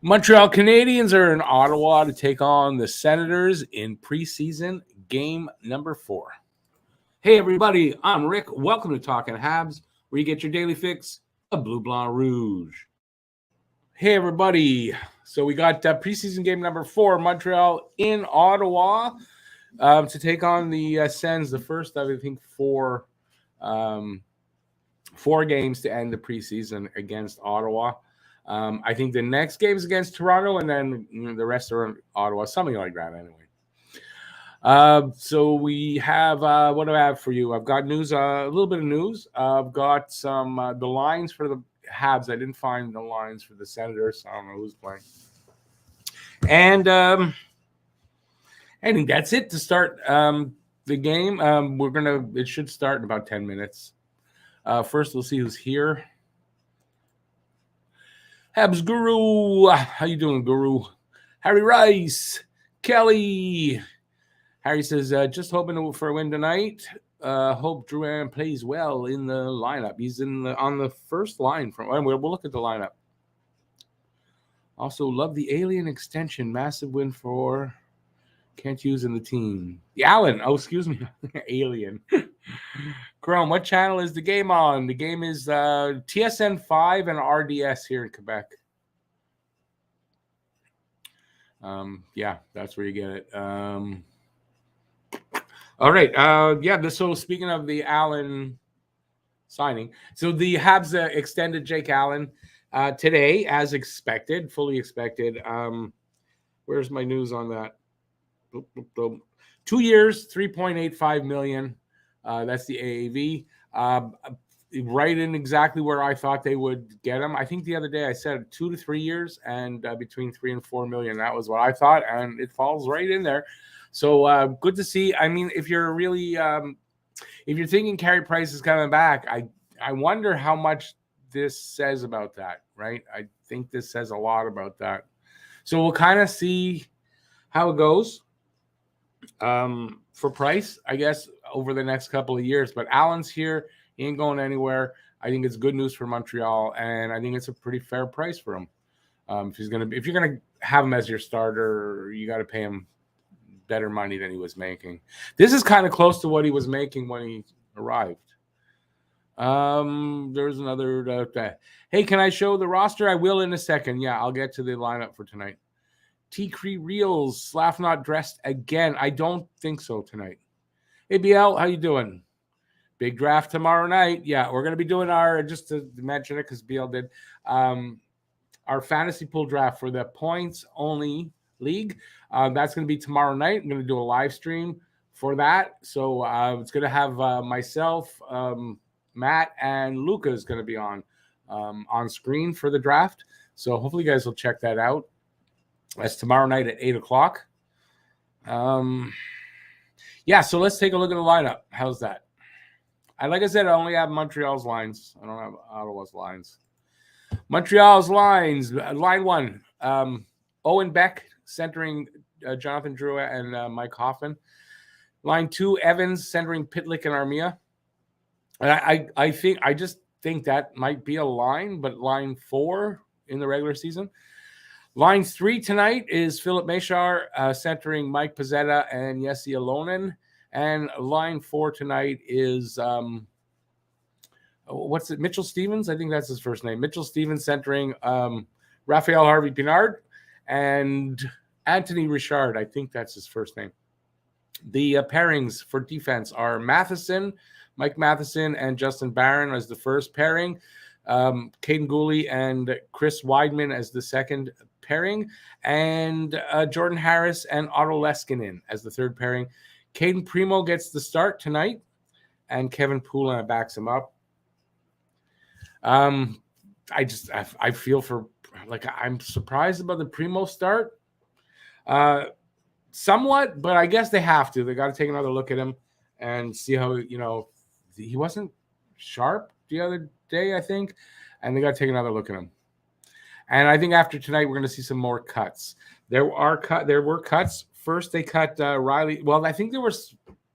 Montreal Canadiens are in Ottawa to take on the Senators in preseason game number 4. Hey, everybody, I'm Rick. Welcome to Talking Habs, where you get your daily fix of Bleu Blanc Rouge. Hey, everybody. So we got preseason game number 4, Montreal in Ottawa to take on the Sens, the first of, I think, 4 games to end the preseason against Ottawa. I think the next game is against Toronto, and then the rest are in Ottawa, something like that anyway. So we have, what do I have for you? I've got news, a little bit of news. I've got some, the lines for the Habs. I didn't find the lines for the Senators, so I don't know who's playing. And I think that's it to start the game. It should start in about 10 minutes. First, we'll see who's here. Habs Guru, how you doing, Guru? Harry Rice, Kelly. Harry says, just hoping for a win tonight. Hope Drouin plays well in the lineup. He's on the first line. We'll look at the lineup. Also, love the Alien extension. Massive win for can't use in the team. The Allen. Oh, excuse me. Alien. Chrome, what channel is the game on? The game is TSN 5 and RDS here in Quebec. Yeah, that's where you get it. All right. So speaking of the Allen signing, so the Habs extended Jake Allen today, as expected, fully expected. Where's my news on that? 2 years, $3.85 million. That's the AAV. Right in exactly where I thought they would get him. I think the other day I said 2 to 3 years and between 3 and 4 million. That was what I thought, and it falls right in there. So good to see. I mean, if you're really, if you're thinking Carey Price is coming back, I wonder how much this says about that, right? I think this says a lot about that. So we'll kind of see how it goes for Price, I guess, over the next couple of years. But Allen's here. He ain't going anywhere. I think it's good news for Montreal, and I think it's a pretty fair price for him. If you're gonna have him as your starter, you got to pay him better money than he was making. This is kind of close to what he was making when he arrived. There's another. Hey, can I show the roster? I will in a second. Yeah, I'll get to the lineup for tonight. T-Cree Reels, Slav not dressed again. I don't think so tonight. Hey, BL, how you doing? Big draft tomorrow night. Yeah, we're going to be doing our, just to mention it because BL did, our fantasy pool draft for the points only league. That's going to be tomorrow night. I'm going to do a live stream for that. So it's going to have myself, Matt, and Luca is going to be on screen for the draft. So hopefully you guys will check that out. That's tomorrow night at 8 o'clock. Yeah, so let's take a look at the lineup. How's that? Like I said, I only have Montreal's lines. I don't have Ottawa's lines. Montreal's lines. Line 1, Owen Beck centering Jonathan Drouin and Mike Hoffman. Line 2, Evans centering Pitlick and Armia. And I just think that might be a line, but line 4 in the regular season. Line 3 tonight is Philip Machar centering Mike Pezzetta and Jesse Alonen. And line 4 tonight is, Mitchell Stevens? I think that's his first name. Mitchell Stevens centering Raphael Harvey-Pinard and Anthony Richard. I think that's his first name. The pairings for defense are Mike Matheson, and Justin Barron as the first pairing. Caden Gooley and Chris Weidman as the second pairing. And Jordan Harris and Otto Leskinen as the third pairing. Caden Primo gets the start tonight, and Kevin Poulin backs him up. I feel for, like, I'm surprised about the Primo start. Somewhat, but I guess they have to. They got to take another look at him and see how, he wasn't sharp the other day, I think, and they got to take another look at him. And I think after tonight, we're going to see some more cuts. There were cuts. First, they cut Riley. Well, I think there were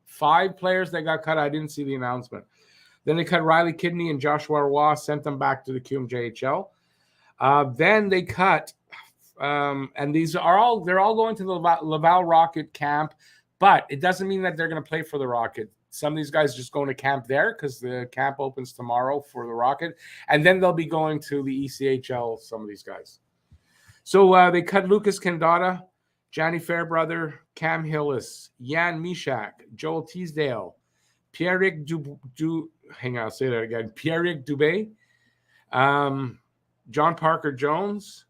5 players that got cut. I didn't see the announcement. Then they cut Riley Kidney and Joshua Roy, sent them back to the QMJHL. Then they cut And they're all going to the Laval Rocket camp, but it doesn't mean that they're going to play for the Rocket. Some of these guys just going to camp there because the camp opens tomorrow for the Rocket, and then they'll be going to the ECHL, some of these guys. So they cut Lucas Candata, Johnny Fairbrother, Cam Hillis, Jan Mishak, Joel Teasdale, Pierrick Pierrick Dubé, John Parker Jones,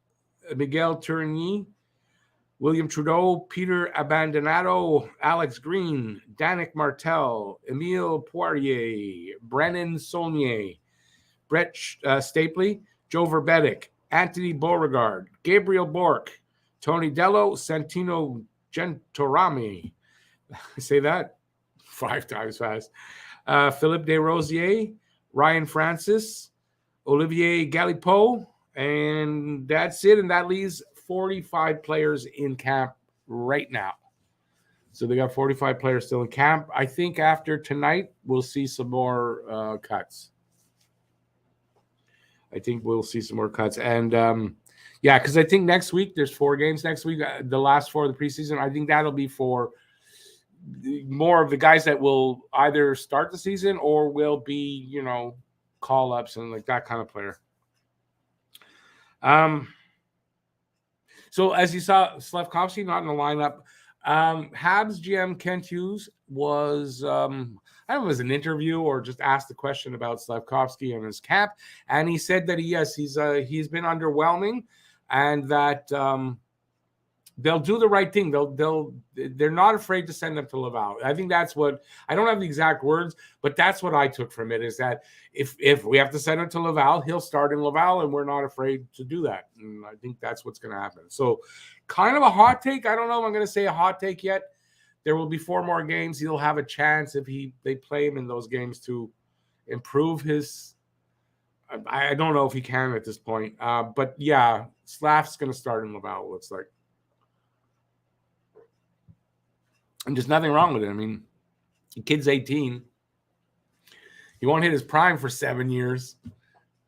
Miguel Tourigny, William Trudeau, Peter Abandonado, Alex Green, Danik Martel, Emile Poirier, Brennan Saulnier, Brett Stapley, Joe Verbetic, Anthony Beauregard, Gabriel Bork, Tony Dello, Santino Gentorami. Say that 5 times fast. Philippe Desrosiers, Ryan Francis, Olivier Galipeau, and that's it. And that leaves 45 players in camp right now. So they got 45 players still in camp. I think after tonight, we'll see some more cuts. And yeah, because I think next week, there's 4 games next week, the last 4 of the preseason. I think that'll be for more of the guys that will either start the season or will be, call-ups and like that kind of player. So as you saw, Slavkovsky not in the lineup. Habs GM Kent Hughes was, I don't know if it was an interview or just asked the question about Slavkovsky and his cap, and he said that he's been underwhelming, and that they'll do the right thing. They're not afraid to send them to Laval. I think that's what, I don't have the exact words, but that's what I took from it, is that if we have to send him to Laval, he'll start in Laval, and we're not afraid to do that. And I think that's what's going to happen. So kind of a hot take. I don't know if I'm going to say a hot take yet. There will be 4 more games. He'll have a chance if they play him in those games to improve his. I don't know if he can at this point. But yeah, Slav's going to start in Laval, it looks like. And there's nothing wrong with it. I mean, the kid's 18. He won't hit his prime for 7 years.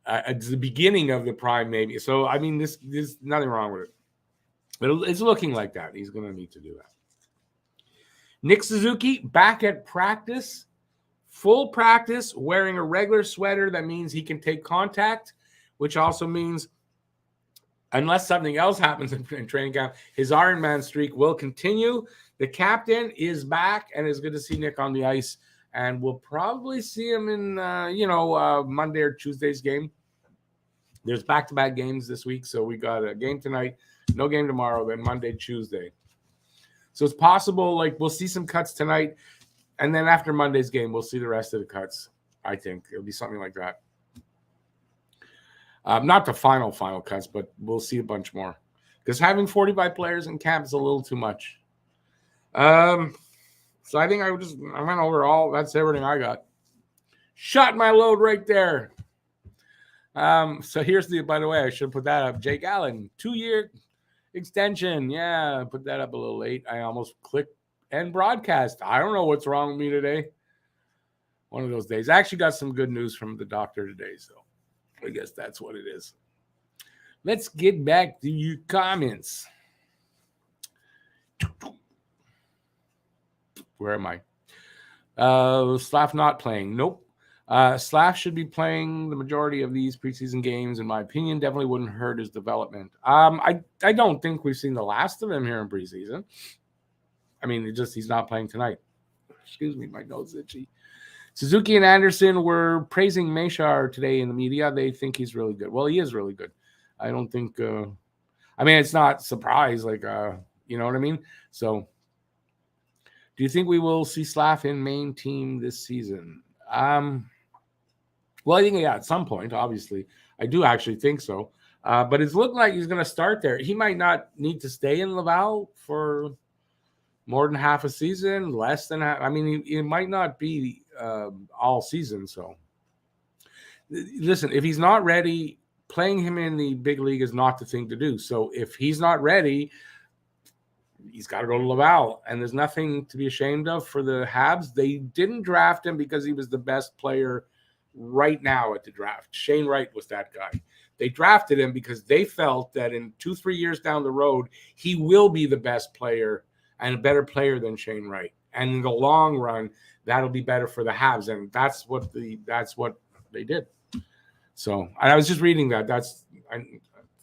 It's the beginning of the prime, maybe. So, I mean, there's nothing wrong with it. But it's looking like that. He's going to need to do that. Nick Suzuki back at practice. Full practice, wearing a regular sweater. That means he can take contact, which also means, unless something else happens in training camp, his Ironman streak will continue. The captain is back, and it's good to see Nick on the ice. And we'll probably see him in, Monday or Tuesday's game. There's back-to-back games this week, so we got a game tonight, no game tomorrow, then Monday, Tuesday. So it's possible, like, we'll see some cuts tonight, and then after Monday's game, we'll see the rest of the cuts, I think. It'll be something like that. Not the final cuts, but we'll see a bunch more. Because having 45 players in camp is a little too much. So I think I went over all. That's everything I got. Shot my load right there. So here's by the way, I should put that up. Jake Allen, 2-year extension. Yeah, put that up a little late. I almost clicked end broadcast. I don't know what's wrong with me today. One of those days. I actually got some good news from the doctor today, so I guess that's what it is. Let's get back to your comments. Where am I? Slav not playing. Nope. Slav should be playing the majority of these preseason games, in my opinion. Definitely wouldn't hurt his development. I don't think we've seen the last of him here in preseason. I mean, he's not playing tonight. Excuse me, my nose is itchy. Suzuki and Anderson were praising Meshar today in the media. They think he's really good. Well, he is really good. I don't think it's not surprise, like you know what I mean? So do you think we will see Slav in main team this season? Well, I think, yeah, at some point, obviously. I do actually think so. But it's looking like he's going to start there. He might not need to stay in Laval for more than half a season, less than half. I mean, it might not be all season. So, listen, if he's not ready, playing him in the big league is not the thing to do. So, if he's not ready, he's got to go to Laval, and there's nothing to be ashamed of for the Habs. They didn't draft him because he was the best player right now at the draft. Shane Wright was that guy. They drafted him because they felt that in 2-3 years down the road, he will be the best player and a better player than Shane Wright. And in the long run, that'll be better for the Habs. And that's what they did. So, and I was just reading that.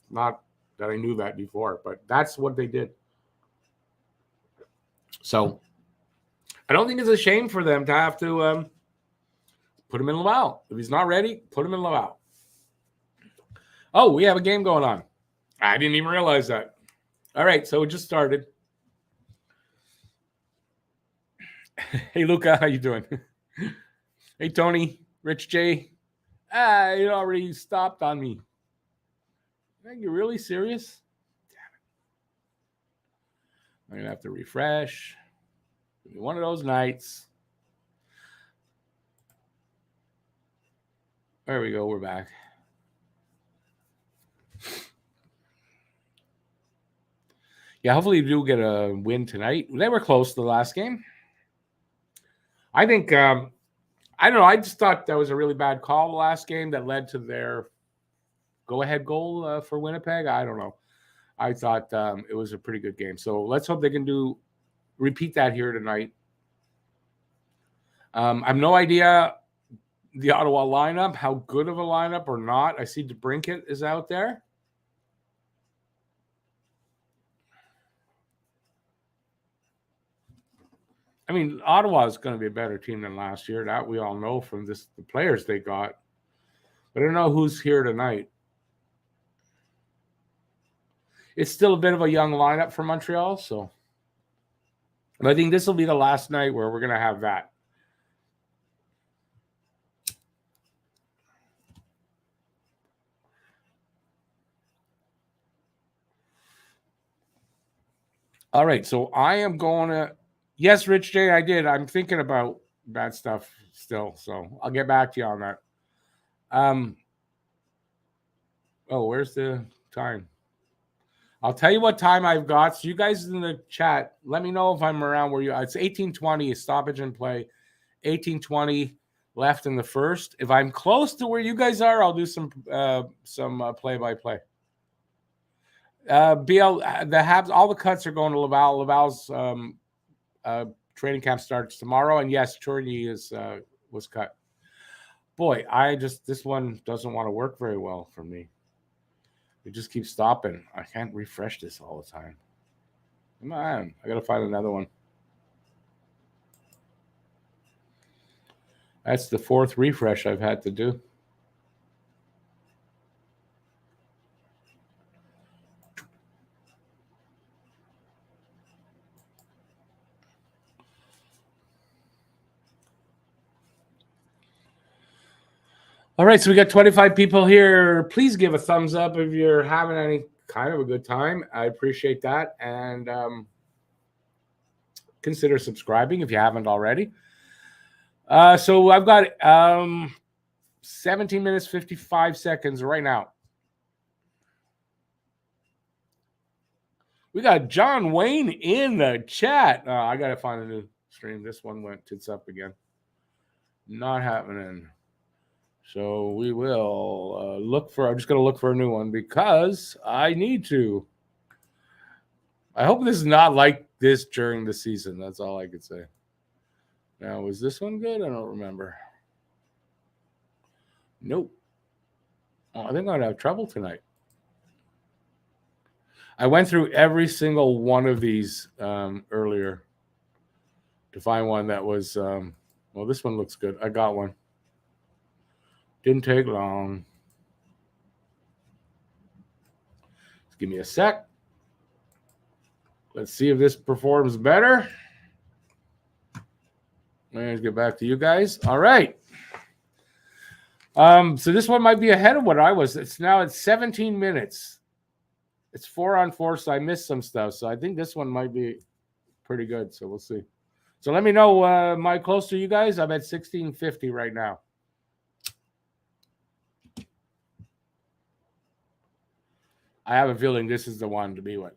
Not that I knew that before, but that's what they did. So, I don't think it's a shame for them to have to put him in Laval. If he's not ready, put him in Laval. Oh, we have a game going on. I didn't even realize that. All right, so it just started. Hey, Luca, how you doing? Hey, Tony, Rich J. You already stopped on me. Are you really serious? Damn it. I'm going to have to refresh. It'll be one of those nights. There we go. We're back. Yeah, hopefully you do get a win tonight. They were close to the last game. I think, I don't know. I just thought that was a really bad call the last game that led to their go-ahead goal for Winnipeg. I don't know. I thought it was a pretty good game. So let's hope they can repeat that here tonight. I have no idea the Ottawa lineup, how good of a lineup or not. I see DeBrincat is out there. I mean, Ottawa is going to be a better team than last year. That we all know from the players they got. But I don't know who's here tonight. It's still a bit of a young lineup for Montreal, so. But I think this will be the last night where we're going to have that. All right, so I am going to. Yes, Rich J, I did. I'm thinking about that stuff still, so I'll get back to you on that. Oh, where's the time? I'll tell you what time I've got. So you guys in the chat, let me know if I'm around where you are. It's 18:20, stoppage and play. 18:20 left in the first. If I'm close to where you guys are, I'll do some play-by-play. BL, the Habs, all the cuts are going to Laval. Laval's training camp starts tomorrow, and yes, Chorny was cut. Boy, this one doesn't want to work very well for me. It just keeps stopping. I can't refresh this all the time. Come on, I gotta find another one. That's the fourth refresh I've had to do. All right, so we got 25 people here. Please give a thumbs up if you're having any kind of a good time. I appreciate that. And consider subscribing if you haven't already. So I've got 17 minutes, 55 seconds right now. We got John Wayne in the chat. I got to find a new stream. This one went tits up again. Not happening. So we will I'm just going to look for a new one because I need to. I hope this is not like this during the season. That's all I could say. Now, was this one good? I don't remember. Nope. Oh, I think I'm going to have trouble tonight. I went through every single one of these earlier to find one that was, well, this one looks good. I got one. Didn't take long. Just give me a sec. Let's see if this performs better. Let's get back to you guys. All right. So this one might be ahead of what I was. It's now at 17 minutes. It's 4-on-4, so I missed some stuff. So I think this one might be pretty good. So we'll see. So let me know, am I close to you guys? I'm at 1650 right now. I have a feeling this is the one to be with.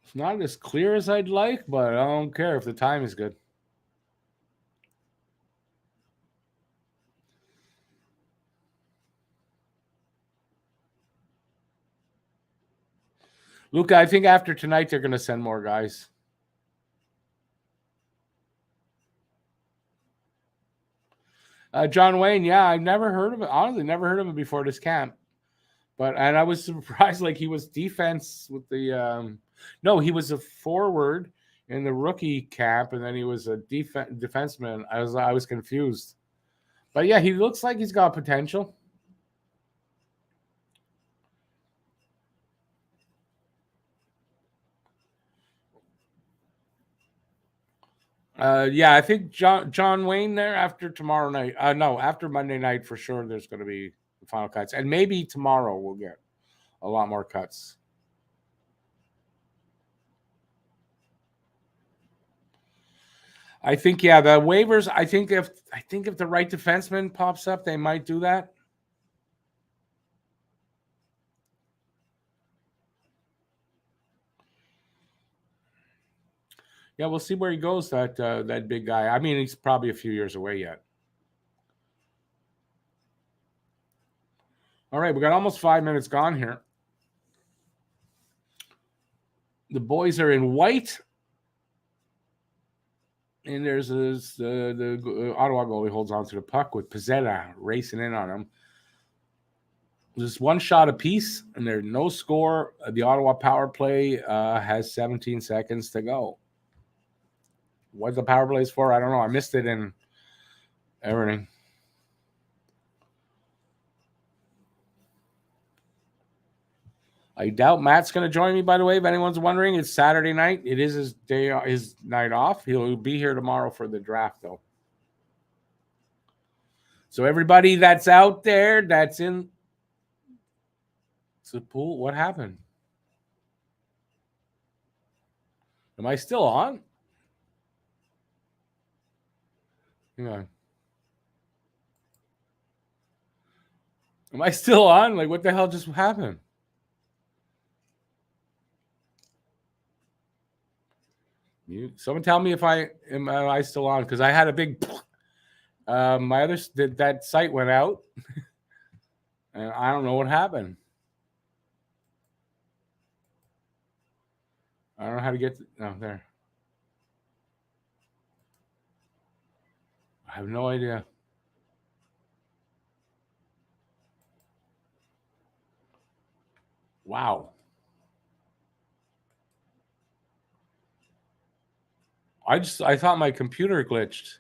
It's not as clear as I'd like, but I don't care if the time is good. Luca, I think after tonight they're going to send more guys. John Wayne, yeah, I've never heard of it. Honestly, never heard of him before this camp. And I was surprised, like he was defense with the no, he was a forward in the rookie camp, and then he was a defenseman. I was confused. But yeah, he looks like he's got potential. Yeah, I think John Wayne there after tomorrow night. No, after Monday night for sure. There's going to be the final cuts, and maybe tomorrow we'll get a lot more cuts. I think the waivers. I think if the right defenseman pops up, they might do that. Yeah, we'll see where he goes. That big guy. I mean, he's probably a few years away yet. All right, we got almost 5 minutes gone here. The boys are in white, and there's the Ottawa goalie holds on to the puck with Pizzetta racing in on him. There's one shot apiece, and there's no score. The Ottawa power play has 17 seconds to go. What the power play is for, I don't know. I missed it in everything. I doubt Matt's going to join me, by the way, if anyone's wondering. It's Saturday night. It is his night off. He'll be here tomorrow for the draft, though. So everybody that's out there that's in the pool, what happened? Am I still on? Hang on. Am I still on? Like, what the hell just happened? Someone tell me if am I still on, because I had a big my other that site went out and I don't know what happened. I don't know how to get there. I have no idea. Wow. I thought my computer glitched.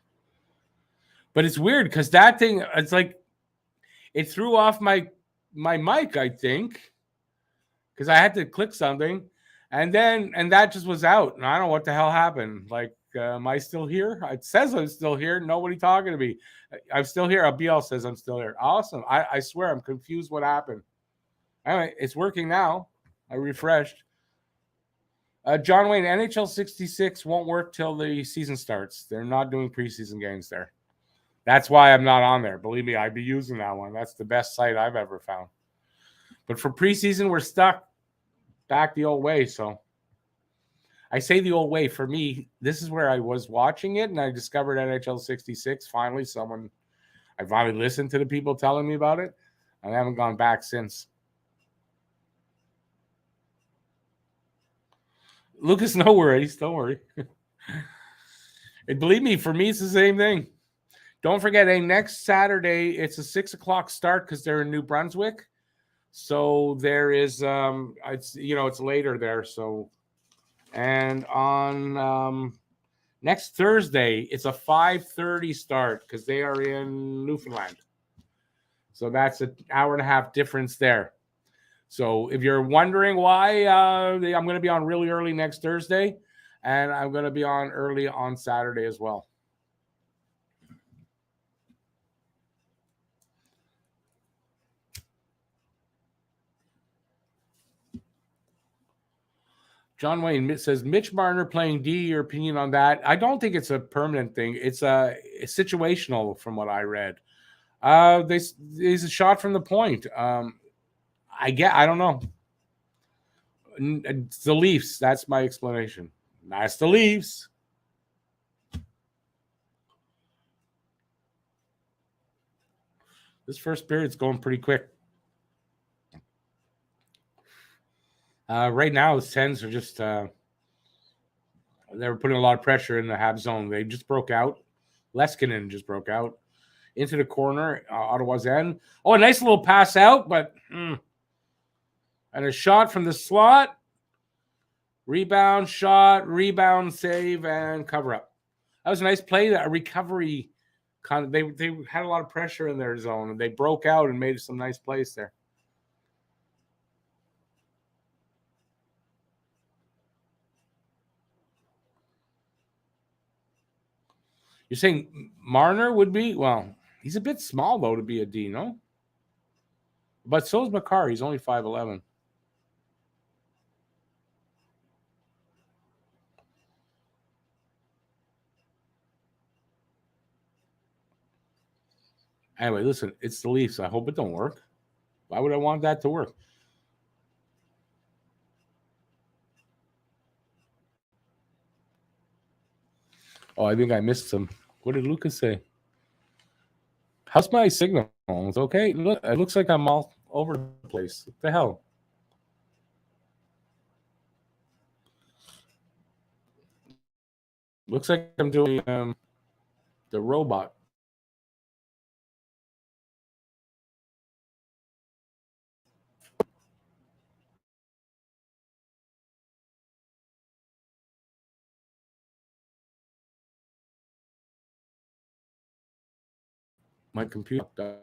But it's weird because that thing, it's like it threw off my mic, I think. Because I had to click something. And that just was out. And I don't know what the hell happened. Like, am I still here? It says I'm still here. Nobody talking to me. I'm still here. BL says I'm still here. Awesome. I swear I'm confused what happened. Anyway, it's working now. I refreshed. John Wayne, NHL 66 won't work till the season starts. They're not doing preseason games there. That's why I'm not on there. Believe me, I'd be using that one. That's the best site I've ever found. But for preseason, we're stuck back the old way. So I say the old way. For me, this is where I was watching it, and I discovered NHL 66. Finally, I finally listened to the people telling me about it. I haven't gone back since. Lucas, no worries. Don't worry. And believe me, for me, it's the same thing. Don't forget, next Saturday, it's a 6:00 start because they're in New Brunswick. So there is, it's later there. So, and on next Thursday, it's a 5:30 start because they are in Newfoundland. So that's an hour and a half difference there. So if you're wondering why, I'm going to be on really early next Thursday, and I'm going to be on early on Saturday as well. John Wayne says, Mitch Marner playing D, your opinion on that? I don't think it's a permanent thing. It's situational from what I read. He's a shot from the point. I don't know. It's the Leafs. That's my explanation. That's the Leafs. This first period's going pretty quick. Right now, the Sens are just they were putting a lot of pressure in the Habs zone. They just broke out. Leskinen just broke out into the corner, Ottawa's end. Oh, a nice little pass out, but and a shot from the slot. Rebound, shot, rebound, save, and cover up. That was a nice play. A recovery kind of. They had a lot of pressure in their zone, and they broke out and made some nice plays there. You're saying Marner would be? Well, he's a bit small, though, to be a D, no? But so is Makar. He's only 5'11". Anyway, listen, it's the Leafs. I hope it don't work. Why would I want that to work? Oh, I think I missed some. What did Lucas say? How's my signal? It's okay. Look, it looks like I'm all over the place. What the hell? Looks like I'm doing the robot. My computer.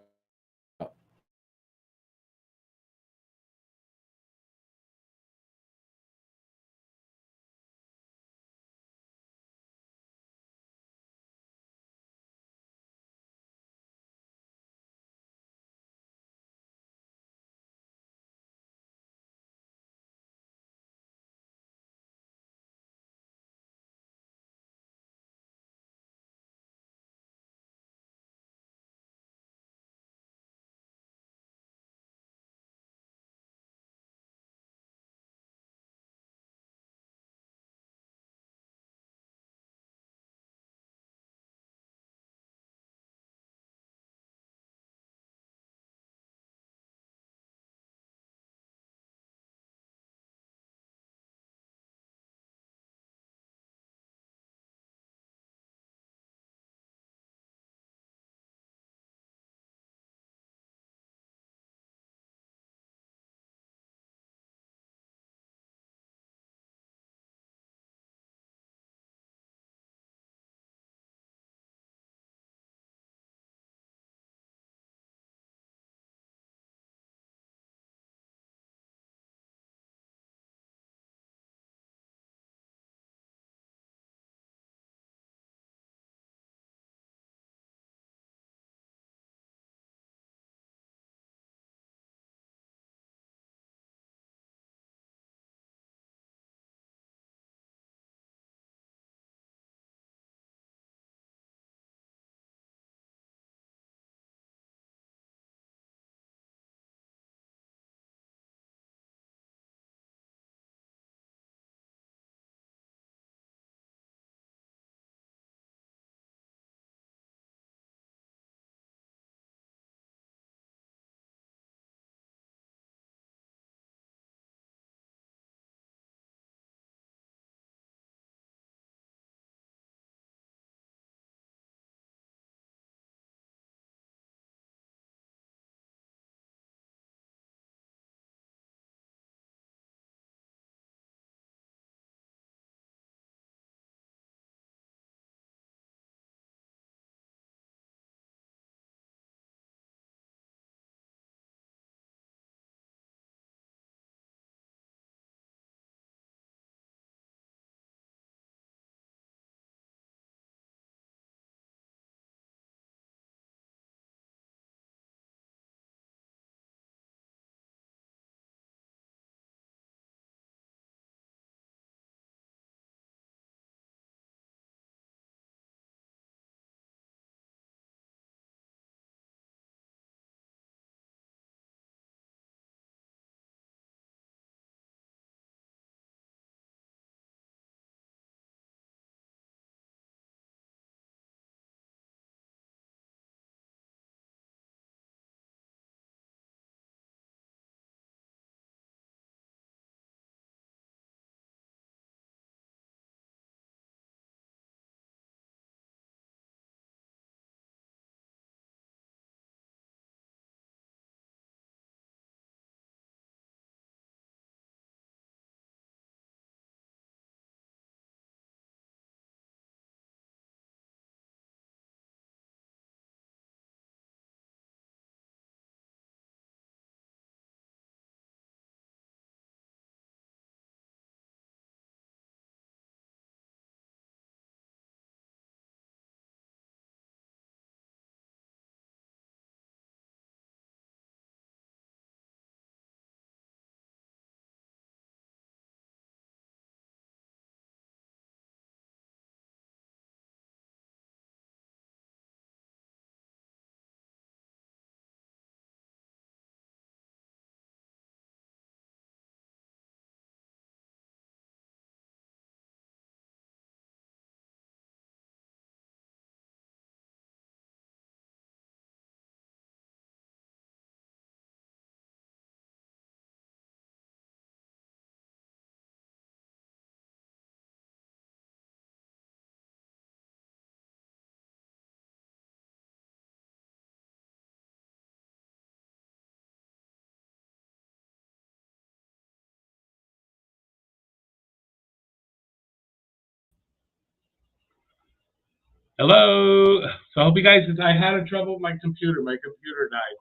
Hello. So I hope you guys, I had trouble with my computer. My computer died.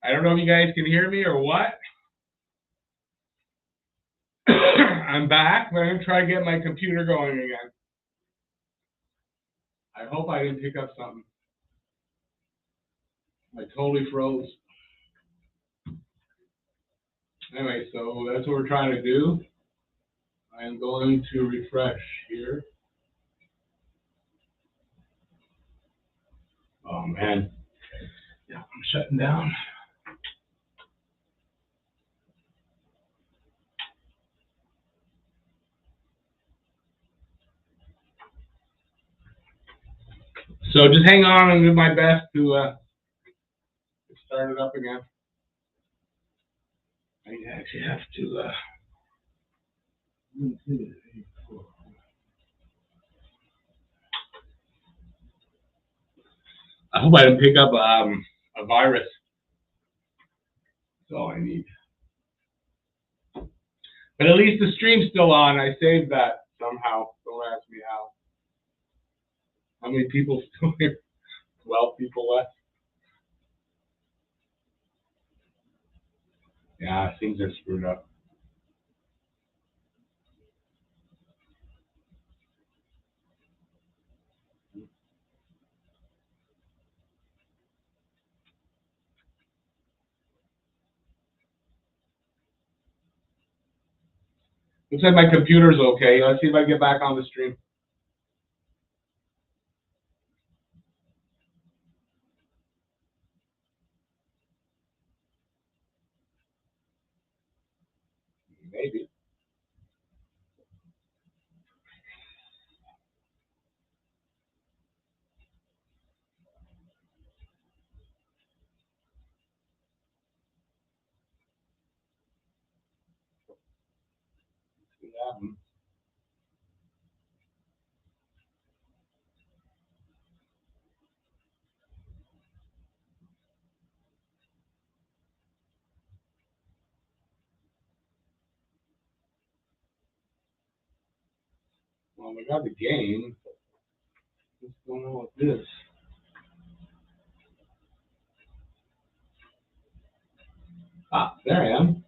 I don't know if you guys can hear me or what. I'm back, but I'm going to try to get my computer going again. I hope I didn't pick up something. I totally froze. Anyway, so that's what we're trying to do. I'm going to refresh here. Oh, man. Yeah, I'm shutting down. So just hang on and do my best to start it up again. I actually have to. I hope I didn't pick up a virus. That's all I need. But at least the stream's still on. I saved that somehow. Don't ask me how. How many people still here? 12 people left. Yeah, things are screwed up. Looks like my computer's okay. Let's see if I can get back on the stream. Maybe. Well, we got the game. What's going on with this? Ah, there I am.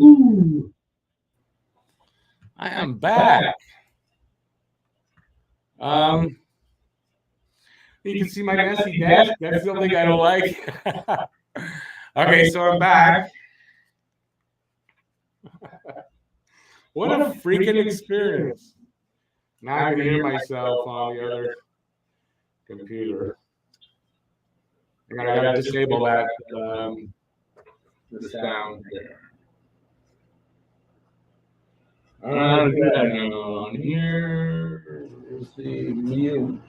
Ooh. I am back. You can see my messy desk. That's something I don't like. Okay, so I'm back. What a freaking experience. Now I can hear myself on the other computer. I gotta disable that the sound there. On here. Let's see, mute.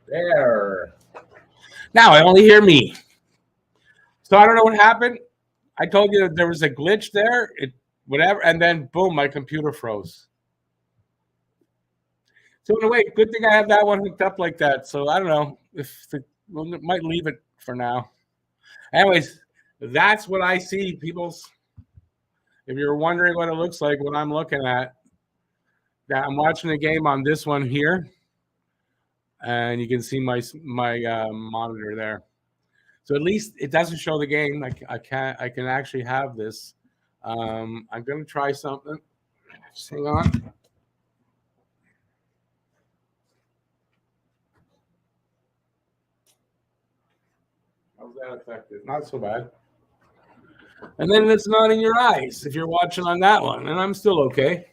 There. Now I only hear me. So I don't know what happened. I told you there was a glitch there. Whatever, and then boom, my computer froze. So in a way, good thing I have that one hooked up like that. So I don't know if might leave it for now. Anyways, that's what I see, peoples. If you're wondering what it looks like, what I'm looking at, that I'm watching the game on this one here, and you can see my monitor there. So at least it doesn't show the game. I can actually have this. I'm gonna try something. Just hang on. How's that affected? Not so bad. And then it's not in your eyes if you're watching on that one, and I'm still okay.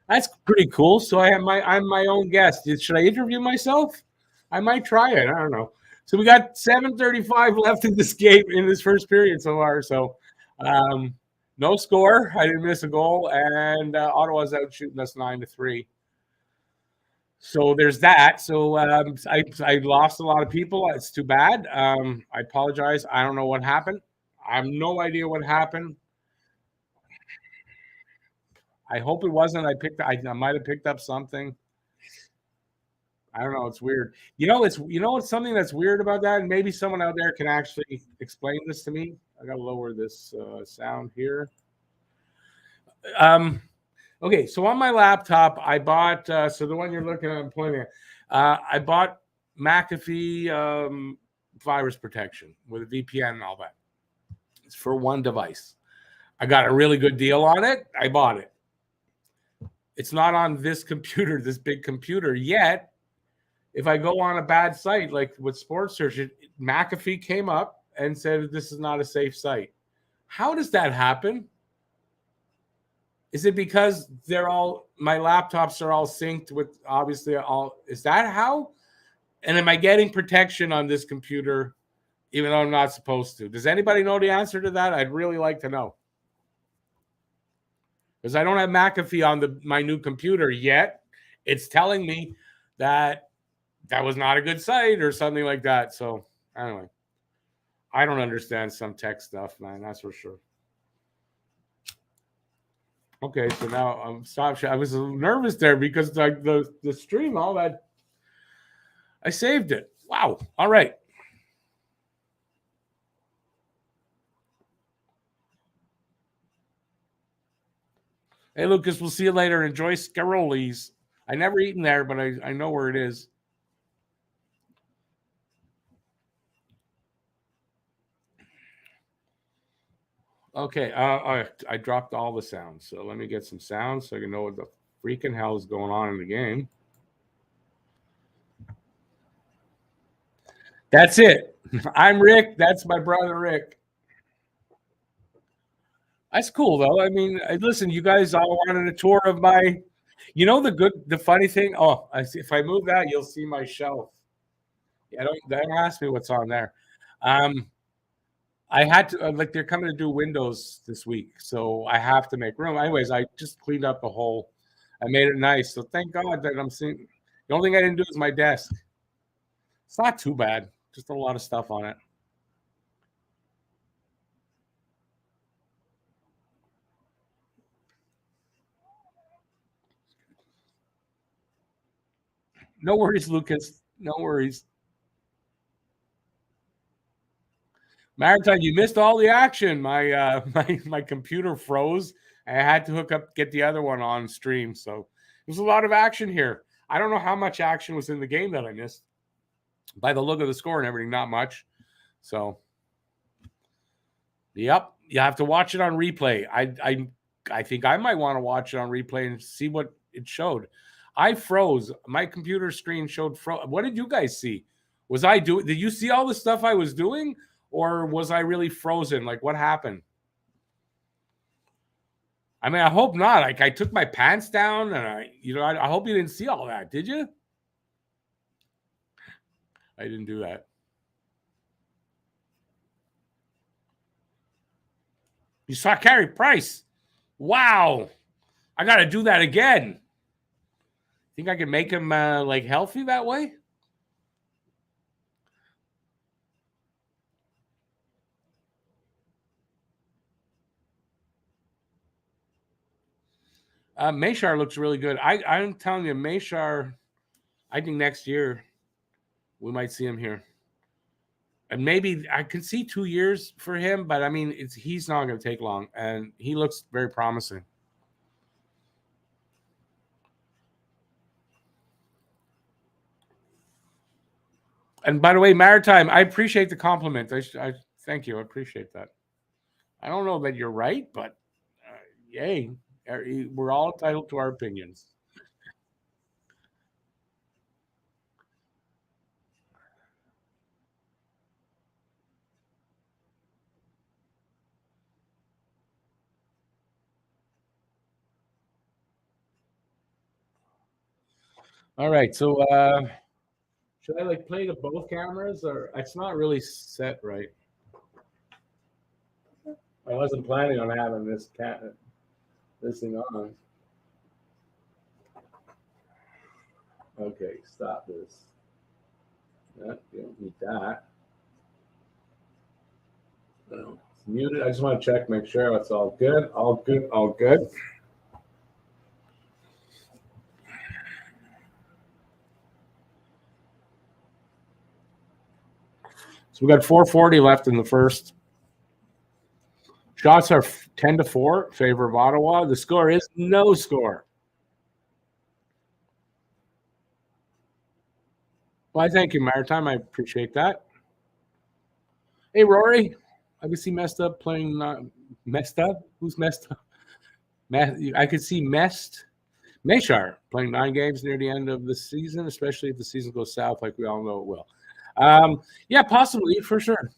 That's pretty cool. So I'm my own guest. Should I interview myself? I might try it. I don't know. So we got 7:35 left in this game in this first period so far. So no score. I didn't miss a goal, and Ottawa's out shooting us 9-3. So there's that. So I lost a lot of people. It's too bad. I apologize. I don't know what happened. I have no idea what happened. I hope it wasn't. I might have picked up something. I don't know. It's weird. It's something that's weird about that, and maybe someone out there can actually explain this to me. I gotta lower this sound here. Okay, so on my laptop, I bought, so the one you're looking at, I'm pointing at, I bought McAfee virus protection with a VPN and all that. It's for one device. I got a really good deal on it. I bought it. It's not on this computer, this big computer yet. If I go on a bad site, like with Sports Search, McAfee came up and said, this is not a safe site. How does that happen? Is it because my laptops are all synced with obviously all, is that how? And am I getting protection on this computer even though I'm not supposed to? Does anybody know the answer to that? I'd really like to know. Because I don't have McAfee on my new computer yet. It's telling me that was not a good site or something like that. So anyway, I don't understand some tech stuff, man. That's for sure. Okay, so now I'm stop. I was nervous there because like the stream, all that. I saved it. Wow. All right. Hey, Lucas, we'll see you later. Enjoy Scaroli's. I never eaten there, but I know where it is. Okay, I dropped all the sounds, so let me get some sounds so I can know what the freaking hell is going on in the game. That's it. I'm Rick. That's my brother Rick. That's cool though. I mean, listen, you guys all wanted a tour of my. You know the funny thing. Oh, if I move that, you'll see my shelf. Yeah, don't ask me what's on there. I had to like they're coming to do windows this week, so I have to make room. Anyways, I just cleaned up the whole. I made it nice, so thank God that I'm seeing. The only thing I didn't do is my desk. It's not too bad, just a lot of stuff on it. No worries, Lucas. No worries. Maritime, you missed all the action. My my computer froze. I had to get the other one on stream. So there's a lot of action here. I don't know how much action was in the game that I missed. By the look of the score and everything, not much. So, yep, you have to watch it on replay. I think I might want to watch it on replay and see what it showed. I froze. My computer screen showed What did you guys see? Did you see all the stuff I was doing? Or was I really frozen? Like, what happened? I mean, I hope not. Like, I took my pants down, and I hope you didn't see all that. Did you? I didn't do that. You saw Carey Price. Wow. I got to do that again. Think I can make him like healthy that way? Mayshar looks really good. I'm telling you, Mayshar, I think next year we might see him here. And maybe I can see 2 years for him, but I mean, he's not going to take long, and he looks very promising. And by the way, Maritime, I appreciate the compliment. I thank you. I appreciate that. I don't know that you're right, but yay, we're all entitled to our opinions. All right, so should I like play to both cameras, or it's not really set right? I wasn't planning on having this thing on. Okay, stop this. You don't need that. No, it's muted. I just want to check, make sure it's all good. All good. All good. So we got 4:40 left in the first. Shots are 10-4 favor of Ottawa. The score is no score. Well, thank you, Maritime. I appreciate that. Hey, Rory. I could see messed up playing messed up. Who's messed up? I could see Meshar playing 9 games near the end of the season, especially if the season goes south, like we all know it will. Yeah, possibly, for sure.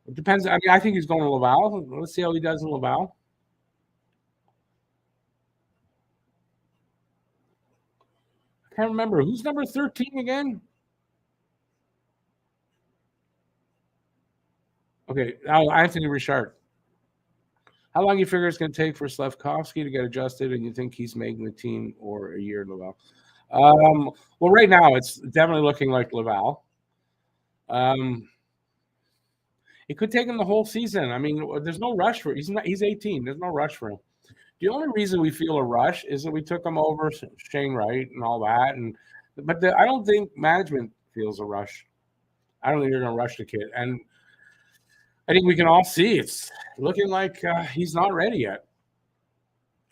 It depends. I mean, I think he's going to Laval. Let's see how he does in Laval. I can't remember. Who's number 13 again? Okay, Anthony Richard. How long do you figure it's going to take for Slavkovsky to get adjusted, and you think he's making the team or a year in Laval? Well, right now it's definitely looking like Laval. It could take him the whole season. I mean, there's no rush for he's 18. There's no rush for him. The only reason we feel a rush is that we took him over Shane Wright and all that, but I don't think management feels a rush. I don't think they're going to rush the kid, and I think we can all see it's looking like he's not ready yet,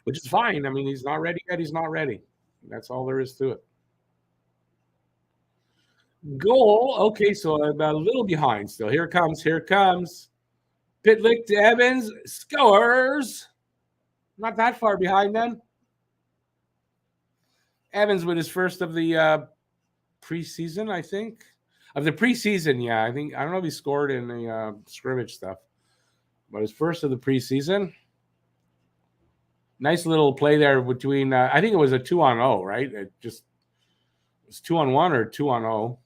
which is fine. I mean, he's not ready yet. He's not ready. That's all there is to it. Goal. Okay, so I'm a little behind still. Here comes. Pitlick to Evans. Scores. Not that far behind then. Evans with his first of the preseason, I think. Of the preseason, yeah. I don't know if he scored in the scrimmage stuff. But his first of the preseason. Nice little play there between, I think it was a 2-on-0, right? It was 2-on-1 or 2-on-0.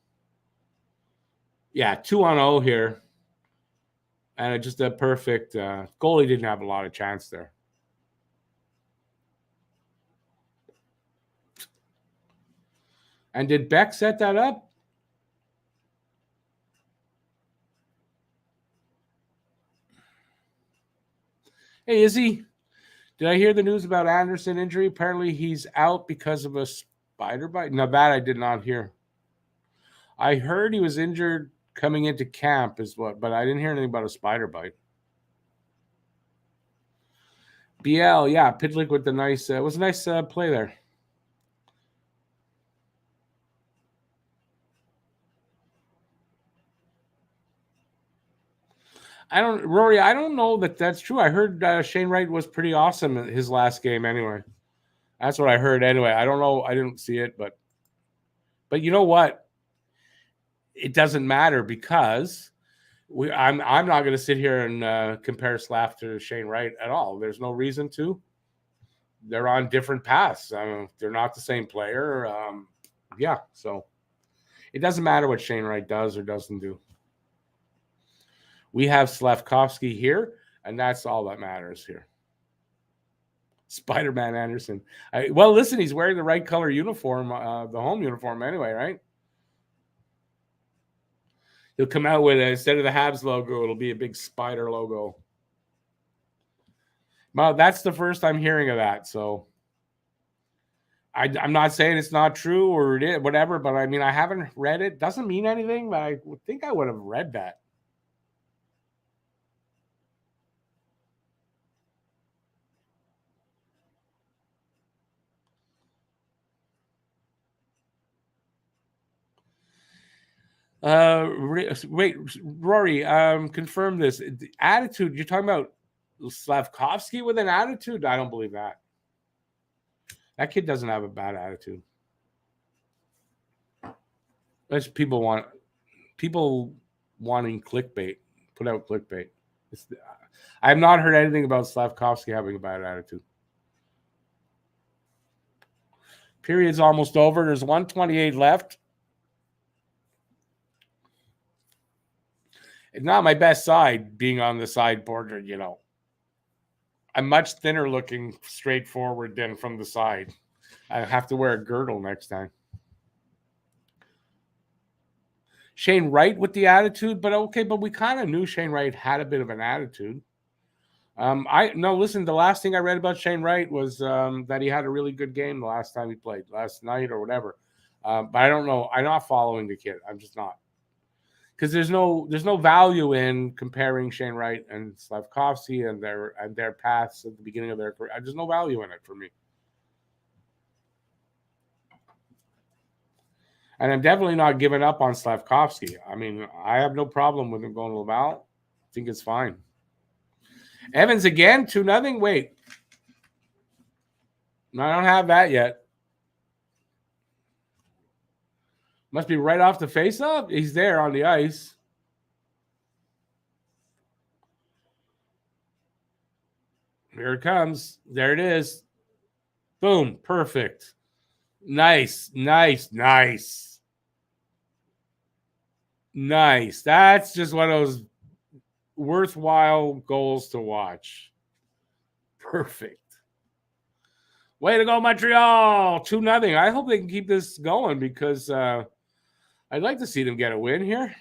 Yeah, 2-on-0 here. And it just a perfect goalie didn't have a lot of chance there. And did Beck set that up? Hey, Izzy, did I hear the news about Anderson injury? Apparently he's out because of a spider bite. No, that I did not hear. I heard he was injured coming into camp but I didn't hear anything about a spider bite. BL, yeah, Pitlick with the nice, it was a nice play there. Rory, I don't know that that's true. I heard Shane Wright was pretty awesome in his last game anyway. That's what I heard anyway. I don't know. I didn't see it, but you know what? It doesn't matter because I'm not going to sit here and compare Slav to Shane Wright at all. There's no reason to. They're on different paths. They're not the same player. Yeah, so it doesn't matter what Shane Wright does or doesn't do. We have Slavkovsky here, and that's all that matters here. Spider-Man Anderson. Well, listen, he's wearing the right color uniform, the home uniform anyway, right? He'll come out with instead of the Habs logo, it'll be a big spider logo. Well, that's the first I'm hearing of that, so I'm not saying it's not true or it is, whatever, but I mean, I haven't read it. Doesn't mean anything, but I think I would have read that. Wait, Rory, confirm this. The attitude, you're talking about Slavkovsky with an attitude? I don't believe that. That kid doesn't have a bad attitude. That's people wanting clickbait, put out clickbait. I have not heard anything about Slavkovsky having a bad attitude. Period's almost over. There's 128 left. It's not my best side being on the side border, you know. I'm much thinner looking straight forward than from the side. I have to wear a girdle next time. Shane Wright with the attitude, but okay, but we kind of knew Shane Wright had a bit of an attitude. Listen, the last thing I read about Shane Wright was that he had a really good game the last time he played, last night or whatever. But I don't know. I'm not following the kid. I'm just not. because there's no value in comparing Shane Wright and Slavkovsky and their paths at the beginning of their career. There's no value in it for me. And I'm definitely not giving up on Slavkovsky. I mean, I have no problem with him going to Laval. I think it's fine. Evans again, 2-0. Wait. I don't have that yet. Must be right off the face-off. He's there on the ice. Here it comes. There it is. Boom. Perfect. Nice. Nice. Nice. Nice. That's just one of those worthwhile goals to watch. Perfect. Way to go, Montreal. 2-0. I hope they can keep this going because I'd like to see them get a win here.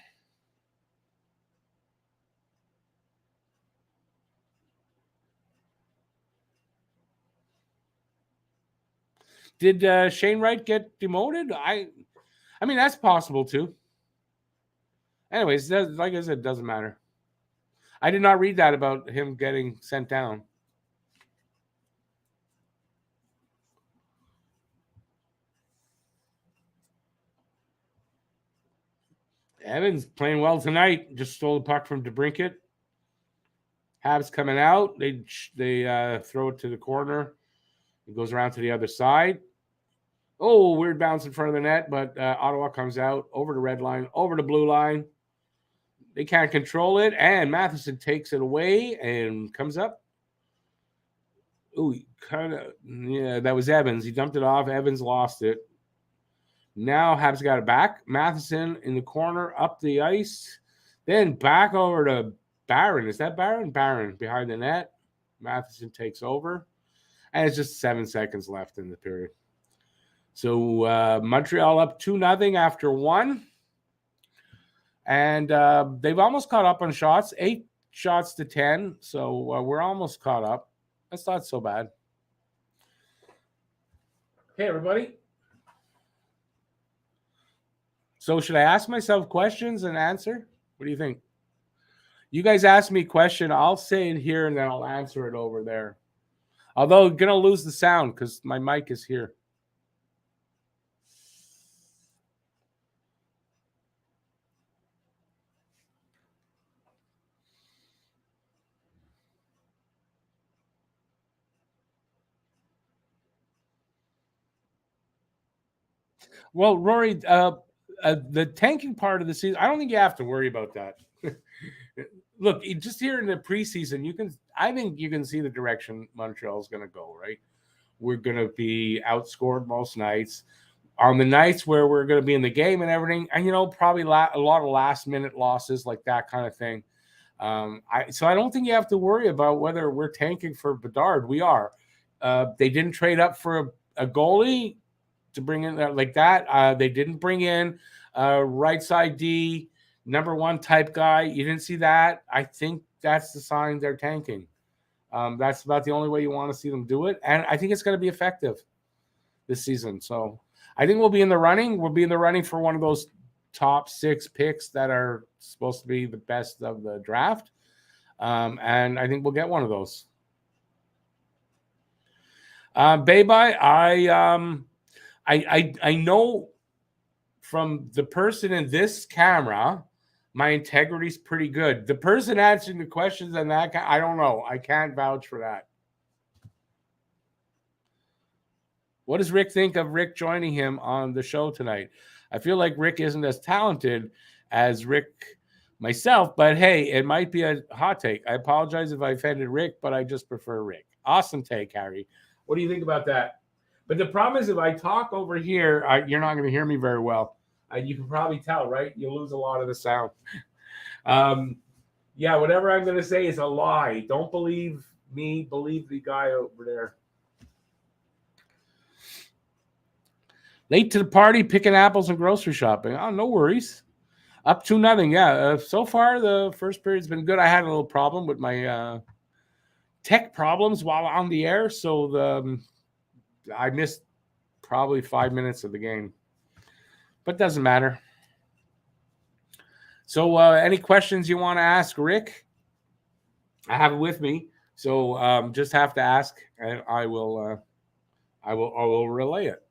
Did Shane Wright get demoted? I mean, that's possible too. Anyways, like I said, it doesn't matter. I did not read that about him getting sent down. Evans playing well tonight. Just stole the puck from DeBrincat. Habs coming out. They throw it to the corner. It goes around to the other side. Oh, weird bounce in front of the net, but Ottawa comes out over the red line, over the blue line. They can't control it, and Matheson takes it away and comes up. Ooh, yeah, that was Evans. He dumped it off. Evans lost it. Now Habs got it back. Matheson in the corner, up the ice. Then back over to Barron. Is that Barron? Barron behind the net. Matheson takes over. And it's just 7 seconds left in the period. So Montreal up 2-0 after 1. And they've almost caught up on shots. 8 shots to 10. So we're almost caught up. That's not so bad. Hey, everybody. So should I ask myself questions and answer? What do you think? You guys ask me a question. I'll say it here, and then I'll answer it over there. Although I'm going to lose the sound because my mic is here. Well, Rory, the tanking part of the season, I don't think you have to worry about that. Look, just here in the preseason, I think you can see the direction Montreal's going to go, right? We're going to be outscored most nights. On the nights where we're going to be in the game and everything, and, probably a lot of last-minute losses, like that kind of thing. So I don't think you have to worry about whether we're tanking for Bedard. We are. They didn't trade up for a goalie to bring in like that. They didn't bring in right side D, number 1 type guy. You didn't see that. I think that's the sign they're tanking. That's about the only way you want to see them do it. And I think it's going to be effective this season. So I think we'll be in the running. We'll be in the running for one of those top 6 picks that are supposed to be the best of the draft. And I think we'll get one of those. Bye-bye. I know from the person in this camera, my integrity is pretty good. The person answering the questions on that, I don't know. I can't vouch for that. What does Rick think of Rick joining him on the show tonight? I feel like Rick isn't as talented as Rick myself, but hey, it might be a hot take. I apologize if I offended Rick, but I just prefer Rick. Awesome take, Harry. What do you think about that? But the problem is if I talk over here, you're not going to hear me very well. You can probably tell, right? You'll lose a lot of the sound. Yeah, whatever I'm going to say is a lie. Don't believe me. Believe the guy over there. Late to the party, picking apples and grocery shopping. Oh, no worries. Up 2-0. Yeah, so far the first period's been good. I had a little problem with my tech problems while on the air, so I missed probably 5 minutes of the game. But it doesn't matter. So, any questions you want to ask Rick? I have it with me, so just have to ask, and I will relay it.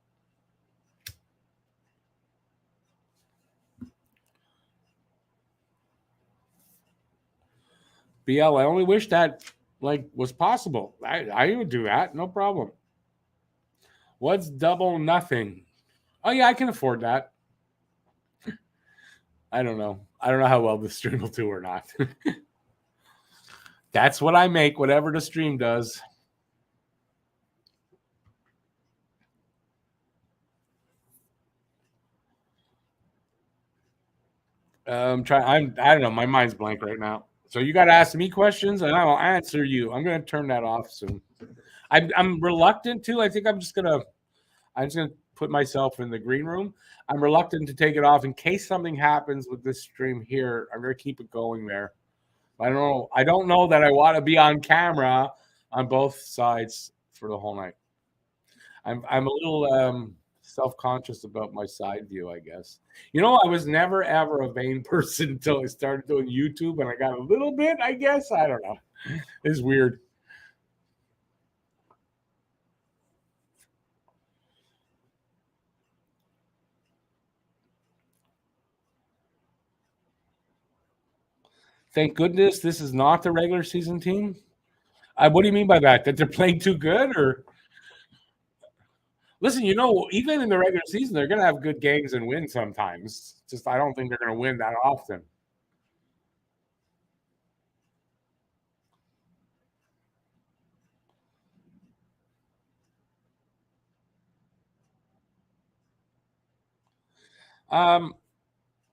BL, I only wish that was possible. I would do that, no problem. What's double nothing? Oh yeah, I can afford that. I don't know. I don't know how well the stream will do or not. That's what I make, whatever the stream does. I don't know. My mind's blank right now. So you got to ask me questions, and I will answer you. I'm going to turn that off soon. I'm reluctant to. I think I'm just gonna put myself in the green room. I'm reluctant to take it off in case something happens with this stream here. I'm going to keep it going there. I don't know. I don't know that I want to be on camera on both sides for the whole night. I'm a little self-conscious about my side view, I guess. You know, I was never ever a vain person until I started doing YouTube, and I got a little bit, I guess. I don't know. It's weird. Thank goodness this is not the regular season team. What do you mean by that? That they're playing too good, or listen? You know, even in the regular season, they're going to have good games and win sometimes. Just I don't think they're going to win that often.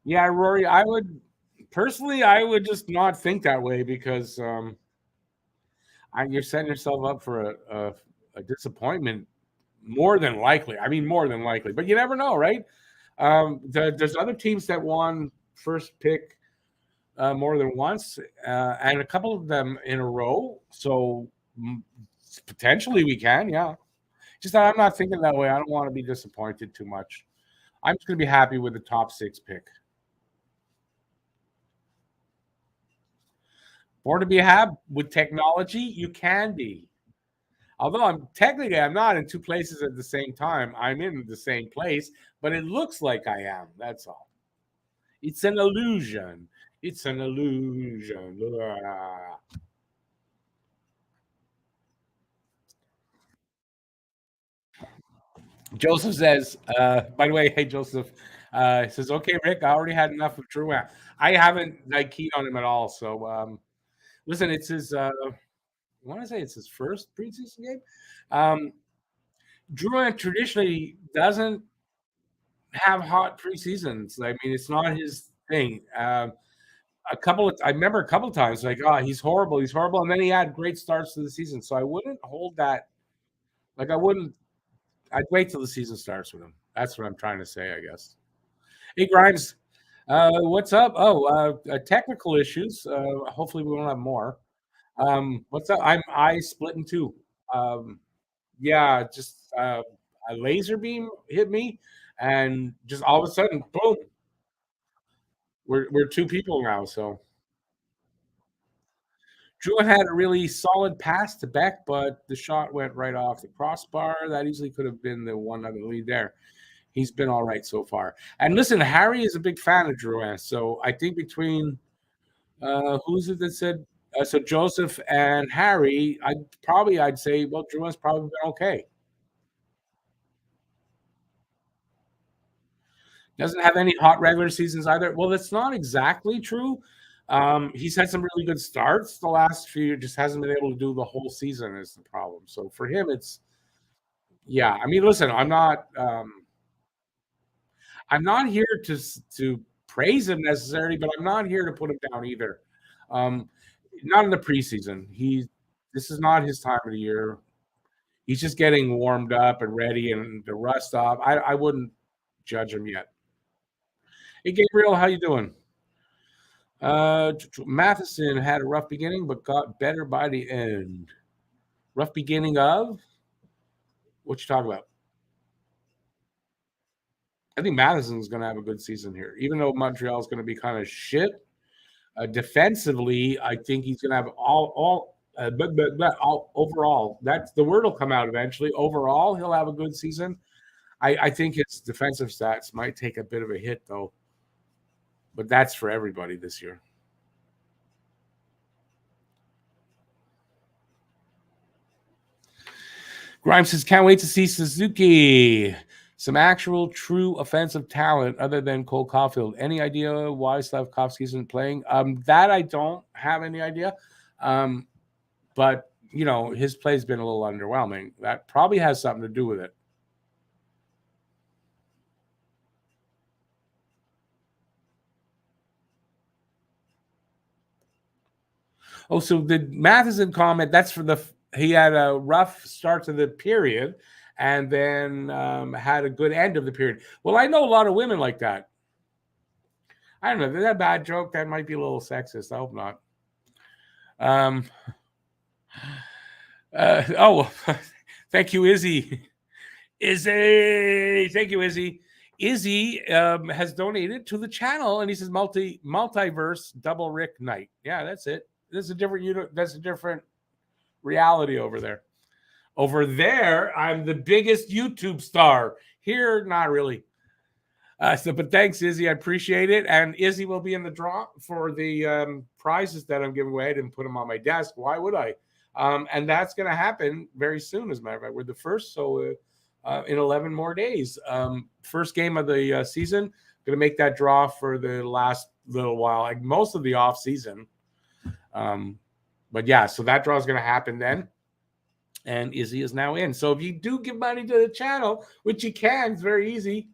Yeah, Rory, I would personally, I would just not think that way because you're setting yourself up for a disappointment. More than likely, I mean, more than likely, but you never know, right? There's other teams that won first pick more than once, and a couple of them in a row. So potentially we can, yeah. Just that I'm not thinking that way. I don't want to be disappointed too much. I'm just going to be happy with the top 6 pick. Born to be a Hab with technology, you can be. Although I'm not in 2 places at the same time. I'm in the same place, but it looks like I am. That's all. It's an illusion. It's an illusion. Joseph says, by the way, hey, Joseph, says, okay, Rick, I already had enough of Drouin. I haven't keyed on him at all. So, listen, it's his, I want to say it's his first preseason game. Drouin traditionally doesn't have hot preseasons. I mean, it's not his thing. I remember a couple of times, like, oh, he's horrible, and then he had great starts to the season. So I wouldn't hold that. Like, I'd wait till the season starts with him. That's what I'm trying to say, I guess. Hey, Grimes, what's up? Oh, technical issues. Hopefully, we won't have more. What's up? I split in two. Yeah, just a laser beam hit me, and just all of a sudden, boom, we're 2 people now. So Drew had a really solid pass to Beck, but the shot went right off the crossbar. That easily could have been the one other lead there. He's been all right so far. And listen, Harry is a big fan of Drouin. So I think between who's it that said so Joseph and Harry, I'd say, well, Drouin's probably been okay. Doesn't have any hot regular seasons either. Well, that's not exactly true. He's had some really good starts the last few years, just hasn't been able to do the whole season is the problem. So for him, it's yeah. I mean, listen, I'm not here to praise him necessarily, but I'm not here to put him down either. Um, not in the preseason. This is not his time of the year. He's just getting warmed up and ready and the rust off. I wouldn't judge him yet. Hey Gabriel, how you doing? Matheson had a rough beginning, but got better by the end. Rough beginning of what you talking about? I think Madison's going to have a good season here, even though Montreal is going to be kind of shit. Defensively, I think he's going to have all overall. That's the word will come out eventually. Overall, he'll have a good season. I think his defensive stats might take a bit of a hit though, but that's for everybody this year. Grimes says, can't wait to see Suzuki. Some actual true offensive talent other than Cole Caulfield. Any idea why Slavkovsky isn't playing? That I don't have any idea. But, you know, his play's been a little underwhelming. That probably has something to do with it. Oh, so the Matheson comment, that's for he had a rough start to the period and then had a good end of the period. Well, I know a lot of women like that. I don't know. Is that a bad joke? That might be a little sexist. I hope not. Thank you, Izzy. Thank you, Izzy. Izzy has donated to the channel, and he says multiverse double Rick night. Yeah, that's it. There's a different that's a different reality over there. Over there, I'm the biggest YouTube star. Here, not really. But thanks, Izzy. I appreciate it. And Izzy will be in the draw for the prizes that I'm giving away. I didn't put them on my desk. Why would I? And that's going to happen very soon, as a matter of fact. We're the first, so in 11 more days. First game of the season. Going to make that draw for the last little while, like most of the off season. But yeah, so that draw is going to happen then. And Izzy is now in. So if you do give money to the channel, which you can, it's very easy.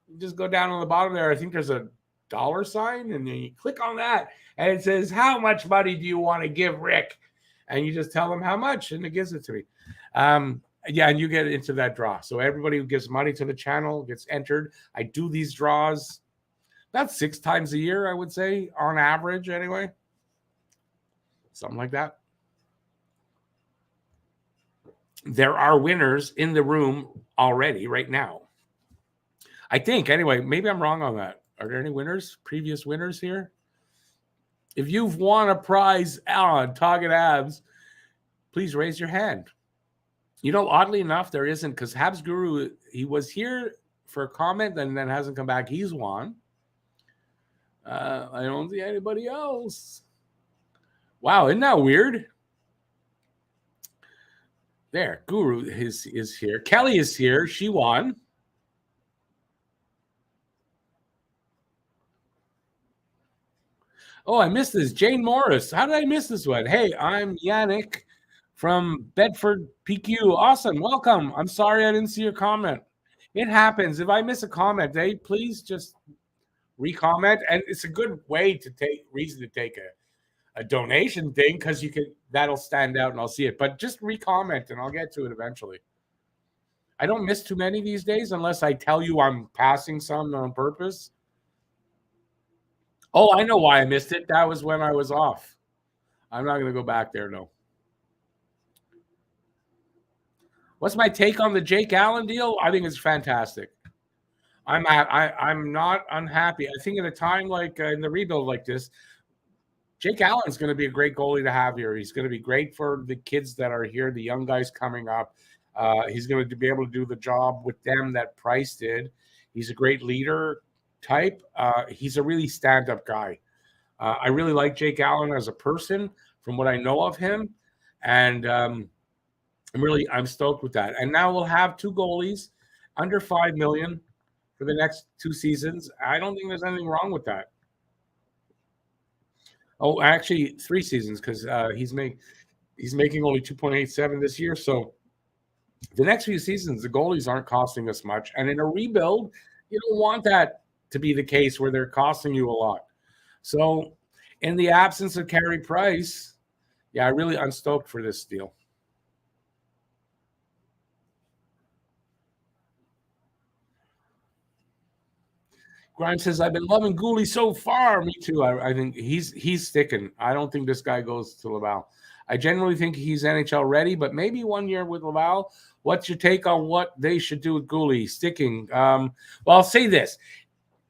You just go down on the bottom there. I think there's a $sign, and then you click on that, and it says, how much money do you want to give Rick? And you just tell them how much, and it gives it to me. Yeah, and you get into that draw. So everybody who gives money to the channel gets entered. I do these draws about 6 times a year, I would say, on average anyway. Something like that. There are winners in the room already right now. I think, anyway, maybe I'm wrong on that. Are there any winners, previous winners here? If you've won a prize on Target Habs, please raise your hand. You know, oddly enough, there isn't, because Habs Guru, he was here for a comment and then hasn't come back. He's won. I don't see anybody else. Wow, isn't that weird? There, Guru is here. Kelly is here. She won. Oh, I missed this. Jane Morris. How did I miss this one? Hey, I'm Yannick from Bedford, PQ. Awesome. Welcome. I'm sorry I didn't see your comment. It happens. If I miss a comment, please just re-comment. And it's a good way to take a donation thing, because that'll stand out and I'll see it. But just re-comment and I'll get to it eventually. I don't miss too many these days unless I tell you I'm passing some on purpose. Oh, I know why I missed it. That was when I was off. I'm not going to go back there, no. What's my take on the Jake Allen deal? I think it's fantastic. I'm not unhappy. I think at a time like in the rebuild like this, Jake Allen's going to be a great goalie to have here. He's going to be great for the kids that are here, the young guys coming up. He's going to be able to do the job with them that Price did. He's a great leader type. He's a really stand-up guy. I really like Jake Allen as a person from what I know of him. And I'm stoked with that. And now we'll have 2 goalies under $5 million for the next 2 seasons. I don't think there's anything wrong with that. Oh, actually 3 seasons, because he's making only 2.87 this year. So the next few seasons, the goalies aren't costing us much. And in a rebuild, you don't want that to be the case where they're costing you a lot. So in the absence of Carey Price, yeah, I'm stoked for this deal. Grimes says, I've been loving Gooley so far. Me too. I think he's sticking. I don't think this guy goes to Laval. I generally think he's NHL ready, but maybe 1 year with Laval. What's your take on what they should do with Gouli? Sticking. Well, I'll say this.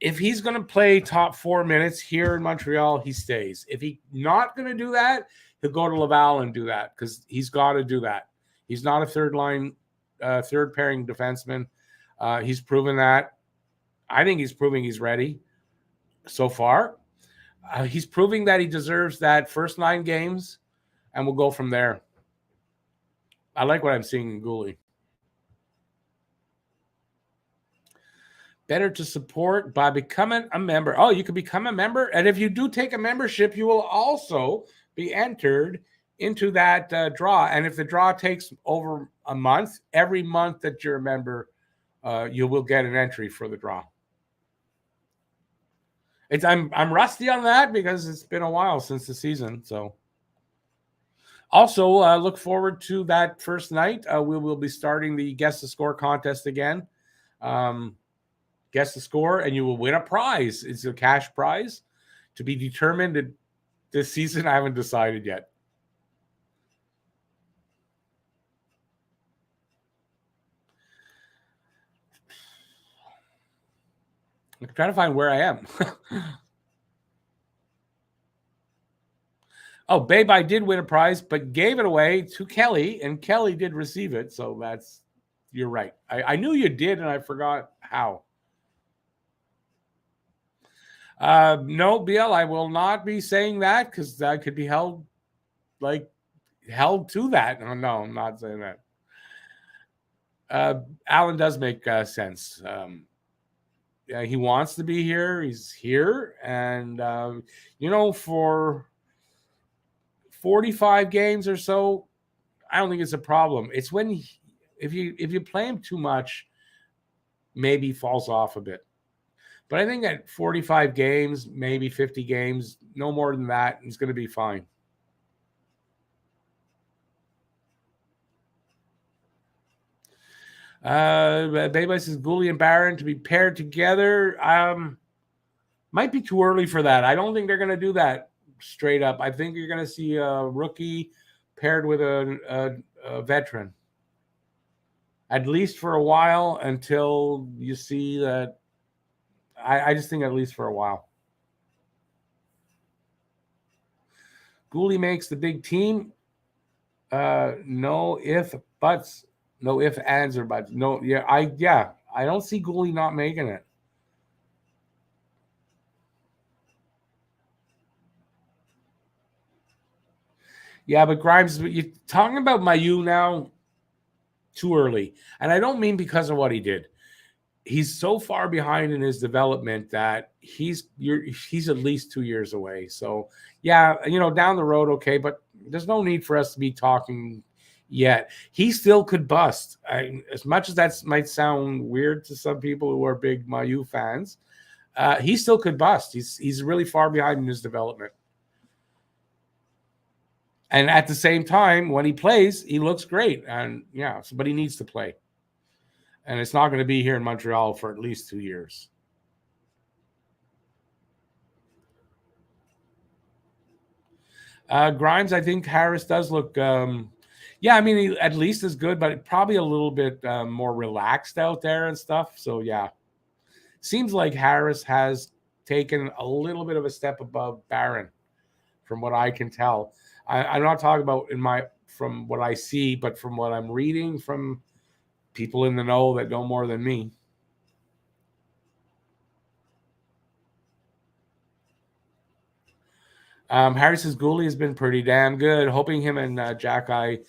If he's going to play top 4 minutes here in Montreal, he stays. If he's not going to do that, he'll go to Laval and do that because he's got to do that. He's not a third pairing defenseman. He's proven that. I think he's proving he's ready so far. He's proving that he deserves that first 9 games, and we'll go from there. I like what I'm seeing in Gouli. Better to support by becoming a member. Oh, you can become a member. And if you do take a membership, you will also be entered into that draw. And if the draw takes over a month, every month that you're a member, you will get an entry for the draw. I'm rusty on that because it's been a while since the season. So also look forward to that first night. We will be starting the Guess the Score contest again. Guess the score, and you will win a prize. It's a cash prize to be determined this season. I haven't decided yet. I'm trying to find where I am. Oh, Babe, I did win a prize, but gave it away to Kelly, and Kelly did receive it. So you're right. I knew you did, and I forgot how. No, BL, I will not be saying that because I could be held to that. No, I'm not saying that. Alan does make sense. He wants to be here. He's here. And, for 45 games or so, I don't think it's a problem. It's when if you play him too much, maybe he falls off a bit. But I think at 45 games, maybe 50 games, no more than that, he's going to be fine. Baby says Gouli and Barron to be paired together. Might be too early for that. I don't think they're going to do that straight up. I think you're going to see a rookie paired with a veteran, at least for a while until you see that. I just think at least for a while. Gouli makes the big team. No if, buts. No if, ands, or buts. No, I don't see Gouli not making it. Yeah, but Grimes, you're talking about Mailloux now too early. And I don't mean because of what he did. He's so far behind in his development that he's at least 2 years away. So, yeah, down the road, okay, but there's no need for us to be talking yet. He still could bust. As much as that might sound weird to some people who are big Mailloux fans, he still could bust. He's really far behind in his development. And at the same time, when he plays, he looks great. And but he needs to play. And it's not going to be here in Montreal for at least 2 years. Grimes, I think Harris does look, he at least is good, but probably a little bit more relaxed out there and stuff. So, yeah. Seems like Harris has taken a little bit of a step above Barron, from what I can tell. I'm not talking about from what I see, but from what I'm reading from people in the know that know more than me. Harry says Gouli has been pretty damn good. Hoping him and Jack-Eye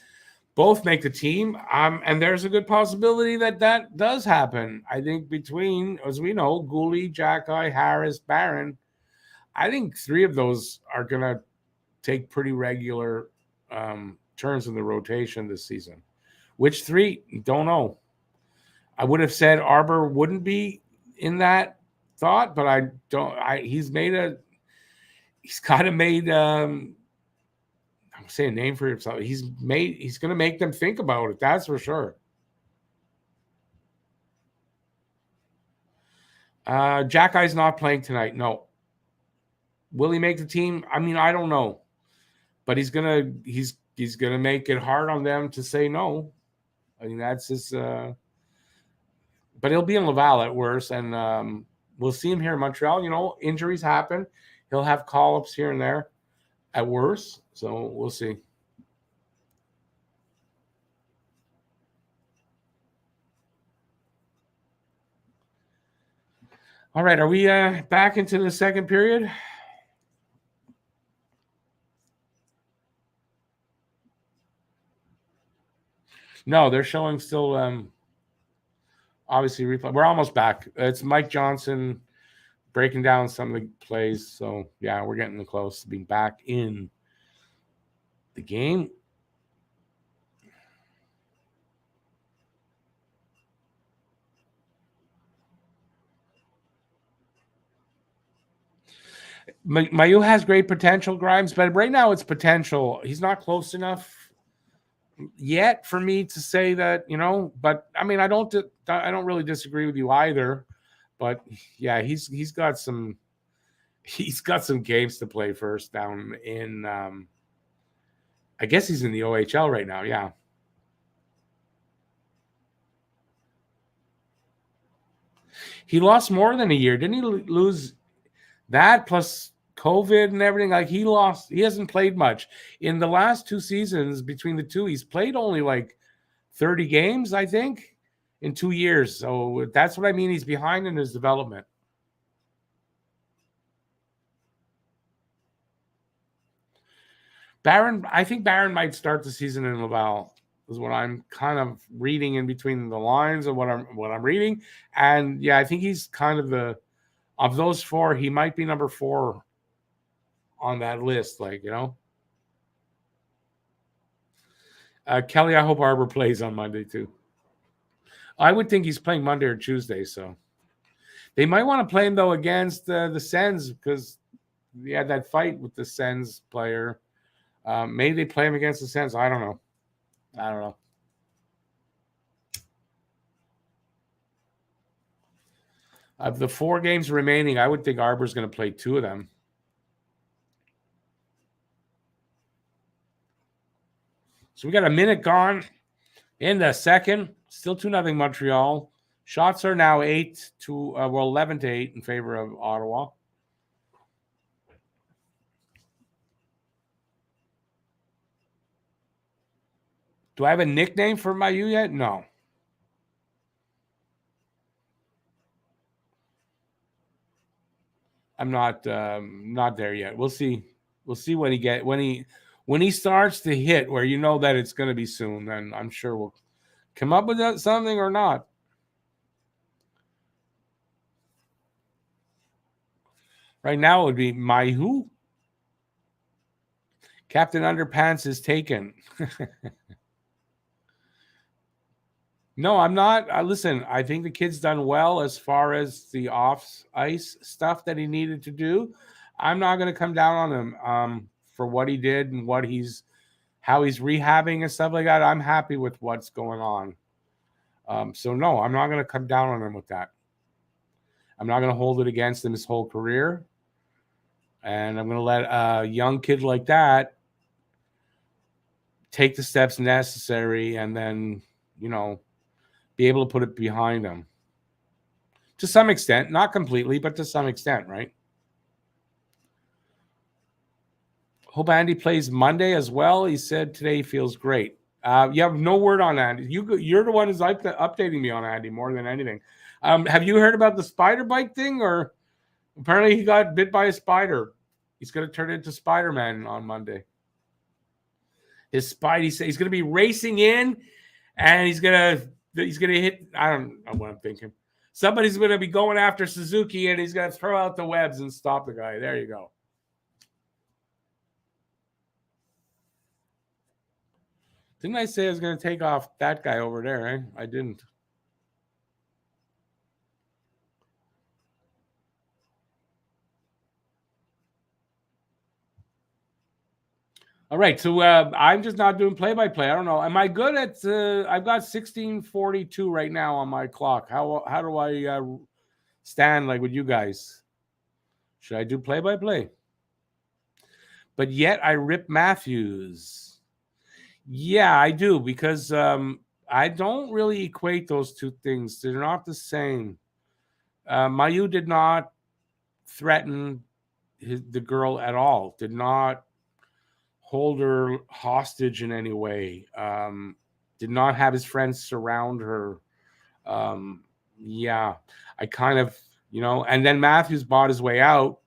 both make the team. And there's a good possibility that does happen. I think between, as we know, Gouli, Jack-Eye, Harris, Barron, I think 3 of those are going to take pretty regular turns in the rotation this season. Which 3? Don't know. I would have said Arbor wouldn't be in that thought, but I don't. He's kind of made. I'm saying a name for himself. He's going to make them think about it. That's for sure. Jack-Eye's not playing tonight. No. Will he make the team? I mean, I don't know, but he's he's going to make it hard on them to say no. I mean, that's his. But he'll be in Laval at worst, and we'll see him here in Montreal. You know, injuries happen. He'll have call-ups here and there at worst, so we'll see. All right, are we back into the second period? No, they're showing still obviously replay. We're almost back. It's Mike Johnson breaking down some of the plays. So, yeah, we're getting close to being back in the game. Mayu has great potential, Grimes, but right now it's potential. He's not close enough yet for me to say that, you know, but I mean, I don't really disagree with you either, but yeah, he's got some games to play first down in I guess he's in the OHL right now. Yeah. He lost more than a year. Didn't he lose that plus COVID and everything? Like he hasn't played much in the last 2 seasons. Between the two, he's played only like 30 games, I think, in 2 years. So that's what I mean. He's behind in his development. I think Barron might start the season in Laval, is what I'm kind of reading in between the lines of what I'm reading. And yeah, I think he's kind of of those 4, he might be number 4 on that list, like, you know. Kelly, I hope Arbor plays on Monday too. I would think he's playing Monday or Tuesday, so they might want to play him though against the Sens because he had that fight with the Sens player. Maybe they play him against the Sens. I don't know. Of the 4 games remaining, I would think Arbor's going to play 2 of them. So we got a minute gone in the second. Still 2-0 Montreal. Shots are now 11-8 in favor of Ottawa. Do I have a nickname for Mayu yet? No. I'm not there yet. We'll see. We'll see when he starts to hit where you know that it's going to be soon. Then I'm sure we'll come up with something or not. Right now it would be Mayu. Captain Underpants is taken. No, I'm not. Listen, I think the kid's done well as far as the off-ice stuff that he needed to do. I'm not going to come down on him for what he did and how he's rehabbing and stuff like that. I'm happy with what's going on. So, no, I'm not going to come down on him with that. I'm not going to hold it against him his whole career. And I'm going to let a young kid like that take the steps necessary and then, you know, be able to put it behind him. To some extent, not completely, but to some extent, right? Hope Andy plays Monday as well. He said today he feels great. You have no word on Andy. You're the one who's updating me on Andy more than anything. Have you heard about the spider bite thing? Or apparently he got bit by a spider. He's going to turn into Spider-Man on Monday. His Spidey says he's going to be racing in, and he's going to hit. I don't know what I'm thinking. Somebody's going to be going after Suzuki, and he's going to throw out the webs and stop the guy. There you go. Didn't I say I was going to take off that guy over there? Eh? I didn't. All right, so I'm just not doing play-by-play. I don't know. Am I good at? I've got 16:42 right now on my clock. How do I stand like with you guys? Should I do play-by-play? But yet I rip Matthews. Yeah, I do, because I don't really equate those two things. They're not the same. Mayu did not threaten the girl at all, did not hold her hostage in any way, did not have his friends surround her. Yeah, I kind of, and then Matthews bought his way out,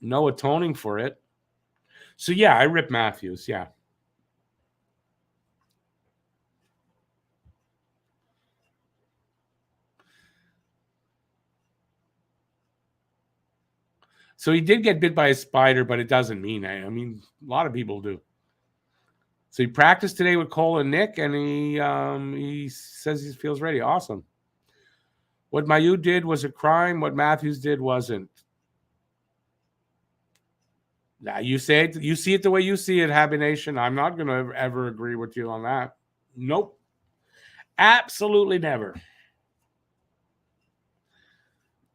no atoning for it. So yeah, I rip Matthews. Yeah. So he did get bit by a spider, but it doesn't mean I mean, a lot of people do. So he practiced today with Cole and Nick, and he says he feels ready. Awesome. What Mayu did was a crime. What Matthews did wasn't. Now you say it. You see it the way you see it, Habby Nation. I'm not going to ever agree with you on that. Nope. Absolutely never.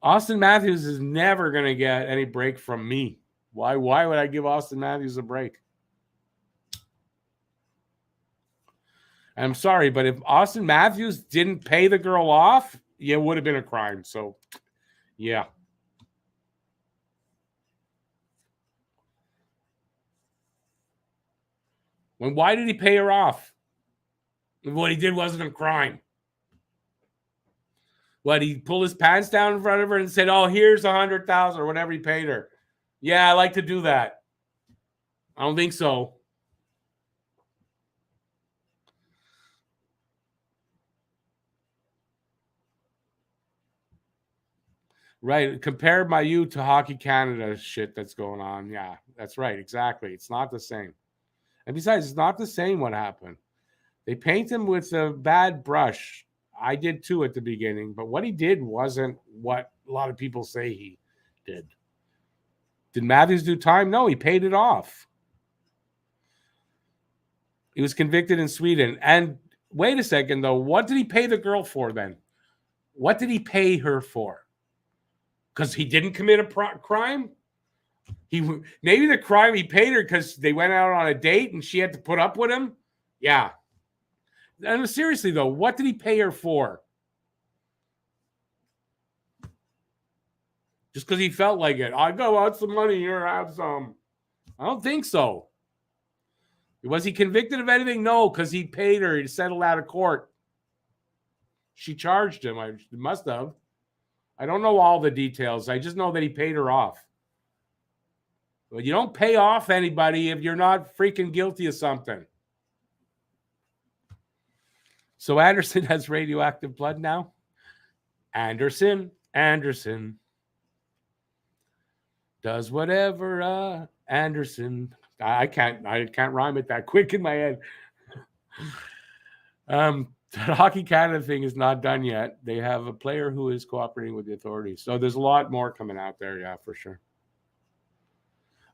Austin Matthews is never going to get any break from me. Why would I give Austin Matthews a break? I'm sorry, but if Austin Matthews didn't pay the girl off, yeah, it would have been a crime. So, yeah. Why did he pay her off? What he did wasn't a crime. What, he pulled his pants down in front of her and said, "Oh, here's $100,000 or whatever he paid her." Yeah, I like to do that. I don't think so. Right. Compare Mayu to Hockey Canada shit that's going on. Yeah, that's right. Exactly. It's not the same. And besides, it's not the same what happened. They paint him with a bad brush. I did too at the beginning, but what he did wasn't what a lot of people say he did. Did Matthews do time? No, he paid it off. He was convicted in Sweden. And wait a second, though. What did he pay the girl for then? What did he pay her for? Because he didn't commit a crime? Maybe the crime he paid her because they went out on a date and she had to put up with him? Yeah. And seriously, though, what did he pay her for? Just because he felt like it. I go out some money here, have some. I don't think so. Was he convicted of anything? No, because he paid her. He settled out of court. She charged him. I must have. I don't know all the details. I just know that he paid her off. But you don't pay off anybody if you're not freaking guilty of something. So Anderson has radioactive blood now. Anderson does whatever Anderson. I can't rhyme it that quick in my head. The Hockey Canada thing is not done yet. They have a player who is cooperating with the authorities. So there's a lot more coming out there, yeah, for sure.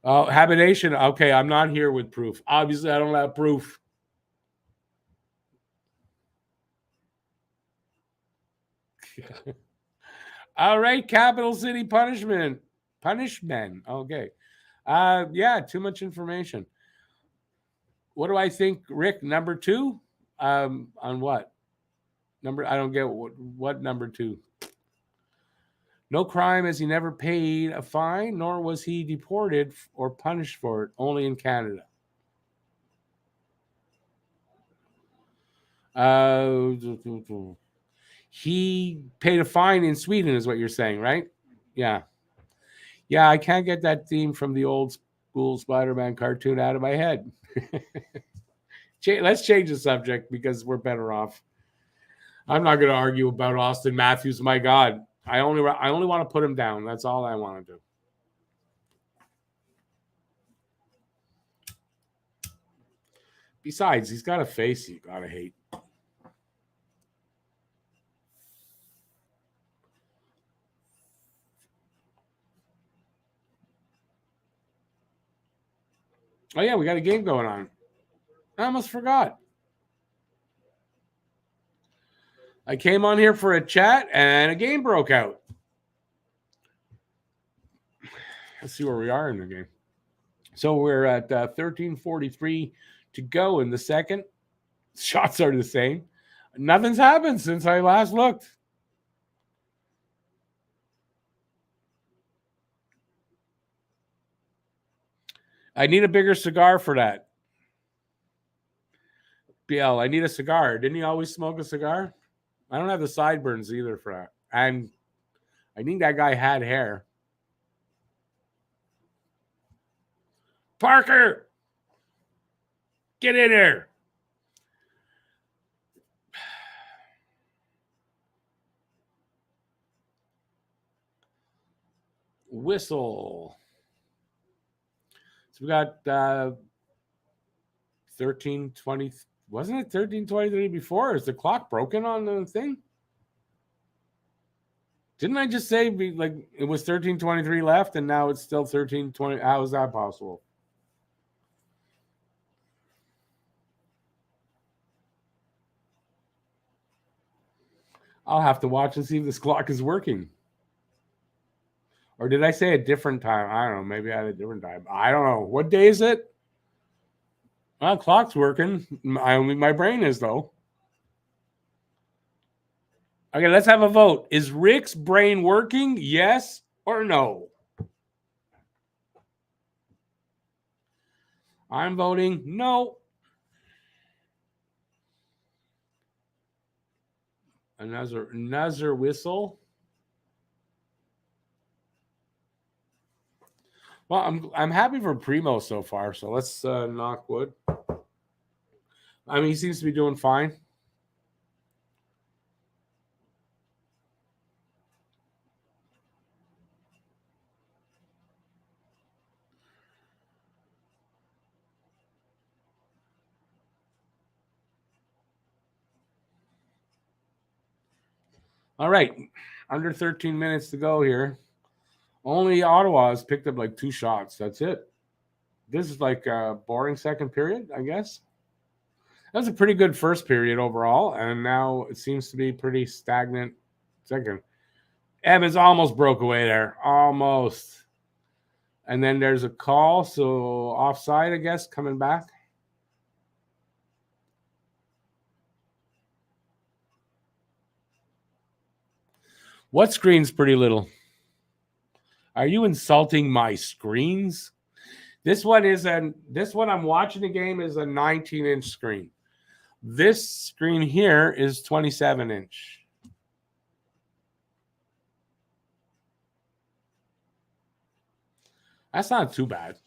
Oh, Habitation. Okay, I'm not here with proof. Obviously, I don't have proof. All right, Capital City Punishment. Okay. Yeah, too much information. What do I think, Rick? Number 2? On what? I don't get what number 2. No crime, as he never paid a fine, nor was he deported or punished for it, only in Canada. He paid a fine in Sweden, is what you're saying, right? Yeah. Yeah, I can't get that theme from the old school Spider-Man cartoon out of my head. Let's change the subject because we're better off. I'm not going to argue about Austin Matthews. My God, I only want to put him down. That's all I want to do. Besides, he's got a face you gotta hate. Oh yeah, we got a game going on. I almost forgot. I came on here for a chat and a game broke out. Let's see where we are in the game. So we're at 13:43, to go in the second. Shots are the same. Nothing's happened since I last looked. I need a bigger cigar for that. BL, I need a cigar. Didn't he always smoke a cigar? I don't have the sideburns either for that. And I think that guy had hair. Parker! Get in here! Whistle. So we got 13:20. Wasn't it 13:23 before? Is the clock broken on the thing? Didn't I just say like it was 13:23 left and now it's still 13:20? How is that possible? I'll have to watch and see if this clock is working. Or did I say a different time? I don't know. Maybe I had a different time. I don't know. What day is it? Well, clock's working. My brain is, though. Okay, let's have a vote. Is Rick's brain working? Yes or no? I'm voting no. Another whistle. Well, I'm happy for Primo so far, so let's knock wood. I mean, he seems to be doing fine. All right, under 13 minutes to go here. Only Ottawa has picked up like 2 shots. That's it. This is like a boring second period, I guess. That was a pretty good first period overall, and now it seems to be pretty stagnant second. Evans almost broke away there. Almost. And then there's a call, so offside, I guess, coming back. What screen's pretty little? Are you insulting my screens? This one I'm watching the game is a 19-inch screen. This screen here is 27-inch. That's not too bad.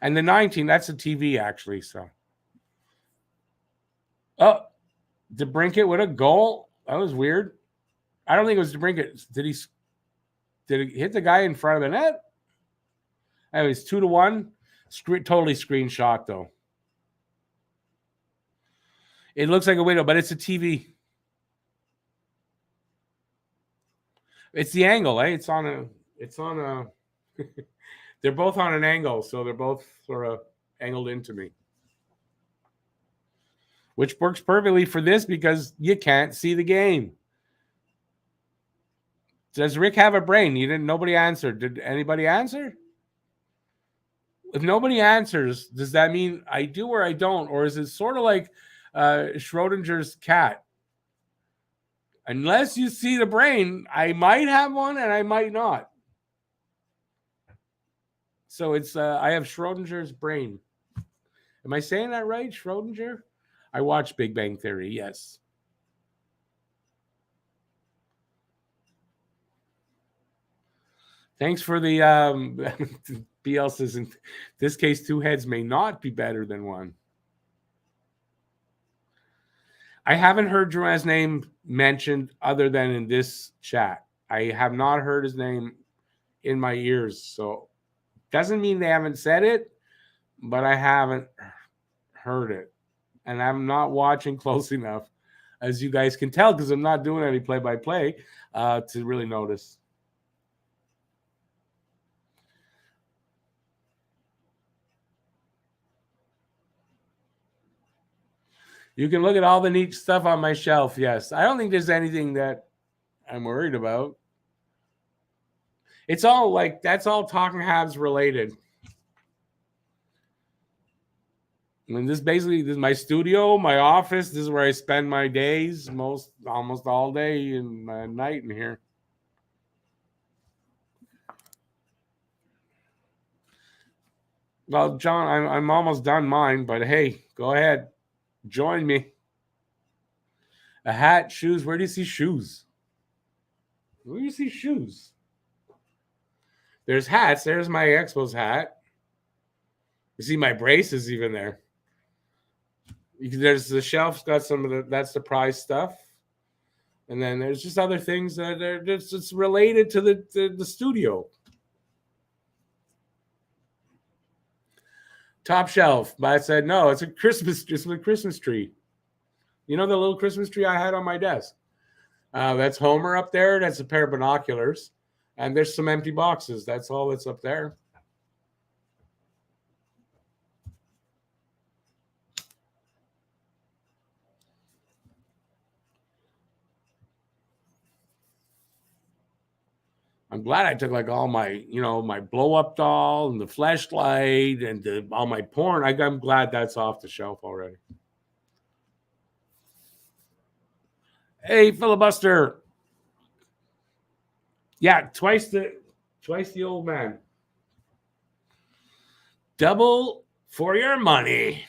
And the 19, that's a TV actually, so. Oh, DeBrincat with a goal. That was weird. I don't think it was DeBrincat. Did he hit the guy in front of the net? It was 2-1. Totally screenshot though. It looks like a window, but it's a TV. It's the angle, eh? It's on a they're both on an angle, so they're both sort of angled into me. Which works perfectly for this because you can't see the game. Does Rick have a brain? Nobody answered. Did anybody answer? If nobody answers, does that mean I do or I don't? Or is it sort of like Schrodinger's cat? Unless you see the brain, I might have one and I might not. So it's I have Schrodinger's brain. Am I saying that right, Schrodinger? I watch Big Bang Theory, yes. Thanks for the BL says in this case, 2 heads may not be better than one. I haven't heard Drouin's name mentioned other than in this chat. I have not heard his name in my ears. So doesn't mean they haven't said it, but I haven't heard it. And I'm not watching close enough, as you guys can tell, because I'm not doing any play-by-play to really notice. You can look at all the neat stuff on my shelf, yes. I don't think there's anything that I'm worried about. It's all like, that's all Talking Habs related. I mean, this is my studio, my office. This is where I spend my days, almost all day and night in here. Well, John, I'm almost done mine, but hey, go ahead, join me. A hat, shoes. Where do you see shoes? Where do you see shoes? There's hats. There's my Expos hat. You see my braces even there. There's the shelf's got some of that's the prize stuff. And then there's just other things that are just related to the studio. Top shelf. But I said, no, it's a Christmas tree. You know the little Christmas tree I had on my desk? That's Homer up there. That's a pair of binoculars. And there's some empty boxes. That's all that's up there. I'm glad I took like all my, my blow up doll and the flashlight and all my porn. I'm glad that's off the shelf already. Hey, filibuster. Yeah, twice the old man. Double for your money.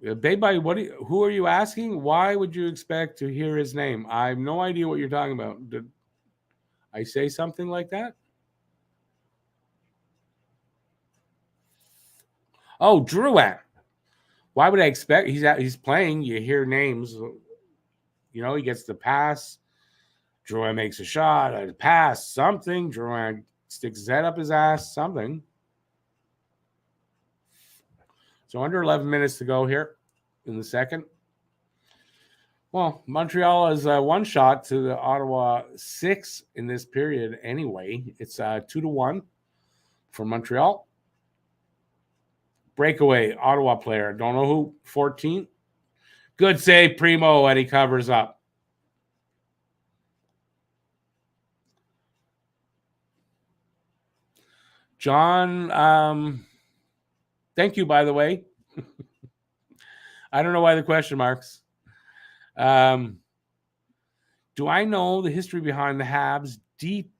Baby, who are you asking? Why would you expect to hear his name? I have no idea what you're talking about. Did I say something like that? Oh, Drouin. Why would I expect? He's playing. You hear names. He gets the pass. Drouin makes a shot, a pass, something. Drouin sticks his head up his ass, something. So under 11 minutes to go here in the second. Well, Montreal is one shot to the Ottawa 6 in this period anyway. It's 2-1 for Montreal. Breakaway, Ottawa player. Don't know who. 14. Good save, Primo, and he covers up. John, thank you, by the way. I don't know why the question marks. Do I know the history behind the Habs deep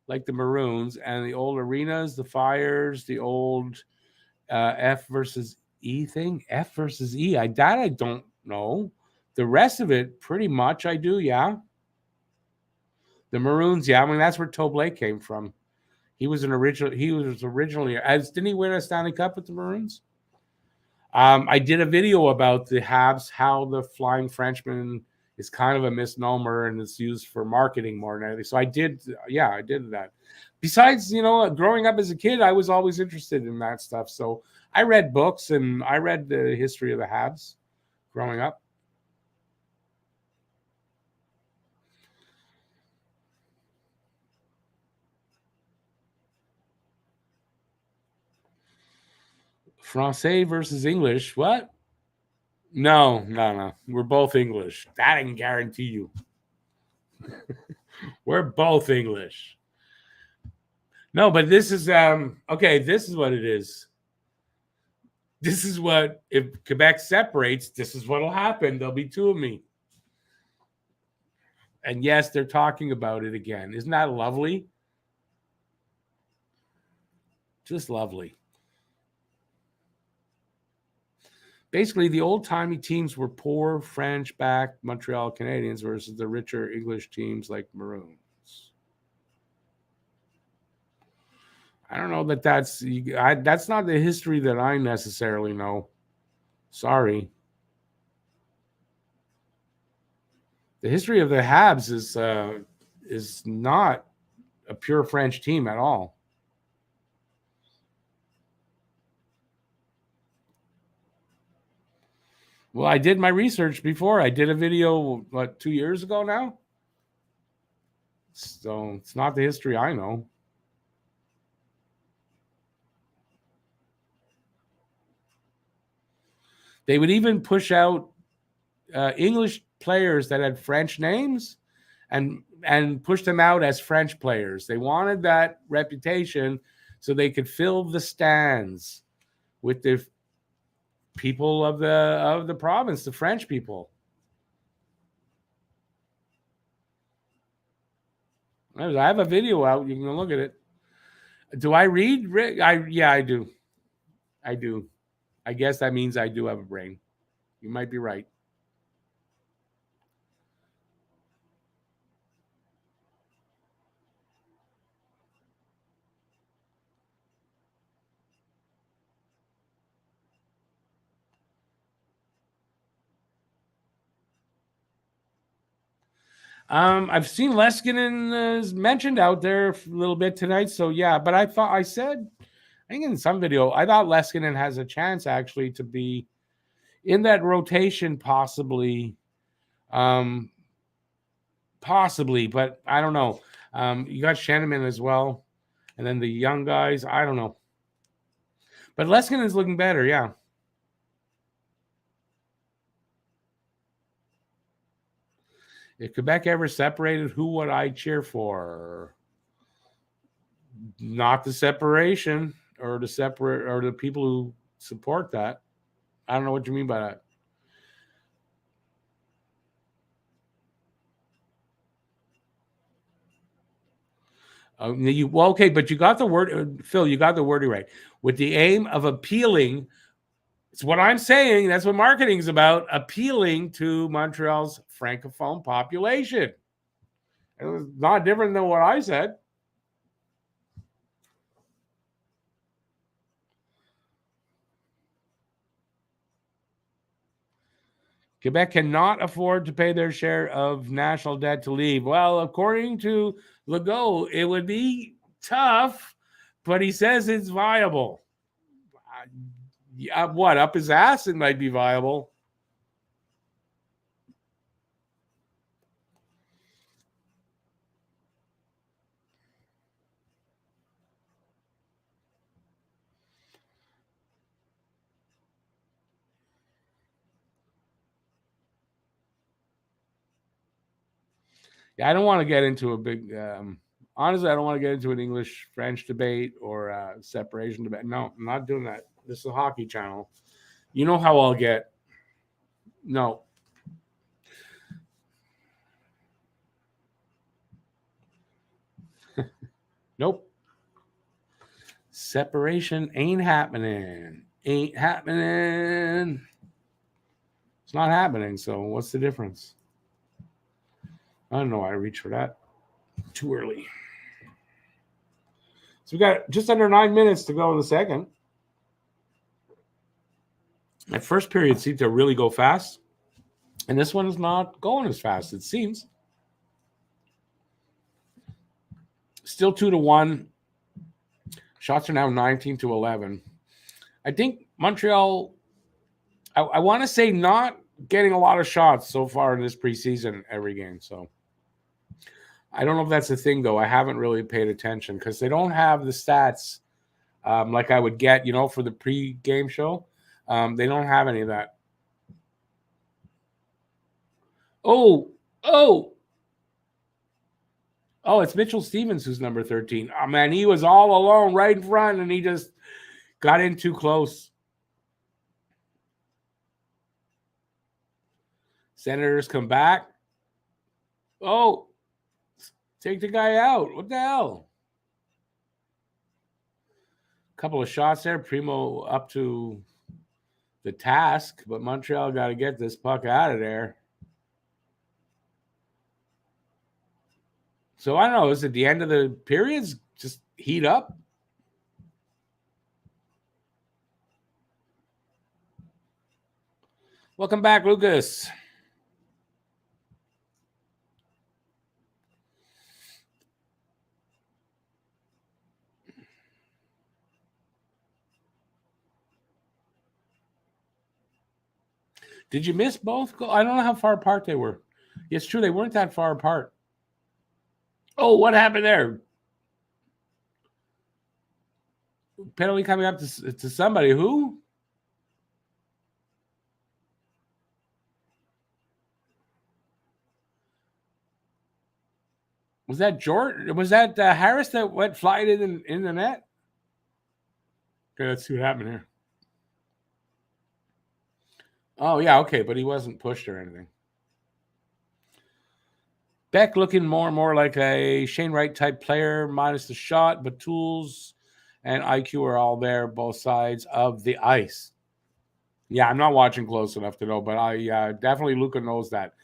like the Maroons and the old arenas, the fires, the old F versus E thing? F versus E. I don't know. The rest of it, pretty much, I do, yeah. The Maroons, yeah. I mean, that's where Tobley came from. He was originally, didn't he win a Stanley Cup with the Maroons? I did a video about the Habs, how the Flying Frenchman is kind of a misnomer and it's used for marketing more than anything. So I did that. Besides, growing up as a kid, I was always interested in that stuff. So I read books and I read the history of the Habs growing up. Francais versus English. What? No. We're both English. That I can guarantee you. We're both English. No, but this is okay. This is what it is. This is what, if Quebec separates, this is what'll happen. There'll be two of me. And yes, they're talking about it again. Isn't that lovely? Just lovely. Basically, the old-timey teams were poor French-backed Montreal Canadiens versus the richer English teams like Maroons. I don't know that's not the history that I necessarily know. Sorry. The history of the Habs is not a pure French team at all. Well, I did my research before. I did a video, 2 years ago now? So it's not the history I know. They would even push out English players that had French names and push them out as French players. They wanted that reputation so they could fill the stands with the people of the province, the French people. I have a video out. You can look at it. Do I read? Yeah, I do. I do. I guess that means I do have a brain. You might be right. I've seen Leskinen mentioned out there a little bit tonight. So yeah, but I think in some video, I thought Leskinen has a chance actually to be in that rotation, possibly, but I don't know. You got Shanneman as well, and then the young guys. I don't know, but Leskinen's looking better. Yeah. If Quebec ever separated, who would I cheer for? Not the separation or the people who support that. I don't know what you mean by that. Okay, but you got the word, Phil. You got the wording right. With the aim of appealing, it's what I'm saying. That's what marketing is about. Appealing to Montreal's francophone population. It was not different than what I said. Quebec cannot afford to pay their share of national debt to leave. Well, according to Legault, it would be tough, but he says it's viable. What, up his ass? It might be viable. Yeah, I don't want to get into a big. Honestly, I don't want to get into an English-French debate or a separation debate. No, I'm not doing that. This is a hockey channel. You know how I'll get. No. Nope. Separation ain't happening. Ain't happening. It's not happening. So what's the difference? I don't know why I reached for that. Too early. So we got just under 9 minutes to go in the second. That first period seemed to really go fast. And this one is not going as fast, it seems. Still 2-1. Shots are now 19-11. I think Montreal, I want to say, not getting a lot of shots so far in this preseason every game. So I don't know if that's a thing, though. I haven't really paid attention because they don't have the stats like I would get, for the pre-game show. They don't have any of that. Oh, it's Mitchell Stevens who's number 13. Oh, man, he was all alone right in front, and he just got in too close. Senators come back. Oh, take the guy out. What the hell? A couple of shots there. Primo up to the task, but Montreal got to get this puck out of there. So I don't know. Is it the end of the periods? Just heat up? Welcome back, Lucas. Did you miss both? I don't know how far apart they were. It's true. They weren't that far apart. Oh, what happened there? Penalty coming up to somebody. Who? Was that George? Was that Harris that went flying in the net? Okay, let's see what happened here. Oh, yeah, okay, but he wasn't pushed or anything. Beck looking more and more like a Shane Wright type player, minus the shot, but tools and IQ are all there, both sides of the ice. Yeah, I'm not watching close enough to know, but I definitely Luka knows that.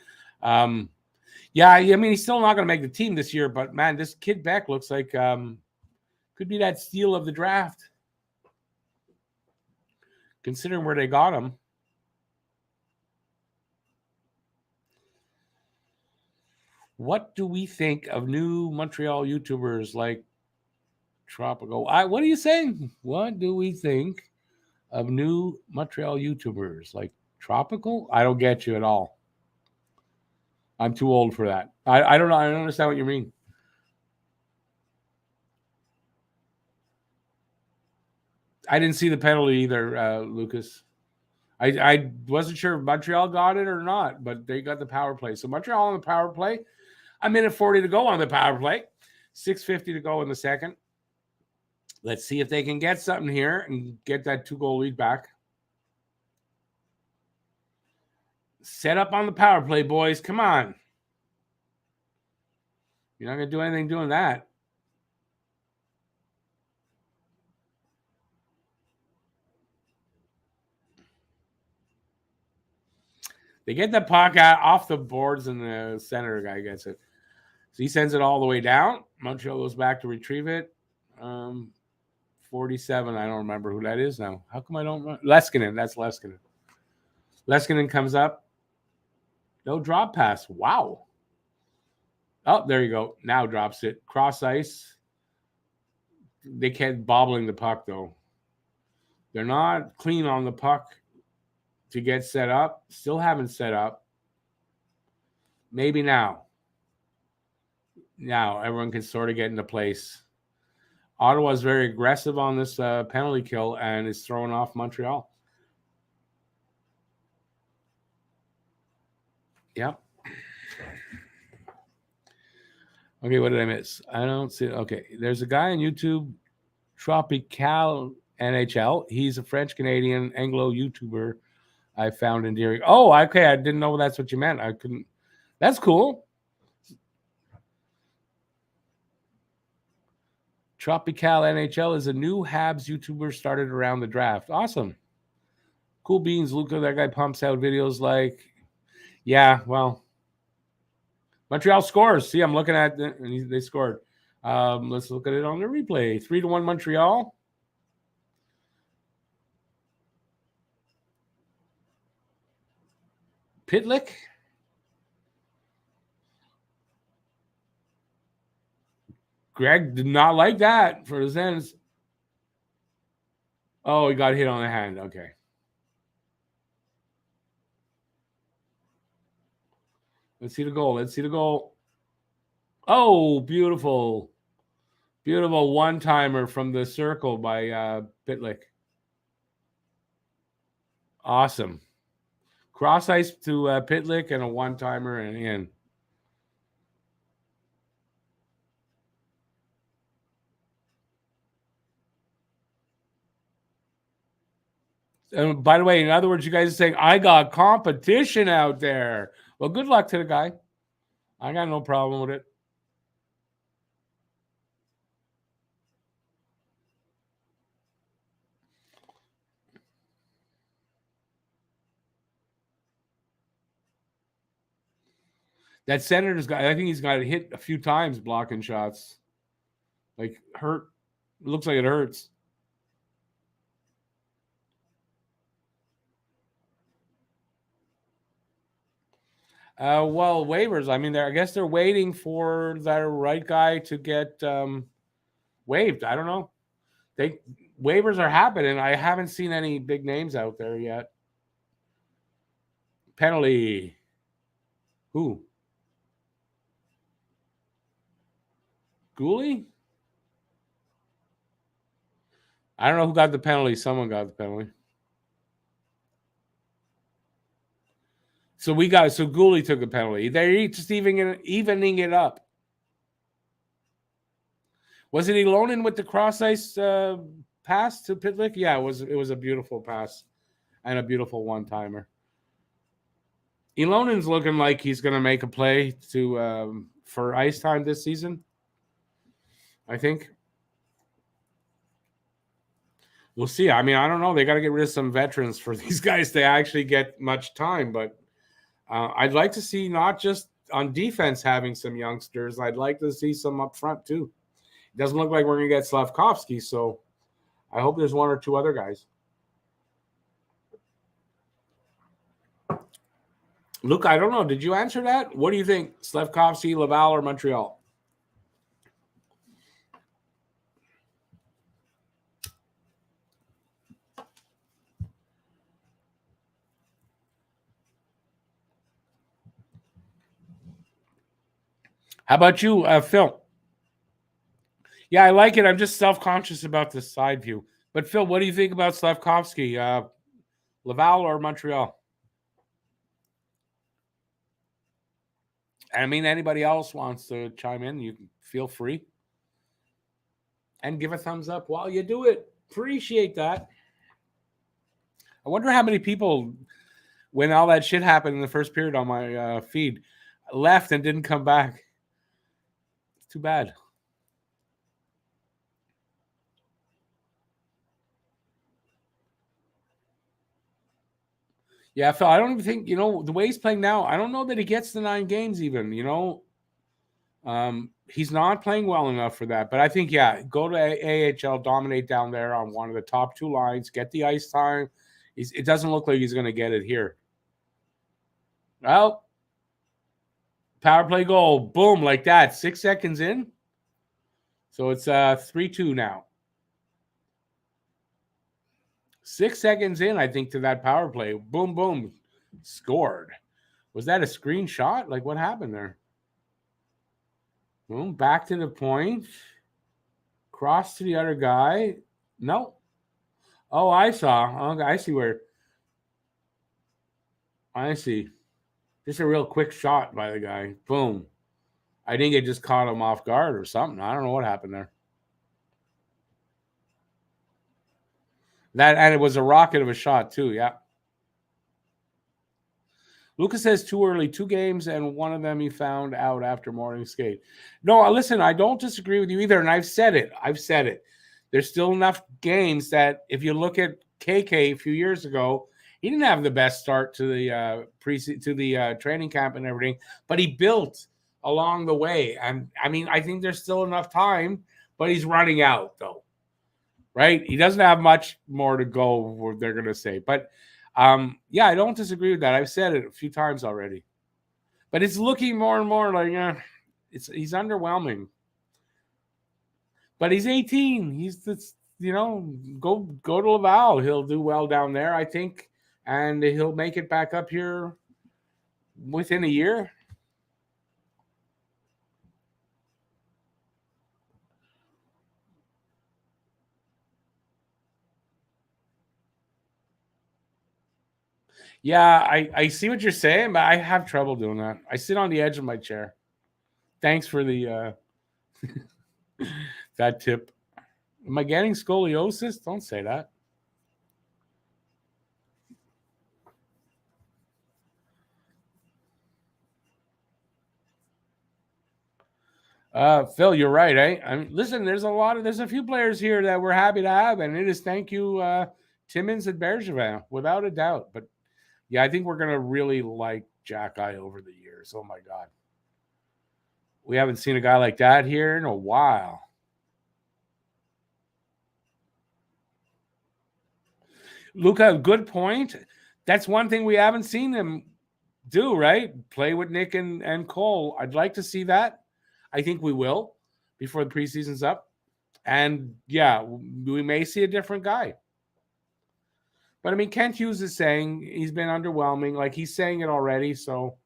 Yeah, I mean, he's still not going to make the team this year, but man, this kid Beck looks like could be that steal of the draft, considering where they got him. What do we think of new Montreal YouTubers like Tropical? What are you saying? What do we think of new Montreal YouTubers like Tropical? I don't get you at all. I'm too old for that. I don't know. I don't understand what you mean. I didn't see the penalty either, Lucas. I wasn't sure if Montreal got it or not, but they got the power play. So Montreal on the power play. A minute 40 to go on the power play. 6:50 to go in the second. Let's see if they can get something here and get that 2-goal lead back. Set up on the power play, boys. Come on. You're not going to do anything doing that. They get the puck out off the boards, and the center guy gets it. So he sends it all the way down. Montreal goes back to retrieve it. 47. I don't remember who that is now. How come I don't remember? Leskinen. That's Leskinen. Leskinen comes up. No drop pass. Wow. Oh, there you go. Now drops it. Cross ice. They kept bobbling the puck, though. They're not clean on the puck to get set up. Still haven't set up. Maybe now. Now everyone can sort of get into place. Ottawa's very aggressive on this penalty kill and is throwing off Montreal. Yep. Okay, what did I miss? I don't see it. Okay, there's a guy on YouTube, Tropical NHL. He's a French-Canadian Anglo YouTuber I found endearing. Oh, okay, I didn't know that's what you meant. I couldn't. That's cool. Tropical NHL is a new Habs YouTuber started around the draft. Awesome. Cool beans, Luca. That guy pumps out videos like, yeah, well, Montreal scores. See, I'm looking at it, and they scored. Let's look at it on the replay. 3-1 Montreal. Pitlick. Greg did not like that for his ends. Oh, he got hit on the hand. Okay. Let's see the goal. Let's see the goal. Oh, beautiful. Beautiful one-timer from the circle by Pitlick. Awesome. Cross ice to Pitlick and a one-timer and in. And by the way, in other words, you guys are saying, I got competition out there. Well, good luck to the guy. I got no problem with it. That Senators guy, I think he's got hit a few times blocking shots. Like, hurt. It looks like it hurts. Well, waivers. I mean, I guess they're waiting for their right guy to get waived. I don't know. Waivers are happening. I haven't seen any big names out there yet. Penalty. Who? Gooley? I don't know who got the penalty. Someone got the penalty. So Gooley took a penalty. They're just evening it up. Was it Elonen with the cross ice pass to Pitlick? Yeah, it was a beautiful pass and a beautiful one-timer. Elonen's looking like he's going to make a play to for ice time this season, I think. We'll see. I mean, I don't know. They got to get rid of some veterans for these guys to actually get much time. But I'd like to see not just on defense having some youngsters. I'd like to see some up front too. It doesn't look like we're going to get Slavkovsky, so I hope there's one or two other guys. Luke, I don't know. Did you answer that? What do you think? Slavkovsky, Laval, or Montreal? How about you, Phil? Yeah, I like it. I'm just self-conscious about the side view. But, Phil, what do you think about Slavkovsky? Laval or Montreal? I mean, anybody else wants to chime in, you can feel free. And give a thumbs up while you do it. Appreciate that. I wonder how many people, when all that shit happened in the first period on my feed, left and didn't come back. It's too bad. Yeah, Phil, I don't even think, the way he's playing now, I don't know that he gets the 9 games even, He's not playing well enough for that. But I think, yeah, go to AHL, dominate down there on one of the top 2 lines, get the ice time. It doesn't look like he's going to get it here. Well, power play goal, boom, like that, 6 seconds in. So it's 3-2 now. 6 seconds in, I think, to that power play. Boom, boom, scored. Was that a screenshot? Like, what happened there? Boom, back to the point. Cross to the other guy. No. Oh, I saw. Okay, I see where. I see. Just a real quick shot by the guy. Boom. I think it just caught him off guard or something. I don't know what happened there. And it was a rocket of a shot too, yeah. Lucas says too early, 2 games, and one of them he found out after morning skate. No, listen, I don't disagree with you either, and I've said it. There's still enough games that if you look at KK a few years ago, he didn't have the best start to the training camp and everything, but he built along the way. And I mean, I think there's still enough time, but he's running out though, right? He doesn't have much more to go, what they're going to say. But yeah, I don't disagree with that. I've said it a few times already, but it's looking more and more like he's underwhelming. But he's 18. He's go to Laval. He'll do well down there, I think, and he'll make it back up here within a year. Yeah, I see what you're saying, but I have trouble doing that. I sit on the edge of my chair. Thanks for the that tip. Am I getting scoliosis? Don't say that. Phil, you're right, eh? I mean, listen, there's a few players here that we're happy to have, and it is thank you, Timmins and Bergevin, without a doubt. But yeah, I think we're gonna really like Jack Eye over the years. Oh my God. We haven't seen a guy like that here in a while. Luca, good point. That's one thing we haven't seen him do, right? Play with Nick and Cole. I'd like to see that. I think we will before the preseason's up. And yeah, we may see a different guy. But I mean, Kent Hughes is saying he's been underwhelming. Like he's saying it already. So,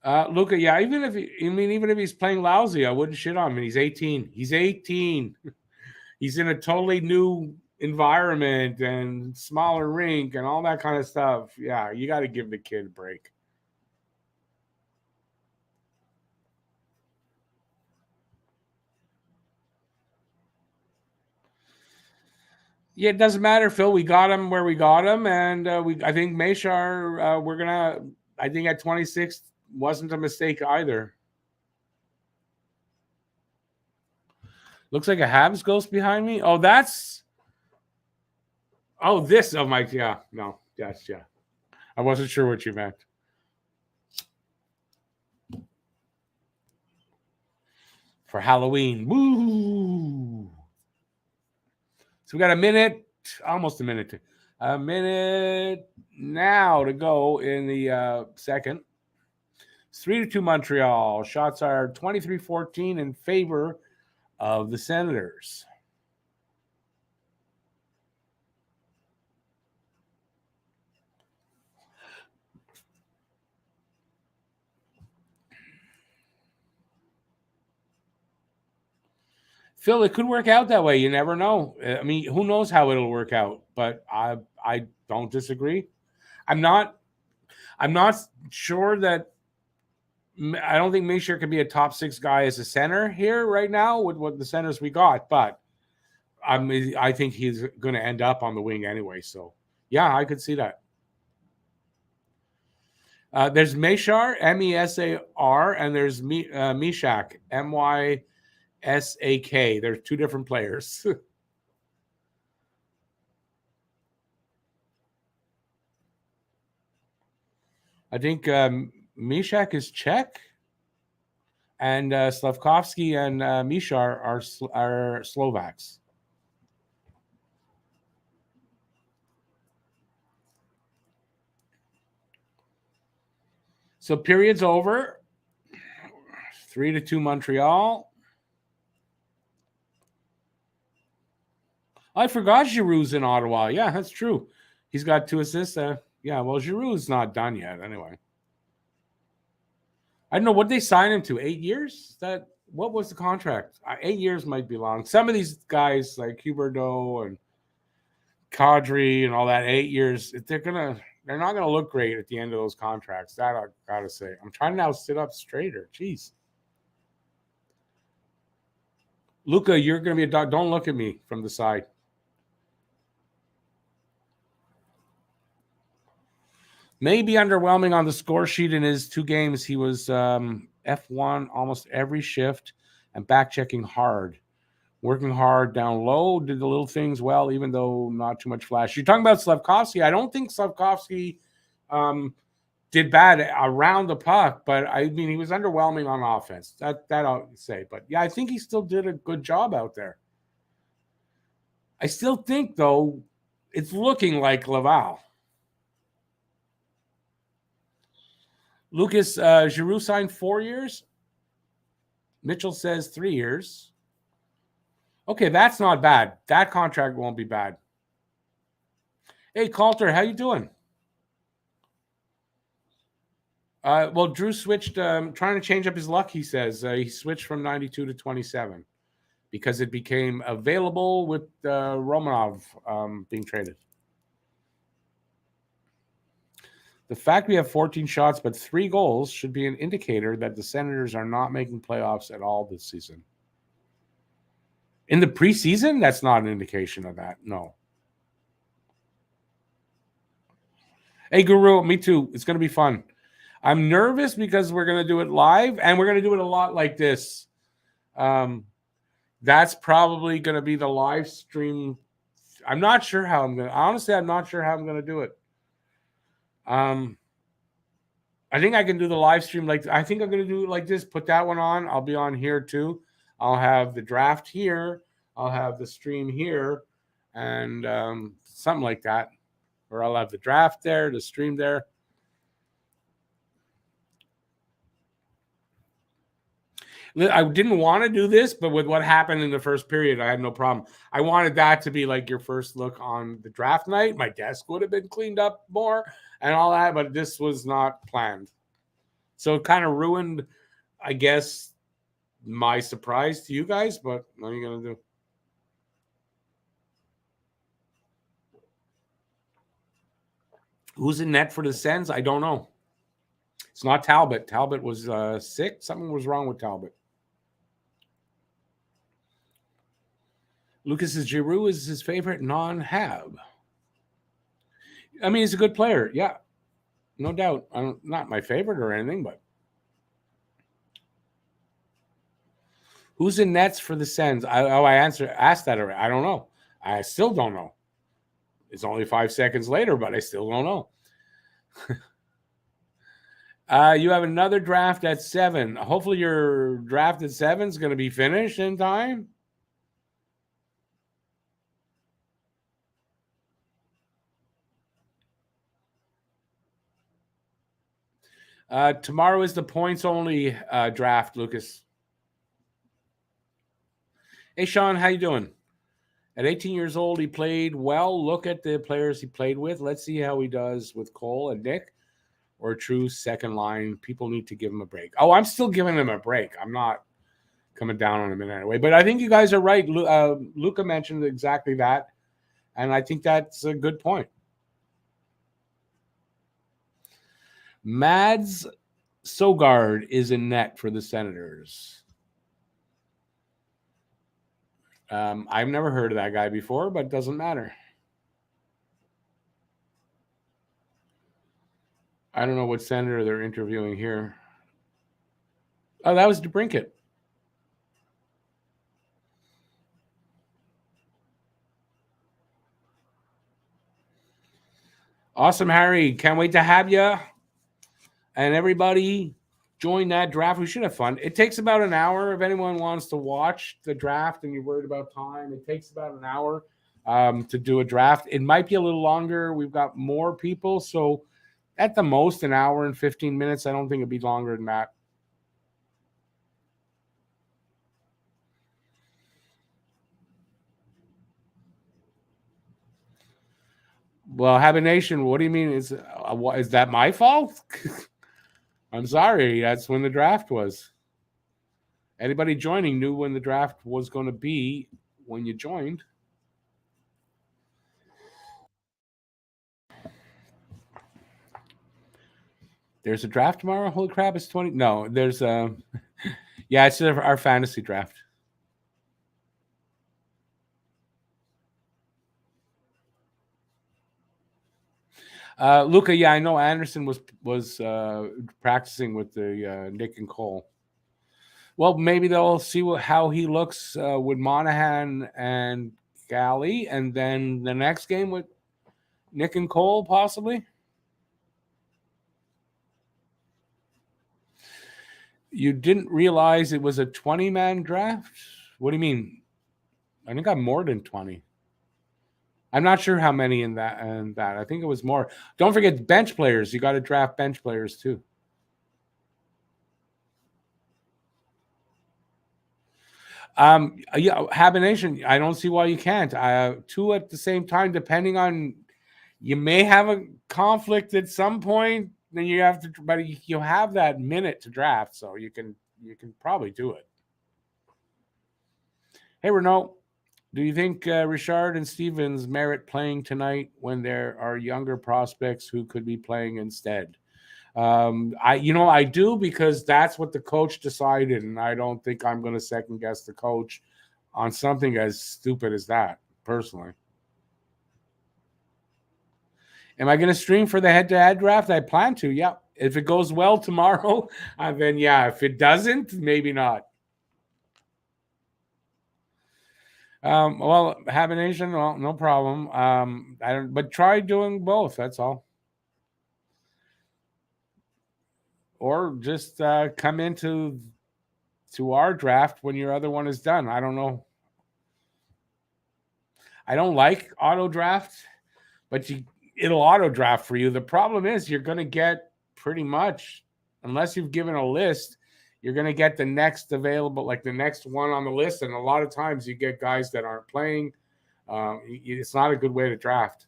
Luca, yeah, even if he's playing lousy, I wouldn't shit on him. He's 18. He's 18. He's in a totally new environment and smaller rink and all that kind of stuff. Yeah, you got to give the kid a break. Yeah, it doesn't matter, Phil. We got him where we got him, and I think Meshar, we're gonna. I think at 26 wasn't a mistake either. Looks like a Habs ghost behind me. Oh, that's. Oh, this. Oh my. Yeah, no. Yes, yeah. I wasn't sure what you meant. For Halloween, woo! So we got a minute, almost a minute now to go in the second. It's 3-2 Montreal. Shots are 23-14 in favor of the Senators. Phil, it could work out that way. You never know. I mean, who knows how it'll work out? But I don't disagree. I'm not sure that. I don't think Misha can be a top 6 guy as a center here right now with what the centers we got, but I think he's going to end up on the wing anyway. So yeah, I could see that. There's Meshar, Mesar, and there's Mishak, Mysak. They're two different players. I think Mishak is Czech, and Slavkovsky and Mishar are Slovaks. So period's over. 3-2 Montreal. I forgot Giroux's in Ottawa. Yeah, that's true. He's got 2 assists. Yeah, well, Giroux's not done yet anyway. I don't know what they signed him to. 8 years? What was the contract? 8 years might be long. Some of these guys like Huberdeau and Kadri and all that, 8 years, they're not gonna look great at the end of those contracts. That I gotta say. I'm trying to now sit up straighter. Jeez. Luca, you're gonna be a dog. Don't look at me from the side. Maybe underwhelming on the score sheet in his 2 games. He was F1 almost every shift and back checking hard. Working hard down low, did the little things well, even though not too much flash. You're talking about Slavkovsky. I don't think Slavkovsky did bad around the puck, but I mean, he was underwhelming on offense. That I'll say. But yeah, I think he still did a good job out there. I still think, though, it's looking like Laval. Lucas Giroux signed 4 years. Mitchell says 3 years. Okay, that's not bad. That contract won't be bad. Hey, Calter, how you doing? Well, Drew switched, trying to change up his luck, he says. He switched from 92 to 27 because it became available with Romanov being traded. The fact we have 14 shots but 3 goals should be an indicator that the Senators are not making playoffs at all this season. In the preseason, that's not an indication of that. No. Hey, Guru, me too. It's going to be fun. I'm nervous because we're going to do it live, and we're going to do it a lot like this. That's probably going to be the live stream. I'm not sure how I'm going to. Honestly, I'm not sure how I'm going to do it. I think I can do the live stream I think I'm going to do it like this. Put that one on. I'll be on here too. I'll have the draft here. I'll have the stream here, and something like that. Or I'll have the draft there, the stream there. I didn't want to do this, but with what happened in the first period, I had no problem. I wanted that to be like your first look on the draft night. My desk would have been cleaned up more and all that, but this was not planned. So it kind of ruined, I guess, my surprise to you guys, but what are you going to do? Who's in net for the Sens? I don't know. It's not Talbot. Talbot was sick. Something was wrong with Talbot. Lucas's Giroux is his favorite non-Hab. I mean, he's a good player. Yeah, no doubt. Not my favorite or anything, but who's in nets for the Sens? I asked that already. I don't know. I still don't know. It's only 5 seconds later, but I still don't know. You have another draft at 7. Hopefully, your draft at 7 is going to be finished in time. Tomorrow is the points only draft, Lucas. Hey, Sean, how you doing? At 18 years old, he played well. Look at the players he played with. Let's see how he does with Cole and Nick, or a true second line. People need to give him a break. Oh, I'm still giving him a break. I'm not coming down on him in any way. But I think you guys are right. Luca mentioned exactly that, and I think that's a good point. Mads Sogard is in net for the Senators. I've never heard of that guy before, but it doesn't matter. I don't know what senator they're interviewing here. Oh, that was DeBrincat. Awesome, Harry. Can't wait to have you. And everybody join that draft. We should have fun. It takes about an hour if anyone wants to watch the draft and you're worried about time. It takes about an hour to do a draft. It might be a little longer. We've got more people. So at the most, an hour and 15 minutes. I don't think it'd be longer than that. Well, Habination, what do you mean? Is that my fault? I'm sorry. That's when the draft was. Anybody joining knew when the draft was going to be when you joined. There's a draft tomorrow. Holy crap! It's 20. No, there's a. Yeah, it's our fantasy draft. Luca, yeah, I know Anderson was practicing with the Nick and Cole. Well, maybe they'll see how he looks with Monahan and Galley, and then the next game with Nick and Cole, possibly. You didn't realize it was a 20-man draft? What do you mean? I think I'm more than 20. I'm not sure how many in that. I think it was more. Don't forget bench players. You got to draft bench players too. Yeah, Habination. I don't see why you can't. Two at the same time, depending on. You may have a conflict at some point. Then you have to, but you have that minute to draft, so you can probably do it. Hey, Renault. Do you think Richard and Stevens merit playing tonight when there are younger prospects who could be playing instead? I do, because that's what the coach decided, and I don't think I'm going to second guess the coach on something as stupid as that, personally. Am I going to stream for the head-to-head draft? I plan to, yeah. If it goes well tomorrow, then yeah. If it doesn't, maybe not. Well, Habination, well, no problem. I don't, but try doing both. That's all. Or just come into our draft when your other one is done. I don't know. I don't like auto draft, but it'll auto draft for you. The problem is you're going to get pretty much, unless you've given a list, you're going to get the next available, like the next one on the list. And a lot of times you get guys that aren't playing. It's not a good way to draft.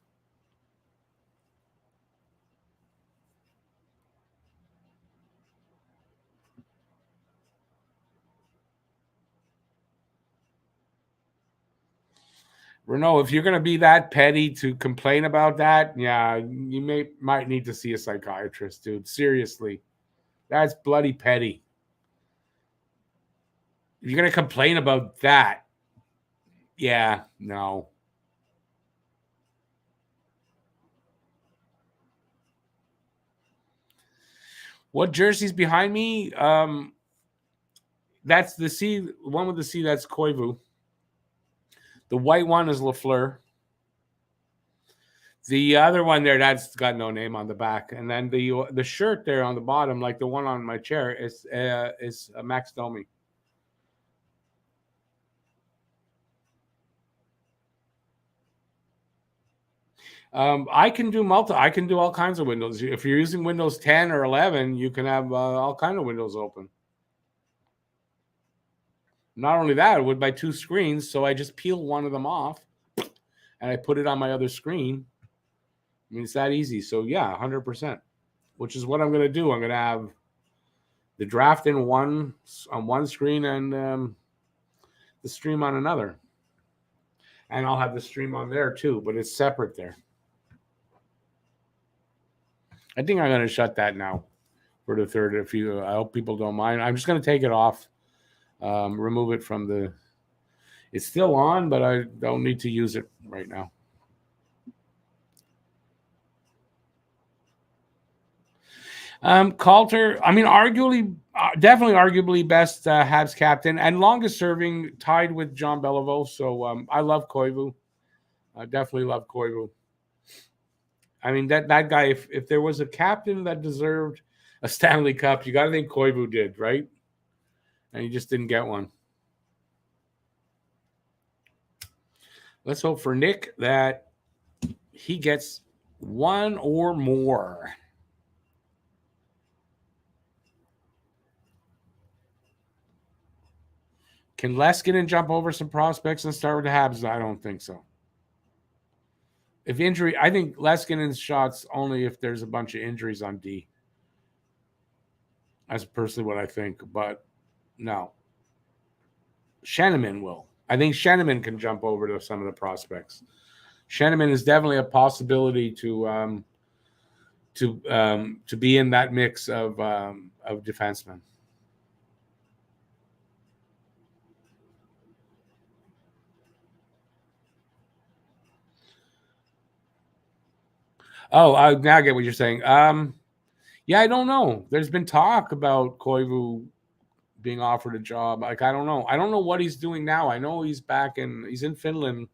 Renault, if you're going to be that petty to complain about that, yeah, you might need to see a psychiatrist, dude. Seriously. That's bloody petty. If you're going to complain about that, yeah, no. What jersey's behind me? That's the C, one with the C, that's Koivu. The white one is Lafleur. The other one there, that's got no name on the back. And then the shirt there on the bottom, like the one on my chair, is Max Domi. I can do all kinds of windows. If you're using Windows 10 or 11, you can have all kinds of windows open. Not only that, with my two screens, so I just peel one of them off and I put it on my other screen. I mean, it's that easy. So yeah, 100%. Which is what I'm going to do. I'm going to have the draft on one screen and the stream on another. And I'll have the stream on there too, but it's separate there. I think I'm going to shut that now for the third. I hope people don't mind. I'm just going to take it off, remove it from the. It's still on, but I don't need to use it right now. Calter, I mean, definitely arguably best Habs captain and longest serving, tied with John Beliveau. So I love Koivu. I definitely love Koivu. I mean, that guy, if there was a captain that deserved a Stanley Cup, you got to think Koivu did, right? And he just didn't get one. Let's hope for Nick that he gets one or more. Can Leskinen jump over some prospects and start with the Habs? I don't think so. If injury, I think Leskinen's shots only if there's a bunch of injuries on D. That's personally what I think, but no. Shenneman will. I think Shenneman can jump over to some of the prospects. Shenneman is definitely a possibility to be in that mix of defensemen. Oh, now I get what you're saying. Yeah, I don't know. There's been talk about Koivu being offered a job. Like, I don't know. I don't know what he's doing now. I know he's in Finland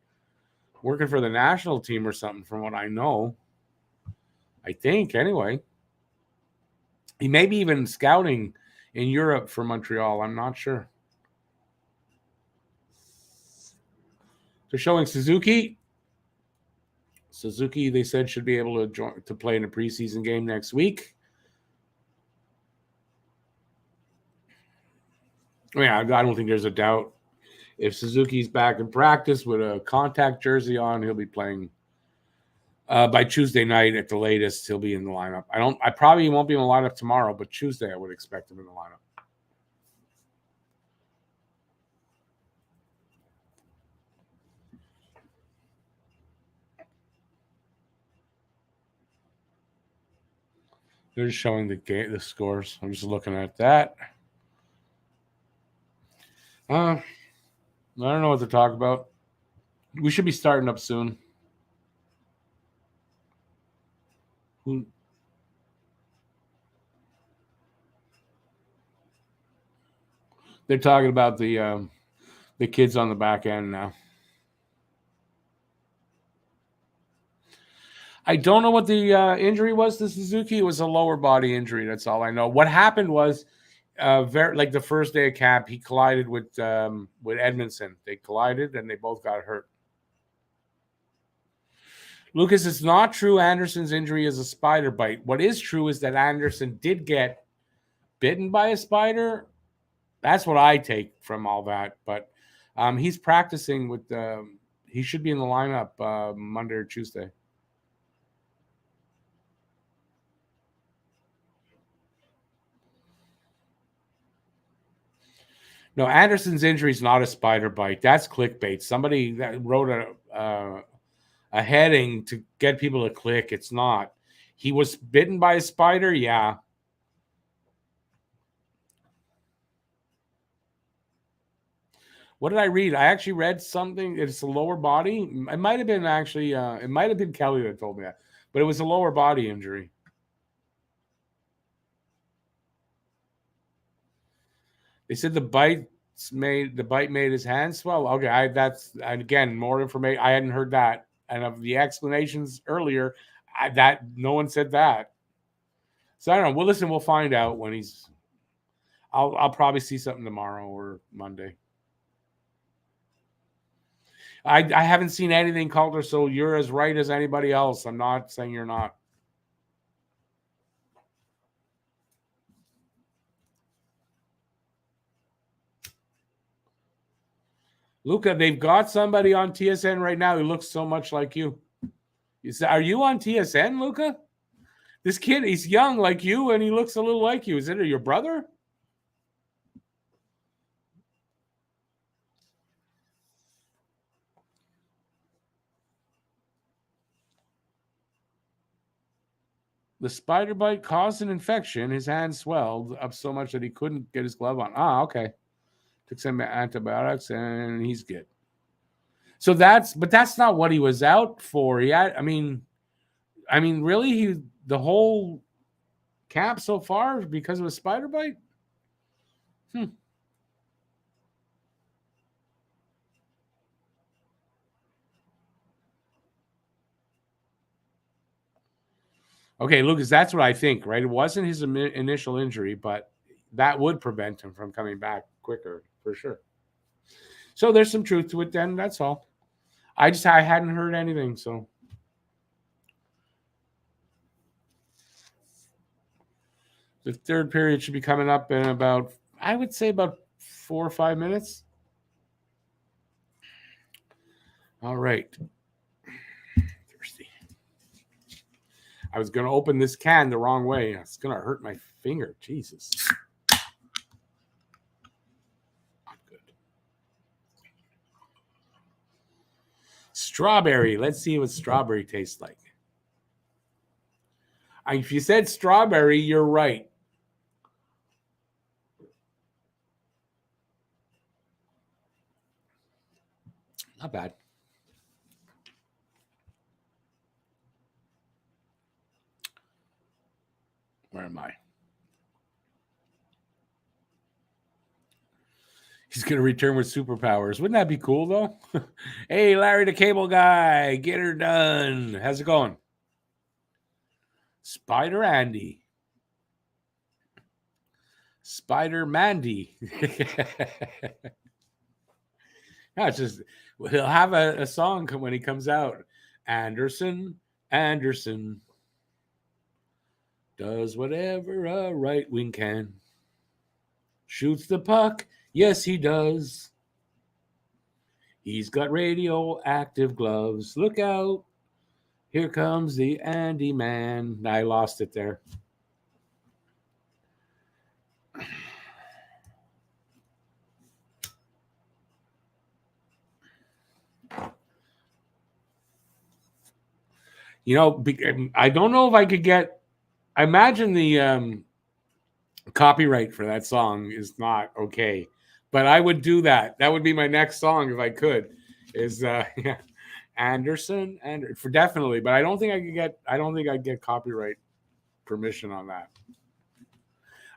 working for the national team or something, from what I know. I think, anyway. He may be even scouting in Europe for Montreal. I'm not sure. They're showing Suzuki. Suzuki, they said, should be able to play in a preseason game next week. Yeah, I don't think there's a doubt. If Suzuki's back in practice with a contact jersey on, he'll be playing by Tuesday night at the latest. He'll be in the lineup. I probably won't be in the lineup tomorrow, but Tuesday I would expect him in the lineup. They're just showing the scores. I'm just looking at that. I don't know what to talk about. We should be starting up soon. They're talking about the kids on the back end now. I don't know what the injury was to Suzuki. It was a lower body injury. That's all I know. What happened was, like the first day of camp, he collided with Edmondson. They collided and they both got hurt. Lucas, it's not true Anderson's injury is a spider bite. What is true is that Anderson did get bitten by a spider. That's what I take from all that. But he's practicing with he should be in the lineup Monday or Tuesday. No, Anderson's injury is not a spider bite. That's clickbait. Somebody that wrote a heading to get people to click. It's not. He was bitten by a spider. Yeah. What did I read? I actually read something. It's a lower body. It might have been actually. It might have been Kelly that told me that, but it was a lower body injury. They said the bite made his hand swell. Okay, that's again more information. I hadn't heard that, and of the explanations earlier, that no one said that. So I don't know. Well, listen, we'll find out when he's. I'll probably see something tomorrow or Monday. I haven't seen anything, Calder, so you're as right as anybody else. I'm not saying you're not. Luca, they've got somebody on TSN right now who looks so much like you. Are you on TSN, Luca? This kid, he's young like you, and he looks a little like you. Is it your brother? The spider bite caused an infection. His hand swelled up so much that he couldn't get his glove on. Ah, okay. Took some antibiotics, and he's good. So that's not what he was out for. I mean, really, the whole camp so far because of a spider bite. Okay, Lucas, that's what I think, right? It wasn't his initial injury, but that would prevent him from coming back quicker, for sure. So there's some truth to it then, that's all. I hadn't heard anything, so. The third period should be coming up in about, I would say about 4 or 5 minutes. All right. Thirsty. I was going to open this can the wrong way. It's going to hurt my finger. Jesus. Not good. Strawberry. Let's see what strawberry tastes like. If you said strawberry, you're right. Not bad. Where am I? He's going to return with superpowers. Wouldn't that be cool, though? Hey, Larry the Cable Guy, get her done. How's it going? Spider Andy. Spider Mandy. No, it's just, he'll have a song when he comes out. Anderson does whatever a right wing can. Shoots the puck. Yes, he does. He's got radioactive gloves. Look out. Here comes the Andy Man. I lost it there. You know, I don't know if I could get. I imagine the copyright for that song is not okay, but I would do that. That would be my next song if I could. Is Anderson and for definitely, but I don't think I'd get copyright permission on that.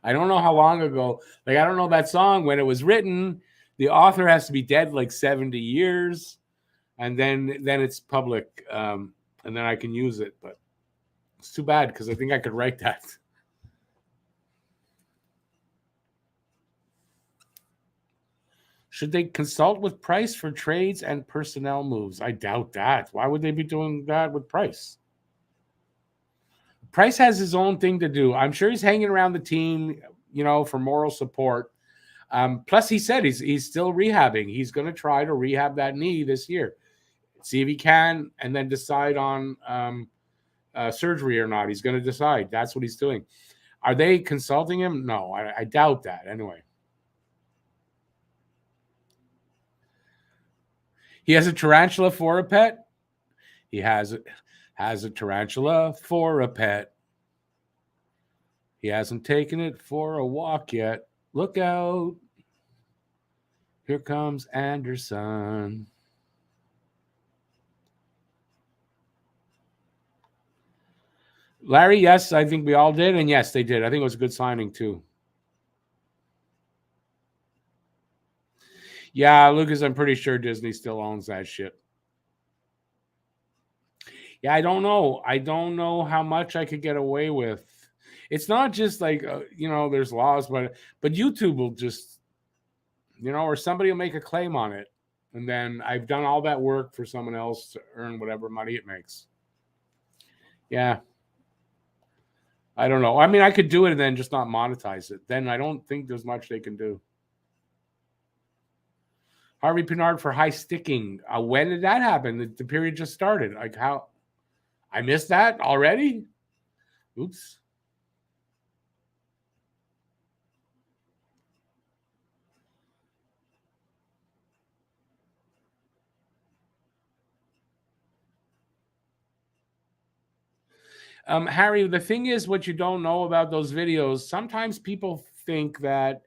I don't know how long ago. Like I don't know that song when it was written. The author has to be dead like 70 years, and then it's public, and then I can use it. But it's too bad because I think I could write that. Should they consult with Price for trades and personnel moves? I doubt that. Why would they be doing that with Price? Price has his own thing to do. I'm sure he's hanging around the team, for moral support. Plus, he said he's still rehabbing. He's going to try to rehab that knee this year, see if he can, and then decide on surgery or not. He's going to decide. That's what he's doing. Are they consulting him? No, I doubt that. Anyway. He has a tarantula for a pet. He has a tarantula for a pet. He hasn't taken it for a walk yet. Look out. Here comes Anderson. Larry, yes, I think we all did. And yes, they did. I think it was a good signing, too. Yeah, Lucas, I'm pretty sure Disney still owns that shit. Yeah, I don't know. I don't know how much I could get away with. It's not just like, there's laws, but YouTube will just, or somebody will make a claim on it. And then I've done all that work for someone else to earn whatever money it makes. Yeah. I don't know. I mean, I could do it and then just not monetize it. Then I don't think there's much they can do. Harvey Pinard for high sticking. When did that happen? The period just started. Like how? I missed that already? Oops. Harry, the thing is, what you don't know about those videos, sometimes people think that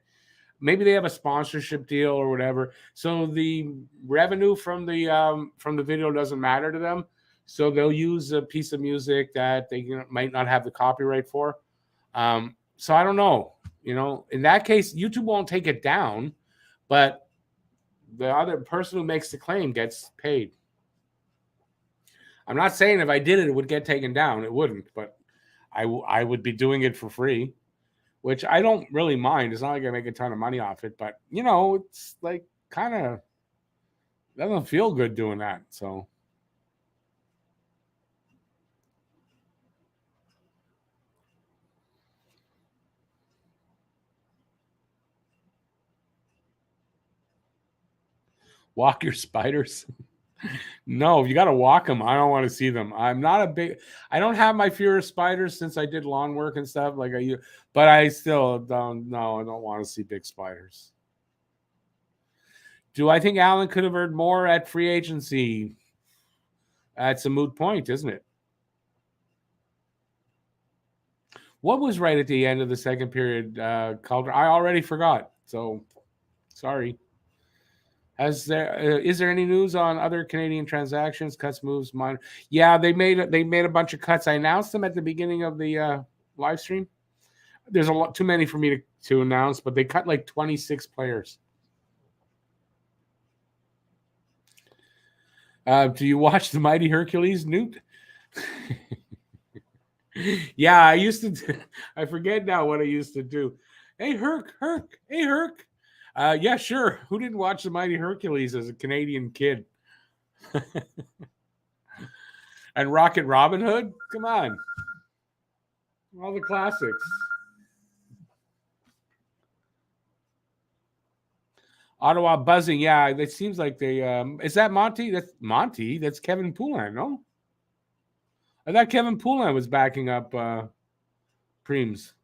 maybe they have a sponsorship deal or whatever, so the revenue from the video doesn't matter to them. So they'll use a piece of music that they might not have the copyright for. So I don't know. In that case, YouTube won't take it down, but the other person who makes the claim gets paid. I'm not saying if I did it, it would get taken down. It wouldn't, but I would be doing it for free, which I don't really mind. It's not like I make a ton of money off it, but it's like kind of doesn't feel good doing that. So walk your spiders. No, you got to walk them. I don't want to see them. I don't have my fear of spiders since I did lawn work and stuff but I still don't know. I don't want to see big spiders. Do I think Allen could have earned more at free agency? That's a moot point, isn't it? What was right at the end of the second period, Calder? I already forgot. So sorry. Is there any news on other Canadian transactions, cuts, moves, minor? Yeah, they made a bunch of cuts. I announced them at the beginning of the live stream. There's a lot too many for me to announce, but they cut like 26 players. Do you watch the Mighty Hercules, Newt? Yeah, I used to. I forget now what I used to do. Hey, Herc. Hey, Herc. Yeah, sure. Who didn't watch the Mighty Hercules as a Canadian kid? And Rocket Robin Hood? Come on. All the classics. Ottawa buzzing. Yeah, it seems like they. Is that Monty? That's Monty. That's Kevin Poulin, no? I thought Kevin Poulin was backing up Preems.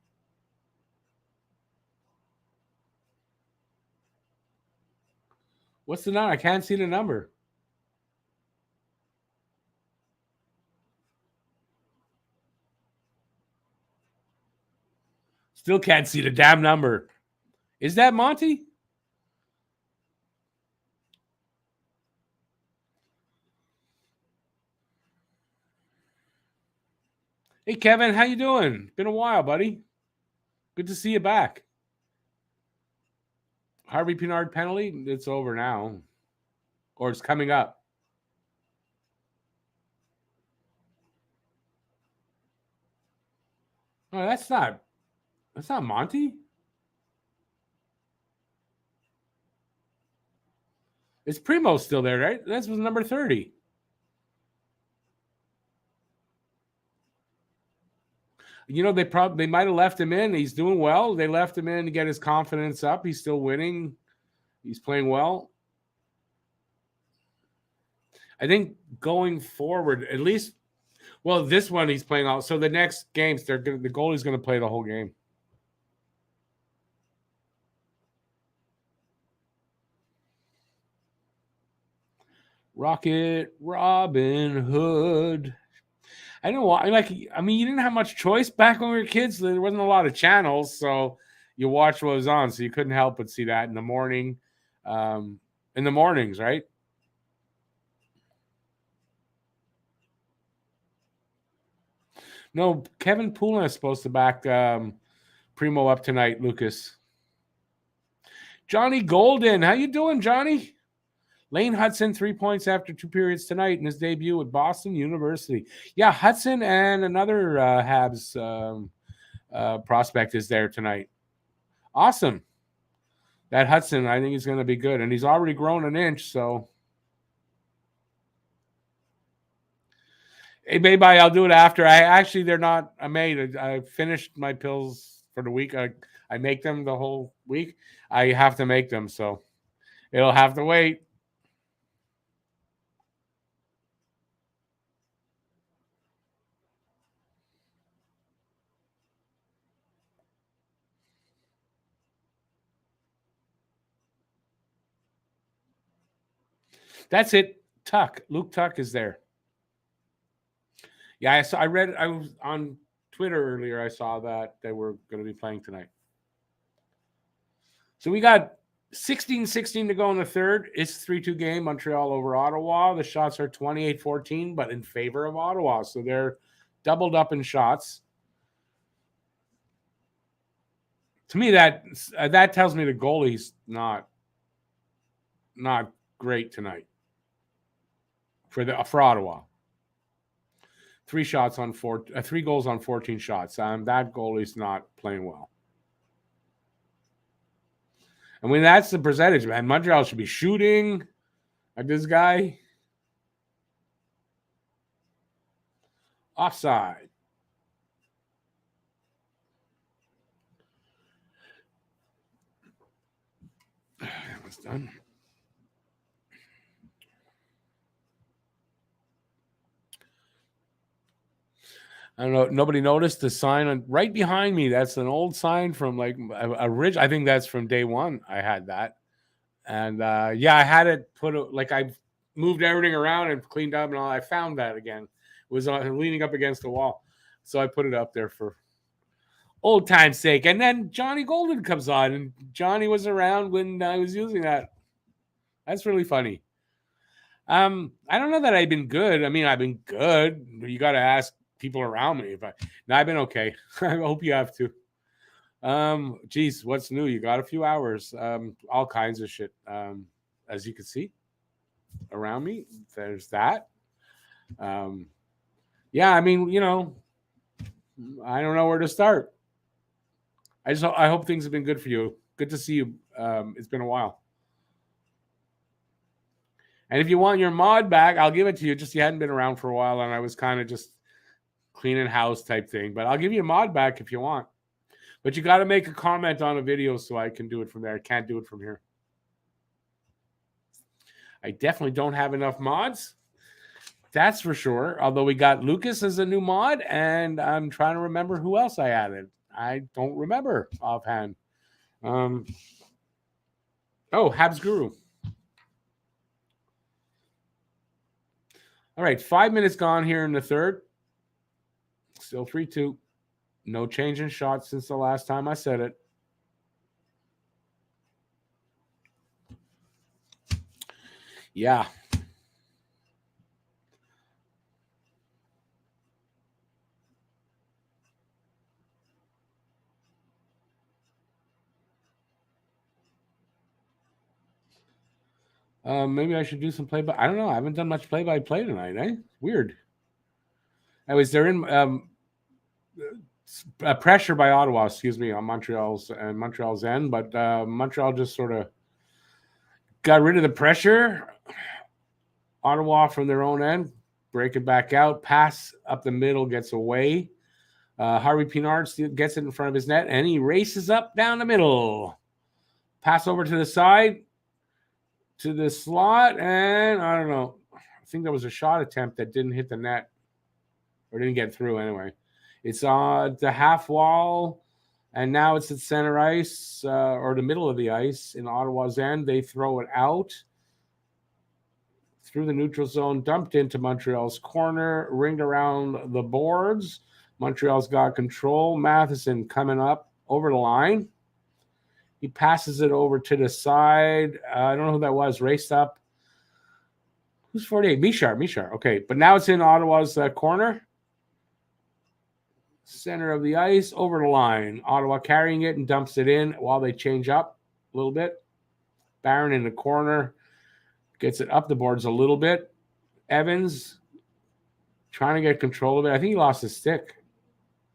What's the number? I can't see the number. Still can't see the damn number. Is that Monty? Hey, Kevin, how you doing? Been a while, buddy. Good to see you back. Harvey Pinard penalty? It's over now. Or it's coming up. Oh, that's not Monty. It's Primo still there, right? That's number 30. They might have left him in. He's doing well. They left him in to get his confidence up. He's still winning. He's playing well. I think going forward, at least, well, this one he's playing out. So the next games, the goalie's going to play the whole game. Rocket Robin Hood. I know why. You didn't have much choice back when we were kids. There wasn't a lot of channels, so you watched what was on. So you couldn't help but see that in the morning, in the mornings, right? No, Kevin Poulin is supposed to back Primo up tonight, Lucas. Johnny Golden, how you doing, Johnny? Lane Hudson, 3 points after 2 periods tonight in his debut at Boston University. Yeah, Hudson and another Habs prospect is there tonight. Awesome. That Hudson, I think he's going to be good. And he's already grown an inch, so. Hey, baby, I'll do it after. They're not. I finished my pills for the week. I make them the whole week. I have to make them, so it'll have to wait. That's it. Luke Tuck is there. Yeah, I read. I was on Twitter earlier. I saw that they were going to be playing tonight. So we got 16-16 to go in the third. It's 3-2 game. Montreal over Ottawa. The shots are 28-14, but in favor of Ottawa. So they're doubled up in shots. To me, that tells me the goalie's not great tonight for Ottawa. 3 goals on 14 shots. That goalie's not playing well. I mean, that's the percentage, man. Montreal should be shooting at this guy. Offside. That was done. I don't know. Nobody noticed the sign right behind me. That's an old sign from like a ridge. I think that's from day one. I had that, and I had it put like I moved everything around and cleaned up, and all. I found that again. It was leaning up against the wall, so I put it up there for old time's sake. And then Johnny Golden comes on, and Johnny was around when I was using that. That's really funny. I don't know that I've been good. I mean, I've been good. You got to ask people around me. I've been okay. I hope you have to. Geez, what's new? You got a few hours. All kinds of shit. As you can see around me, there's that. I mean, I don't know where to start. I hope things have been good for you. Good to see you. It's been a while. And if you want your mod back, I'll give it to you. Just you hadn't been around for a while, and I was kind of just cleaning house type thing. But I'll give you a mod back if you want. But you got to make a comment on a video so I can do it from there. I can't do it from here. I definitely don't have enough mods. That's for sure. Although we got Lucas as a new mod, and I'm trying to remember who else I added. I don't remember offhand. Habs Guru. All right, 5 minutes gone here in the third. Still 3-2. No change in shots since the last time I said it. Yeah. Maybe I should do some play by. I don't know. I haven't done much play by play tonight. Weird. They're in pressure by Ottawa. Excuse me, on Montreal's end, but Montreal just sort of got rid of the pressure. Ottawa from their own end, break it back out, pass up the middle, gets away. Harvey Pinard gets it in front of his net, and he races up down the middle. Pass over to the side, to the slot, and I don't know. I think there was a shot attempt that didn't hit the net or didn't get through anyway. It's on the half wall, and now it's at center ice or the middle of the ice in Ottawa's end. They throw it out. through the neutral zone, dumped into Montreal's corner, ringed around the boards. Montreal's got control. Matheson coming up over the line. He passes it over to the side. I don't know who that was. Raced up. Who's 48? Michar. Okay, but now it's in Ottawa's corner. Center of the ice, over the line. Ottawa carrying it and dumps it in while they change up a little bit. Barron in the corner. Gets it up the boards a little bit. Evans trying to get control of it. I think he lost his stick.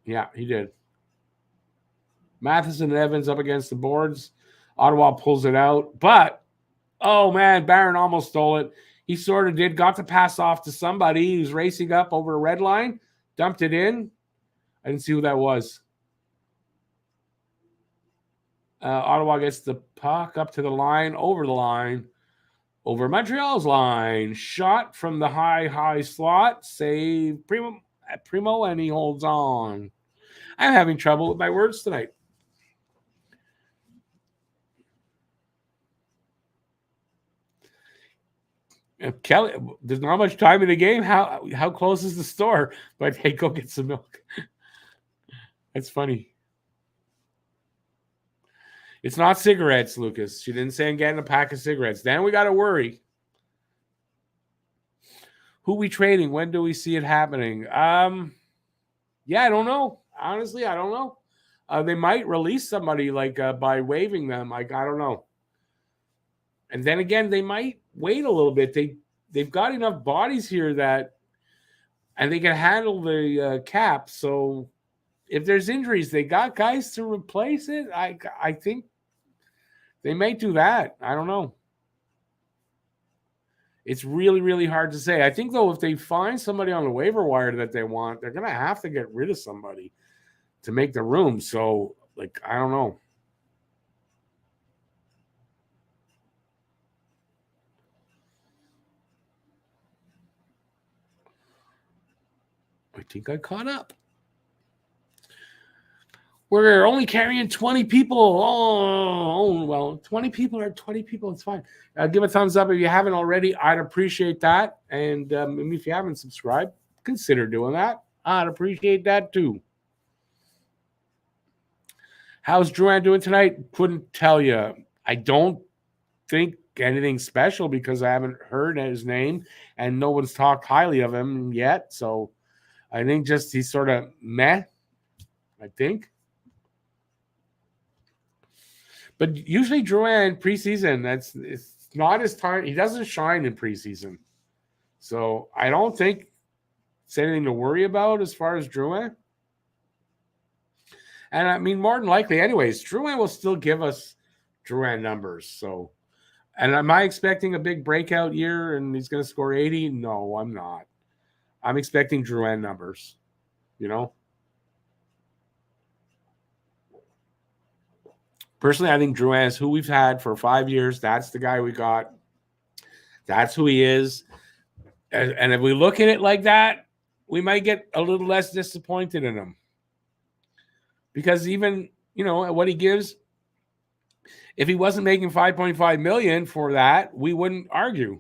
Yeah, he did. Matheson and Evans up against the boards. Ottawa pulls it out. But, oh, man, Barron almost stole it. He sort of did. Got the pass off to somebody. He was racing up over a red line. Dumped it in. I didn't see who that was. Ottawa gets the puck up to the line, over the line. Over Montreal's line. Shot from the high slot. Save Primo, and he holds on. I'm having trouble with my words tonight. Kelly, there's not much time in the game. How close is the store? But hey, go get some milk. That's funny. It's not cigarettes, Lucas. She didn't say I'm getting a pack of cigarettes. Then we got to worry. Who we trading? When do we see it happening? Yeah, I don't know. Honestly, I don't know. They might release somebody by waiving them. I don't know. And then again, they might wait a little bit. They've got enough bodies here and they can handle the cap. So if there's injuries, they got guys to replace it. I think they may do that. I don't know. It's really, really hard to say. I think, though, if they find somebody on the waiver wire that they want, they're going to have to get rid of somebody to make the room. So, I don't know. I think I caught up. We're only carrying 20 people. Oh, well, 20 people are 20 people. It's fine. Give a thumbs up if you haven't already. I'd appreciate that. And if you haven't subscribed, consider doing that. I'd appreciate that too. How's Drouin doing tonight? Couldn't tell you. I don't think anything special because I haven't heard his name and no one's talked highly of him yet. So I think just he's sort of meh, I think. But usually Drouin preseason, it's not his time. He doesn't shine in preseason. So I don't think it's anything to worry about as far as Drouin. And I mean, more than likely, anyways, Drouin will still give us Drouin numbers. So, and am I expecting a big breakout year and he's going to score 80? No, I'm not. I'm expecting Drouin numbers, Personally, I think Drouin is who we've had for 5 years. That's the guy we got. That's who he is. And if we look at it like that, we might get a little less disappointed in him. Because even, what he gives, if he wasn't making $5.5 million for that, we wouldn't argue.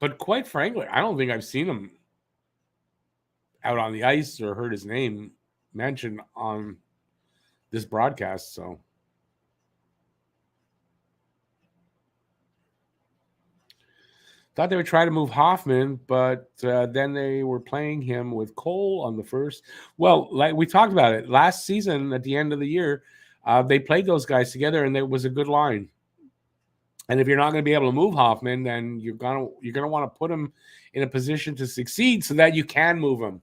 But quite frankly, I don't think I've seen him out on the ice or heard his name mentioned on this broadcast. So thought they would try to move Hoffman, but then they were playing him with Cole on the first. Well, like we talked about it last season at the end of the year, they played those guys together and it was a good line. And if you're not going to be able to move Hoffman, then you're gonna want to put him in a position to succeed so that you can move him.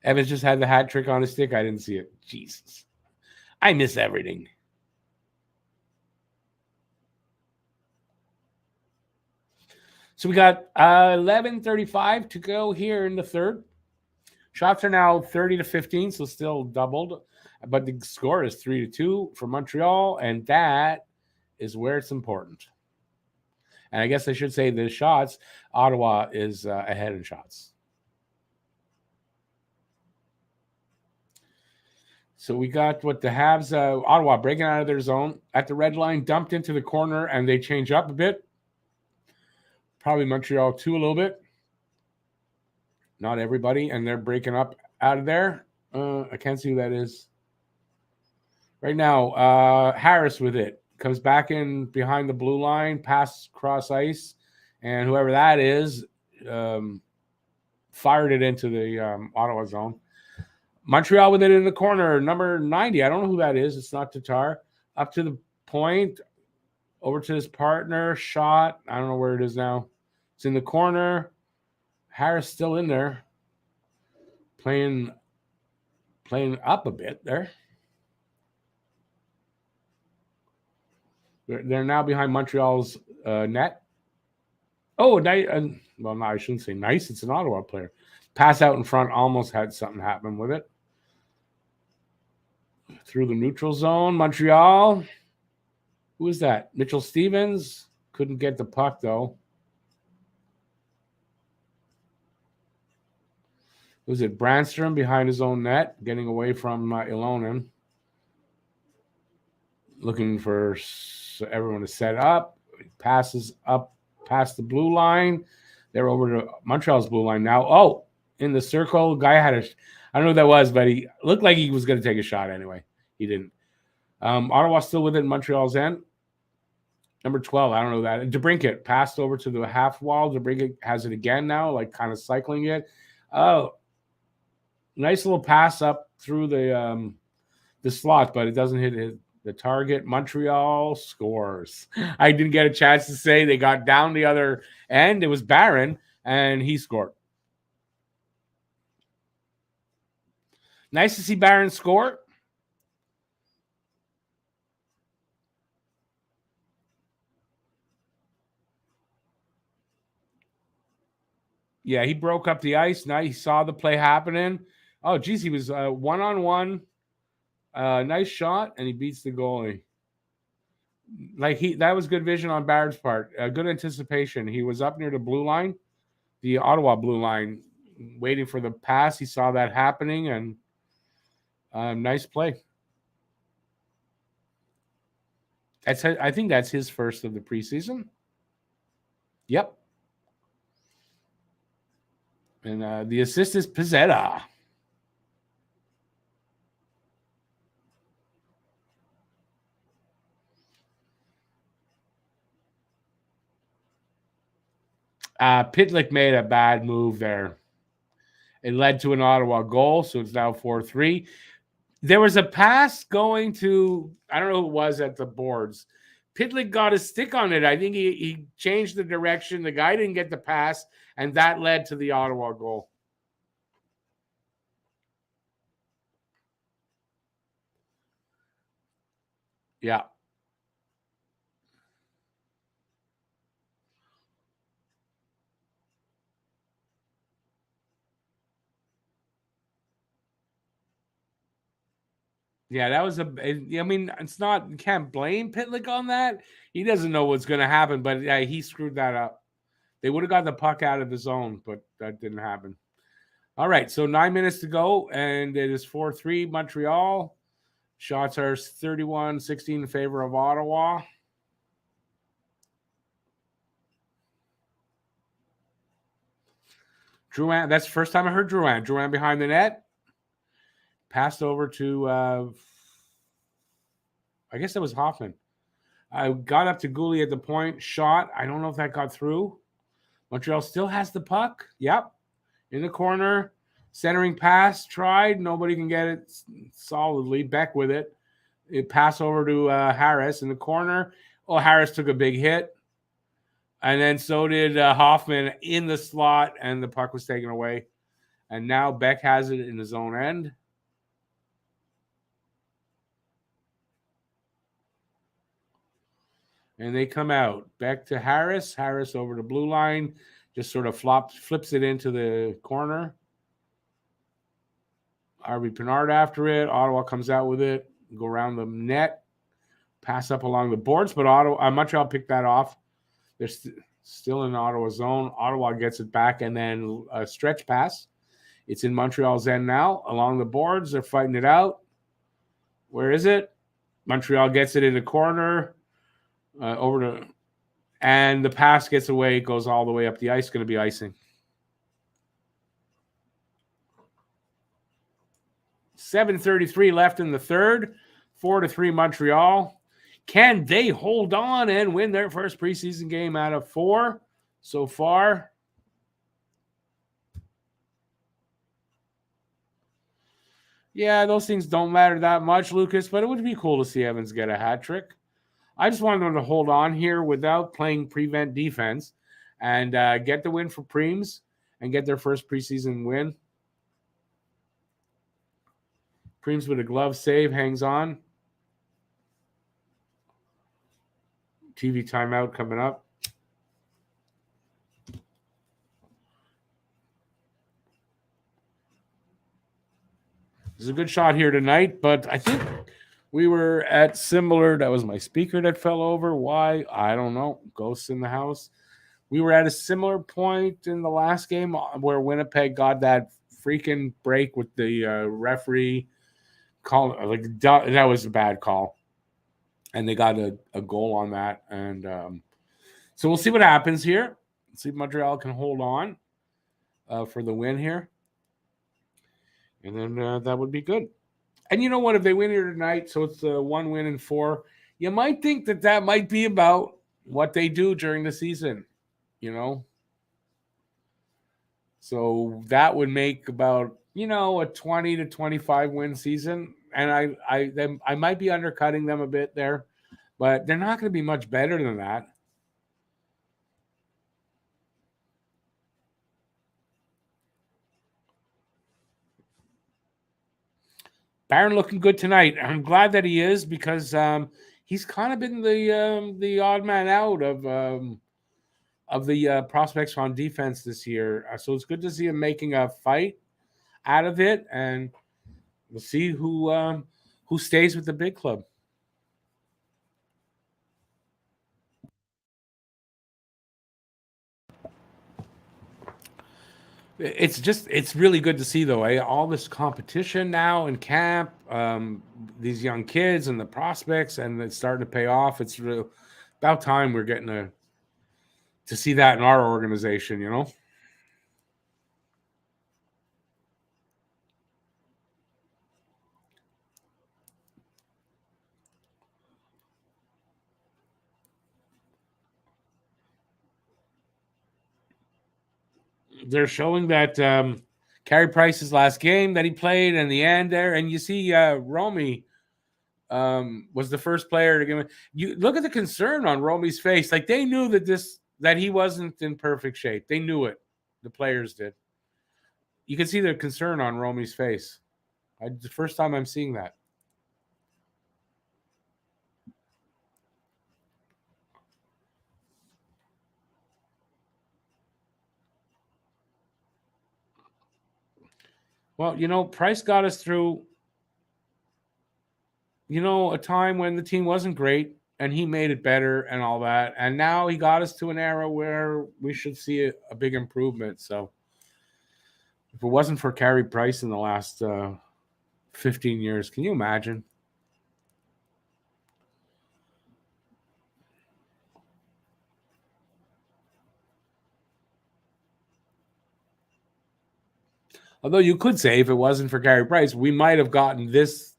Evans just had the hat trick on his stick. I didn't see it. Jesus. I miss everything. So we got 11:35 to go here in the third. Shots are now 30-15, so still doubled. But the score is 3-2 for Montreal, and that is where it's important. And I guess I should say the shots, Ottawa is ahead in shots. So we got what the Habs, Ottawa breaking out of their zone at the red line, dumped into the corner, and they change up a bit. Probably Montreal too a little bit. Not everybody, and they're breaking up out of there. I can't see who that is. Right now, Harris with it. Comes back in behind the blue line, pass cross ice, and whoever that is fired it into the Ottawa zone. Montreal with it in the corner, number 90. I don't know who that is. It's not Tatar. Up to the point, over to his partner, shot. I don't know where it is now. It's in the corner. Harris still in there, playing up a bit there. They're now behind Montreal's net. Oh, well, no, I shouldn't say nice. It's an Ottawa player. Pass out in front, almost had something happen with it. Through the neutral zone, Montreal. Who is that? Mitchell Stevens. Couldn't get the puck, though. Was it Brandstrom behind his own net, getting away from Ilonen? Looking for everyone to set up. Passes up past the blue line. They're over to Montreal's blue line now. Oh, in the circle. Guy had I don't know who that was, but he looked like he was going to take a shot anyway. He didn't. Ottawa still within Montreal's end. Number 12, I don't know that. DeBrincat passed over to the half wall. DeBrincat has it again now, like kind of cycling it. Oh, nice little pass up through the slot, but it doesn't hit the target. Montreal scores. I didn't get a chance to say they got down the other end. It was Barron, and he scored. Nice to see Barron score. Yeah, he broke up the ice. Now he saw the play happening. Oh, geez, he was one-on-one. Nice shot, and he beats the goalie. That was good vision on Barron's part. Good anticipation. He was up near the blue line, the Ottawa blue line, waiting for the pass. He saw that happening, and nice play. I think that's his first of the preseason. Yep. And the assist is Pizzetta. Pitlick made a bad move there. It led to an Ottawa goal, so it's now 4-3. There was a pass going to, I don't know who it was at the boards. Pitlick got a stick on it. I think he changed the direction. The guy didn't get the pass, and that led to the Ottawa goal. Yeah. Yeah, that was I mean, it's not, you can't blame Pitlick on that. He doesn't know what's going to happen, but yeah, he screwed that up. They would have got the puck out of the zone, but that didn't happen. All right, so 9 minutes to go, and it is 4-3 Montreal. Shots are 31-16 in favor of Ottawa. Drouin, that's the first time I heard Drouin. Drouin behind the net. Passed over to, I guess that was Hoffman. I got up to Gouli at the point. Shot. I don't know if that got through. Montreal still has the puck. Yep. In the corner. Centering pass. Tried. Nobody can get it solidly. Beck with it. It pass over to Harris in the corner. Oh, Harris took a big hit. And then so did Hoffman in the slot, and the puck was taken away. And now Beck has it in his own end. And they come out. Beck to Harris. Harris over the blue line. Just sort of flips it into the corner. Arby Pinard after it. Ottawa comes out with it. Go around the net. Pass up along the boards. But Montreal picked that off. They're still in Ottawa zone. Ottawa gets it back. And then a stretch pass. It's in Montreal's end now. Along the boards. They're fighting it out. Where is it? Montreal gets it in the corner. Over to, and the pass gets away. It goes all the way up the ice. Going to be icing. 7:33 left in the third. 4-3 Montreal. Can they hold on and win their first preseason game out of 4 so far? Yeah, those things don't matter that much, Lucas, but it would be cool to see Evans get a hat trick. I just wanted them to hold on here without playing prevent defense and get the win for Preems and get their first preseason win. Preems with a glove save, hangs on. TV timeout coming up. This is a good shot here tonight, but I think we were at similar. That was my speaker that fell over. Why? I don't know. Ghosts in the house. We were at a similar point in the last game where Winnipeg got that freaking break with the referee call. That was a bad call, and they got a goal on that. And so we'll see what happens here. Let's see if Montreal can hold on for the win here, and then that would be good. And you know what? If they win here tonight, so it's 1 win and 4, you might think that might be about what they do during the season, you know? So that would make about, a 20 to 25 win season. And I might be undercutting them a bit there, but they're not going to be much better than that. Barron looking good tonight. I'm glad that he is because he's kind of been the odd man out of the prospects on defense this year. So it's good to see him making a fight out of it, and we'll see who stays with the big club. It's really good to see, though, all this competition now in camp, these young kids and the prospects, and it's starting to pay off. It's really about time we're getting to see that in our organization, They're showing that Carey Price's last game that he played in the end there, and you see Romy was the first player to give it. You look at the concern on Romy's face. Like they knew that he wasn't in perfect shape. They knew it. The players did. You can see the concern on Romy's face. The first time I'm seeing that. Well, Price got us through, a time when the team wasn't great and he made it better and all that. And now he got us to an era where we should see a big improvement. So if it wasn't for Carey Price in the last 15 years, can you imagine? Although you could say if it wasn't for Carey Price, we might have gotten this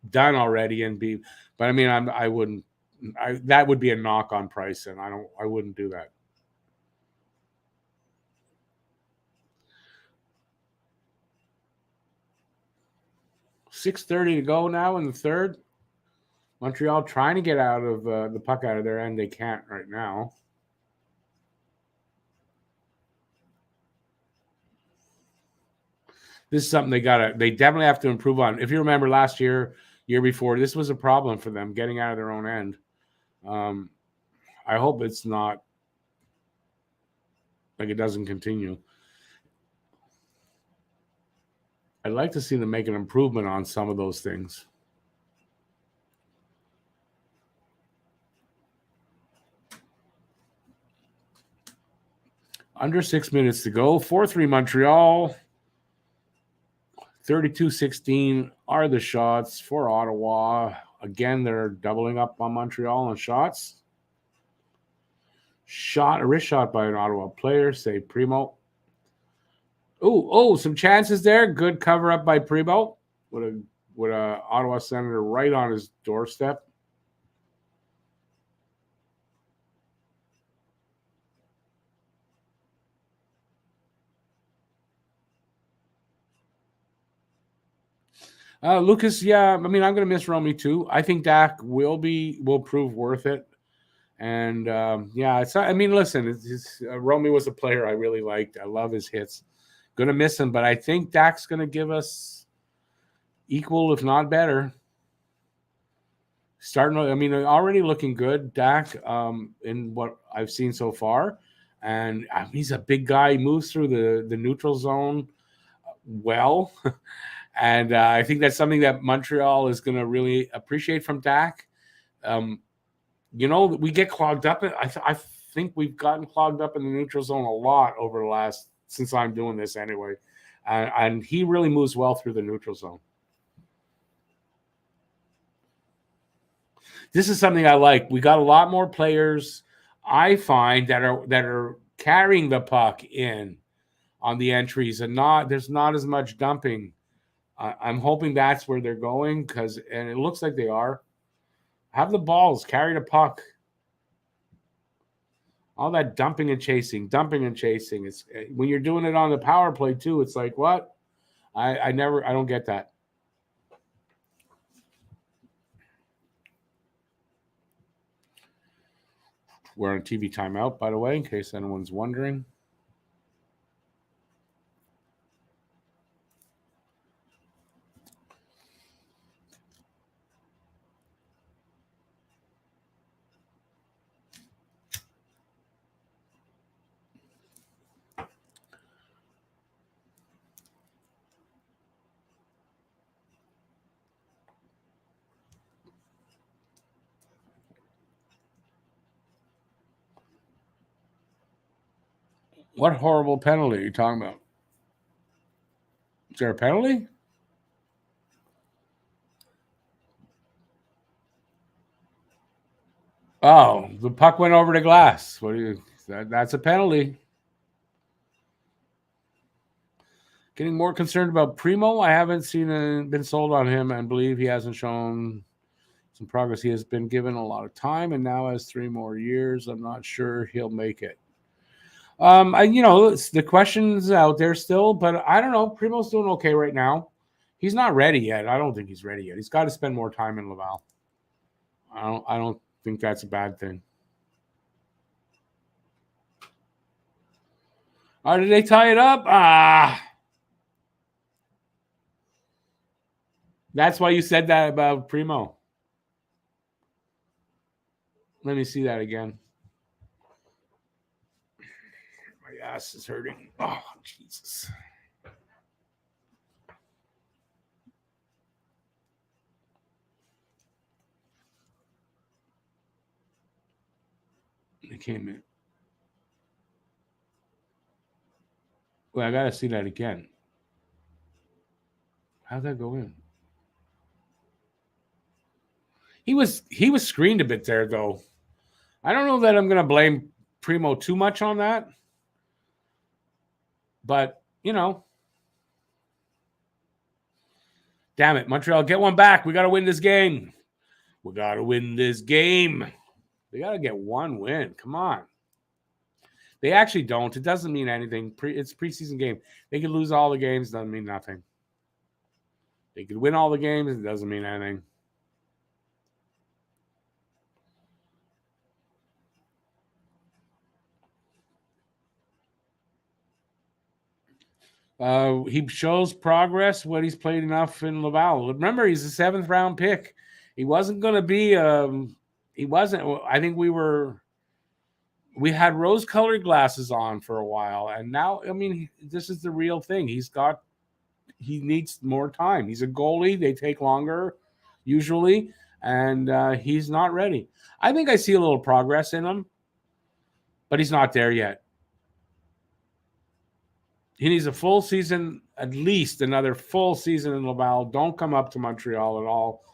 done already but I mean, I wouldn't. That would be a knock on Price, and I wouldn't do that. .6:30 to go now in the third. Montreal trying to get out of the puck out of their end. They can't right now. This is something they definitely have to improve on. If you remember last year before, this was a problem for them getting out of their own end. I hope it's not like it doesn't continue. I'd like to see them make an improvement on some of those things. Under 6 minutes to go. 4-3 Montreal. 32-16 are the shots for Ottawa. Again, they're doubling up on Montreal on shots. A wrist shot by an Ottawa player, say Primo. Some chances there. Good cover up by Primo. With a Ottawa Senator right on his doorstep. Lucas, yeah, I mean, I'm going to miss Romy too. I think Dak will prove worth it. And listen, Romy was a player I really liked. I love his hits. Going to miss him, but I think Dak's going to give us equal, if not better. Already looking good, Dak, in what I've seen so far. And he's a big guy. He moves through the neutral zone well. And I think that's something that Montreal is going to really appreciate from Dak. We get clogged up. I think we've gotten clogged up in the neutral zone a lot over the last, since I'm doing this anyway. And he really moves well through the neutral zone. This is something I like. We got a lot more players, I find, that are carrying the puck in on the entries, and there's not as much dumping. I'm hoping that's where they're going, and it looks like they are. Have the balls, carry the puck. All that dumping and chasing. It's when you're doing it on the power play too. It's like, what? I don't get that. We're on TV timeout, by the way, in case anyone's wondering. What horrible penalty are you talking about? Is there a penalty? Oh, the puck went over the glass. That's a penalty. Getting more concerned about Primo. I haven't been sold on him and believe he hasn't shown some progress. He has been given a lot of time and now has 3 more years. I'm not sure he'll make it. The question's out there still, but I don't know. Primo's doing okay right now. He's not ready yet. I don't think he's ready yet. He's got to spend more time in Laval. I don't think that's a bad thing. Oh, did they tie it up? That's why you said that about Primo. Let me see that again. My ass is hurting. Oh, Jesus. It came in. Well, I got to see that again. How'd that go in? He was screened a bit there, though. I don't know that I'm going to blame Primo too much on that. But, damn it, Montreal, get one back. We got to win this game. They got to get one win. Come on. They actually don't. It doesn't mean anything. It's a preseason game. They could lose all the games. Doesn't mean nothing. They could win all the games. It doesn't mean anything. He shows progress when he's played enough in Laval. Remember, he's a 7th round pick. He wasn't going to be. He wasn't. I think we had rose-colored glasses on for a while, and now, this is the real thing. He needs more time. He's a goalie. They take longer, usually, and he's not ready. I think I see a little progress in him, but he's not there yet. He needs a full season, at least another full season in Laval. Don't come up to Montreal at all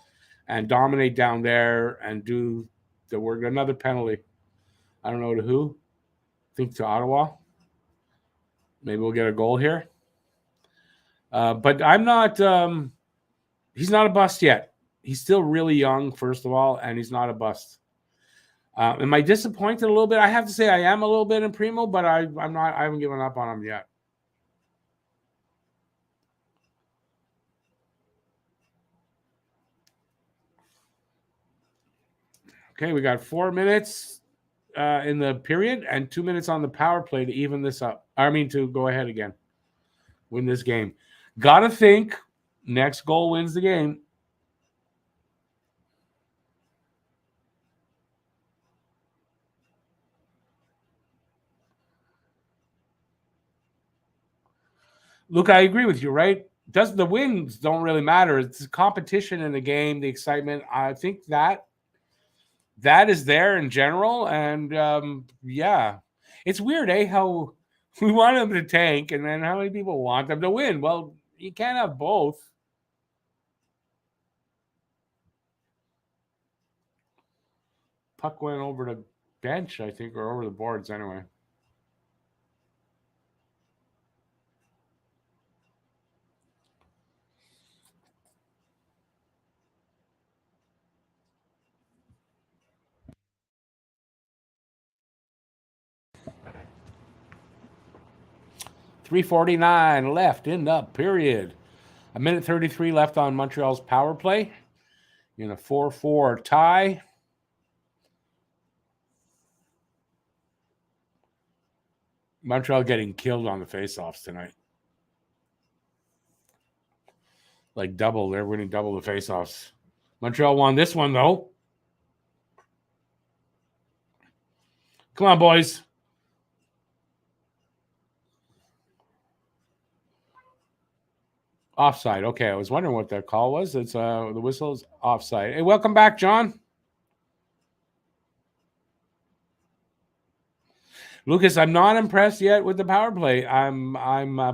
and dominate down there and do the work. Another penalty. I don't know to who. I think to Ottawa. Maybe we'll get a goal here. But I'm not. He's not a bust yet. He's still really young, first of all, and he's not a bust. Am I disappointed a little bit? I have to say I am a little bit in Primo, but I'm not. I haven't given up on him yet. Okay, we got 4 minutes in the period and 2 minutes on the power play to even this up. I mean, to go ahead again, win this game. Got to think next goal wins the game. Luke, I agree with you, right? The wins don't really matter. It's the competition in the game, the excitement. I think that is there in general. And yeah, it's weird, how we want them to tank and then how many people want them to win. Well, you can't have both. Puck went over the bench, I think, or over the boards anyway. .349 left in the period. 1:33 left on Montreal's power play in a 4-4 tie. Montreal getting killed on the faceoffs tonight. Like double. They're winning double the faceoffs. Montreal won this one, though. Come on, boys. Offside. Okay, I was wondering what that call was. It's the whistle's offside. Hey, welcome back, John. Lucas, I'm not impressed yet with the power play. I'm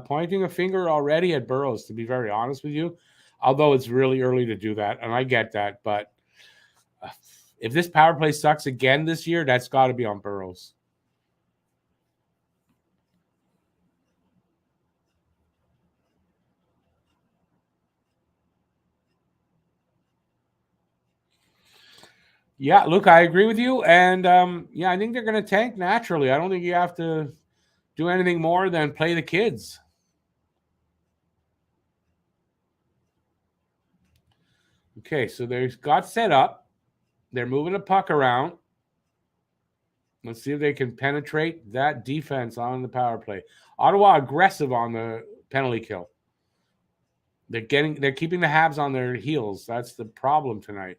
pointing a finger already at Burrows, to be very honest with you. Although it's really early to do that, and I get that, but if this power play sucks again this year, that's got to be on Burrows. Yeah, Luke, I agree with you, and yeah, I think they're going to tank naturally. I don't think you have to do anything more than play the kids. Okay, so they've got set up. They're moving the puck around. Let's see if they can penetrate that defense on the power play. Ottawa aggressive on the penalty kill. They're keeping the Habs on their heels. That's the problem tonight.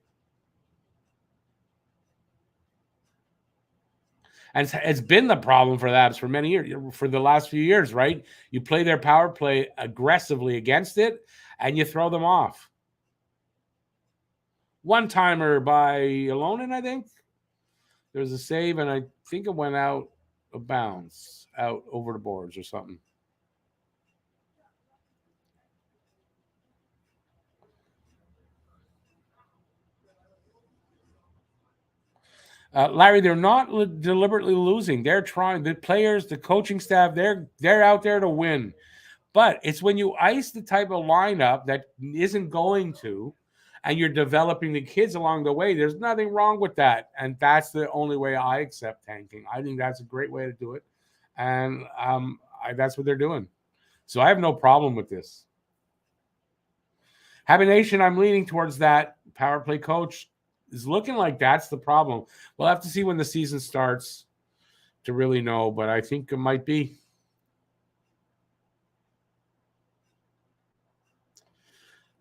And it's been the problem for the Habs for many years, for the last few years, right? You play their power play aggressively against it, and you throw them off. One-timer by Alonen, I think. There was a save, and I think it went out of bounds, out over the boards or something. Larry, they're not deliberately losing. They're trying. The players, the coaching staff, they're out there to win. But it's when you ice the type of lineup that isn't going to, and you're developing the kids along the way. There's nothing wrong with that, and that's the only way I accept tanking. I think that's a great way to do it, and that's what they're doing. So I have no problem with this. Habination, I'm leaning towards that. Power play coach is looking like that's the problem. We'll have to see when the season starts to really know, but I think it might be.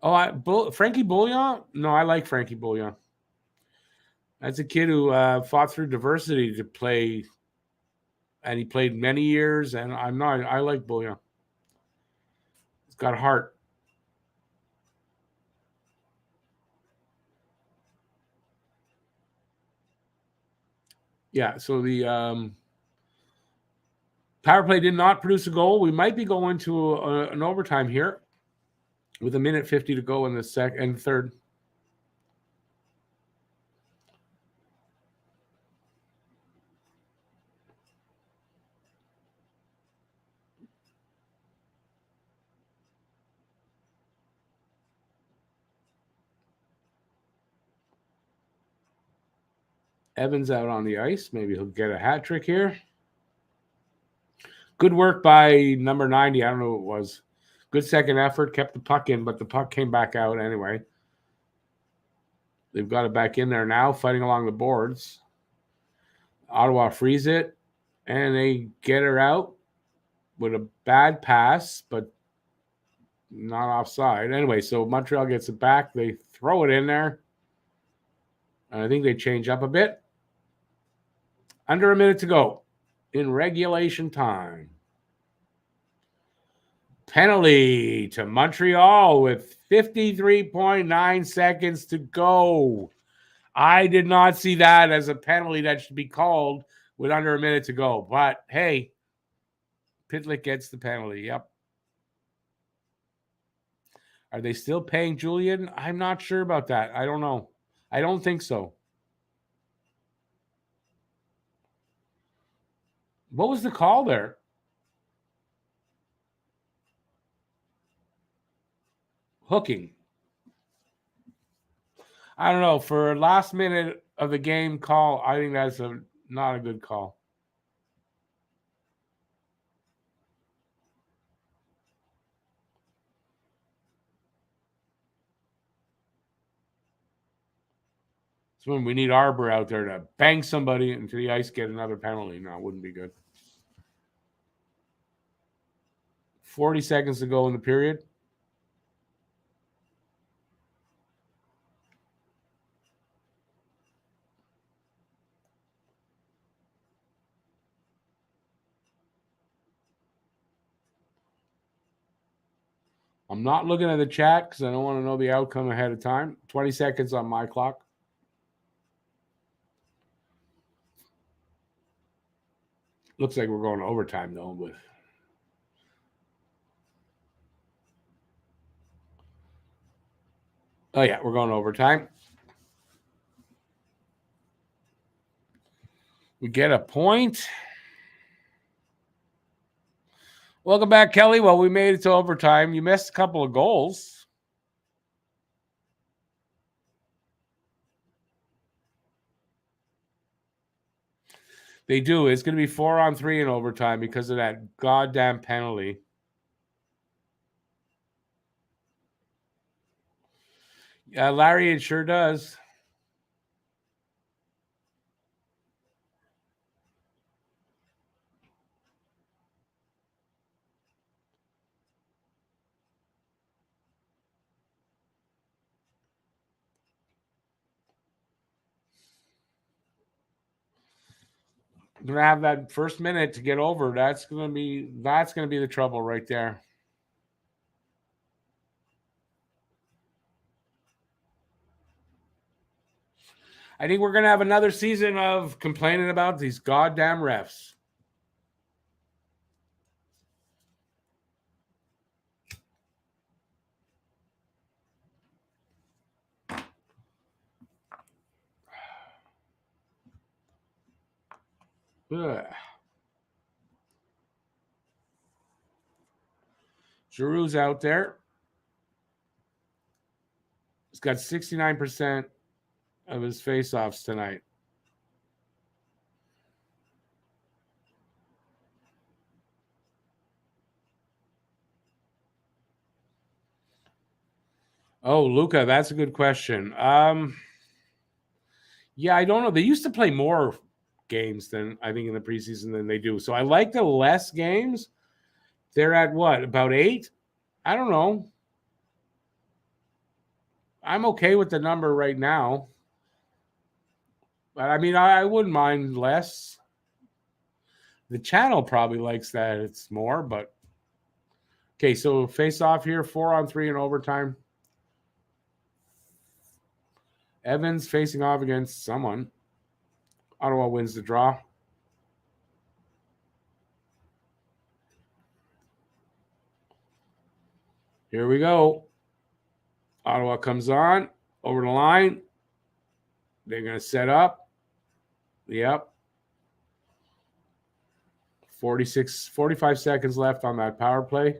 Oh, Frankie Bouillon? No, I like Frankie Bouillon. That's a kid who fought through diversity to play, and he played many years. And I like Bouillon. He's got heart. Yeah. So the Power play did not produce a goal. We might be going to an overtime here with 1:50 to go in the second and third. Evans out on the ice. Maybe he'll get a hat trick here. Good work by number 90. I don't know who it was. Good second effort. Kept the puck in, but the puck came back out anyway. They've got it back in there now, fighting along the boards. Ottawa frees it, and they get her out with a bad pass, but not offside. Anyway, so Montreal gets it back. They throw it in there. And I think they change up a bit. Under a minute to go in regulation time. Penalty to Montreal with 53.9 seconds to go. I did not see that as a penalty that should be called with under a minute to go. But, hey, Pitlick gets the penalty. Yep. Are they still paying Julian? I'm not sure about that. I don't know. I don't think so. What was the call there? Hooking. I don't know. For last minute of the game call, I think that's not a good call. It's when we need Arbor out there to bang somebody into the ice, get another penalty. No, it wouldn't be good. 40 seconds to go in the period. I'm not looking at the chat because I don't want to know the outcome ahead of time. 20 seconds on my clock. Looks like we're going to overtime, though. But oh, yeah, we're going to overtime. We get a point. Welcome back, Kelly. Well, we made it to overtime. You missed a couple of goals. They do. It's going to be 4-on-3 in overtime because of that goddamn penalty. Yeah, Larry, it sure does. Gonna have that first minute to get over. That's gonna be the trouble right there. I think we're gonna have another season of complaining about these goddamn refs. Ugh. Giroux's out there. He's got 69% of his faceoffs tonight. Oh, Luca, that's a good question. Yeah, I don't know. They used to play more games than I think in the preseason than they do. So I like the less games. They're at what, about 8? I don't know. I'm okay with the number right now. But I mean, I wouldn't mind less. The channel probably likes that it's more, but okay, so face off here, 4-on-3 in overtime. Evans facing off against someone. Ottawa wins the draw. Here we go. Ottawa comes on over the line. They're going to set up. Yep. 45 seconds left on that power play.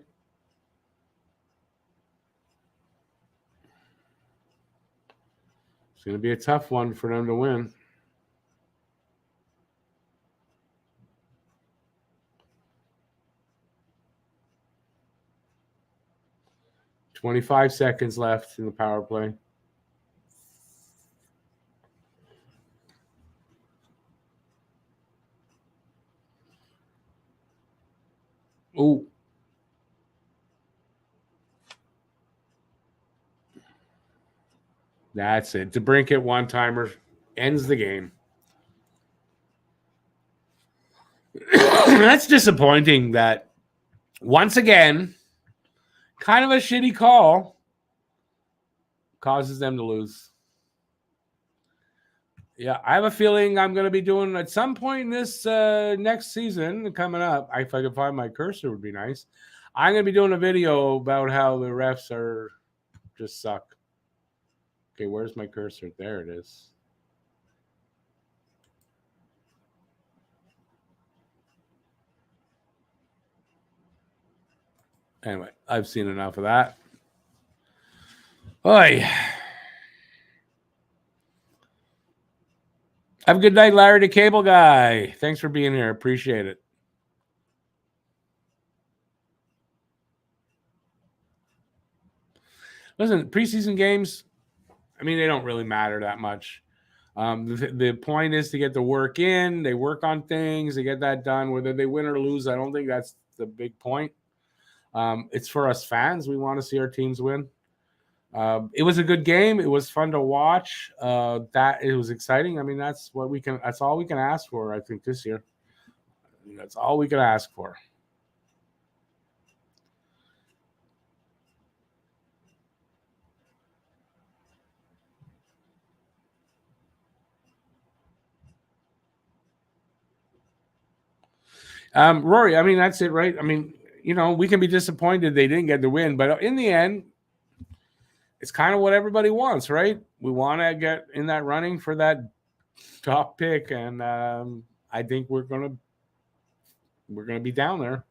It's going to be a tough one for them to win. $25 seconds left in the power play. Oh. That's it. DeBrincat one-timer ends the game. That's disappointing that once again, kind of a shitty call causes them to lose. Yeah, I have a feeling I'm going to be doing at some point in this next season coming up. If I could find my cursor, would be nice. I'm going to be doing a video about how the refs are just suck. Okay, where's my cursor? There it is. Anyway, I've seen enough of that. Oy. Have a good night, Larry the Cable Guy. Thanks for being here. Appreciate it. Listen, preseason games, I mean, they don't really matter that much. The point is to get the work in. They work on things. They get that done. Whether they win or lose, I don't think that's the big point. It's for us fans. We want to see our teams win. It was a good game. It was fun to watch. That it was exciting. I mean, that's all we can ask for, I think, this year. That's all we can ask for. Rory, I mean, that's it, right? I mean, we can be disappointed they didn't get the win, but in the end, it's kind of what everybody wants, right? We want to get in that running for that top pick, and I think we're gonna be down there.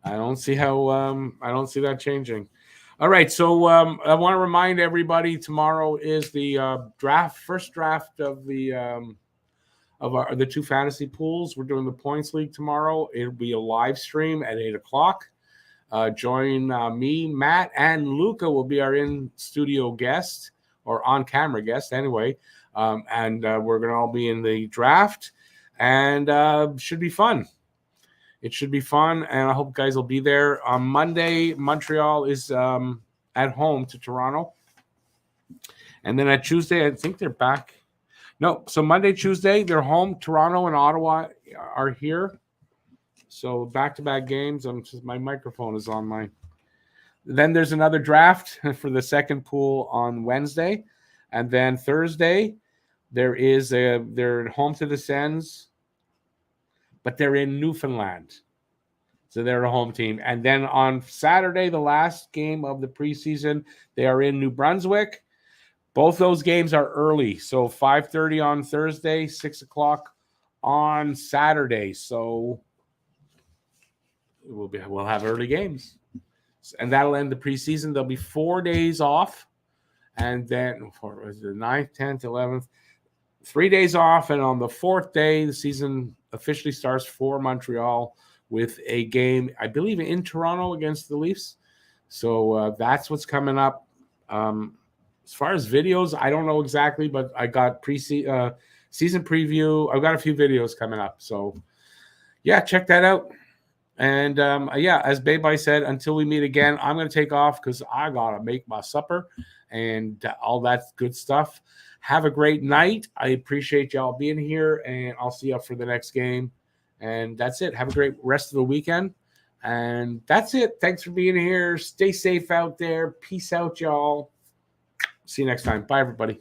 I don't see that changing. All right, so I want to remind everybody tomorrow is the first draft of the two fantasy pools. We're doing the points league tomorrow. It'll be a live stream at 8:00. Join me, Matt, and Luca will be our in-studio guest or on-camera guest anyway. And we're going to all be in the draft, and should be fun. It should be fun, and I hope guys will be there. On Monday, Montreal is at home to Toronto. And then at Tuesday, I think they're back. No, so Monday, Tuesday, they're home. Toronto and Ottawa are here. So back-to-back games. My microphone is on my. Then there's another draft for the second pool on Wednesday, and then Thursday they're home to the Sens, but they're in Newfoundland, so they're a home team. And then on Saturday, the last game of the preseason, they are in New Brunswick. Both those games are early, so 5:30 on Thursday, 6:00 on Saturday. So we'll have early games, and that'll end the preseason. There'll be 4 days off, and then for the 9th, 10th, 11th, 3 days off, and on the 4th day, the season officially starts for Montreal with a game, I believe, in Toronto against the Leafs. So that's what's coming up. As far as videos, I don't know exactly, but I got season preview. I've got a few videos coming up. So, yeah, check that out. And, as Babe said, until we meet again, I'm going to take off because I got to make my supper and all that good stuff. Have a great night. I appreciate y'all being here, and I'll see you for the next game. And that's it. Have a great rest of the weekend. And that's it. Thanks for being here. Stay safe out there. Peace out, y'all. See you next time. Bye, everybody.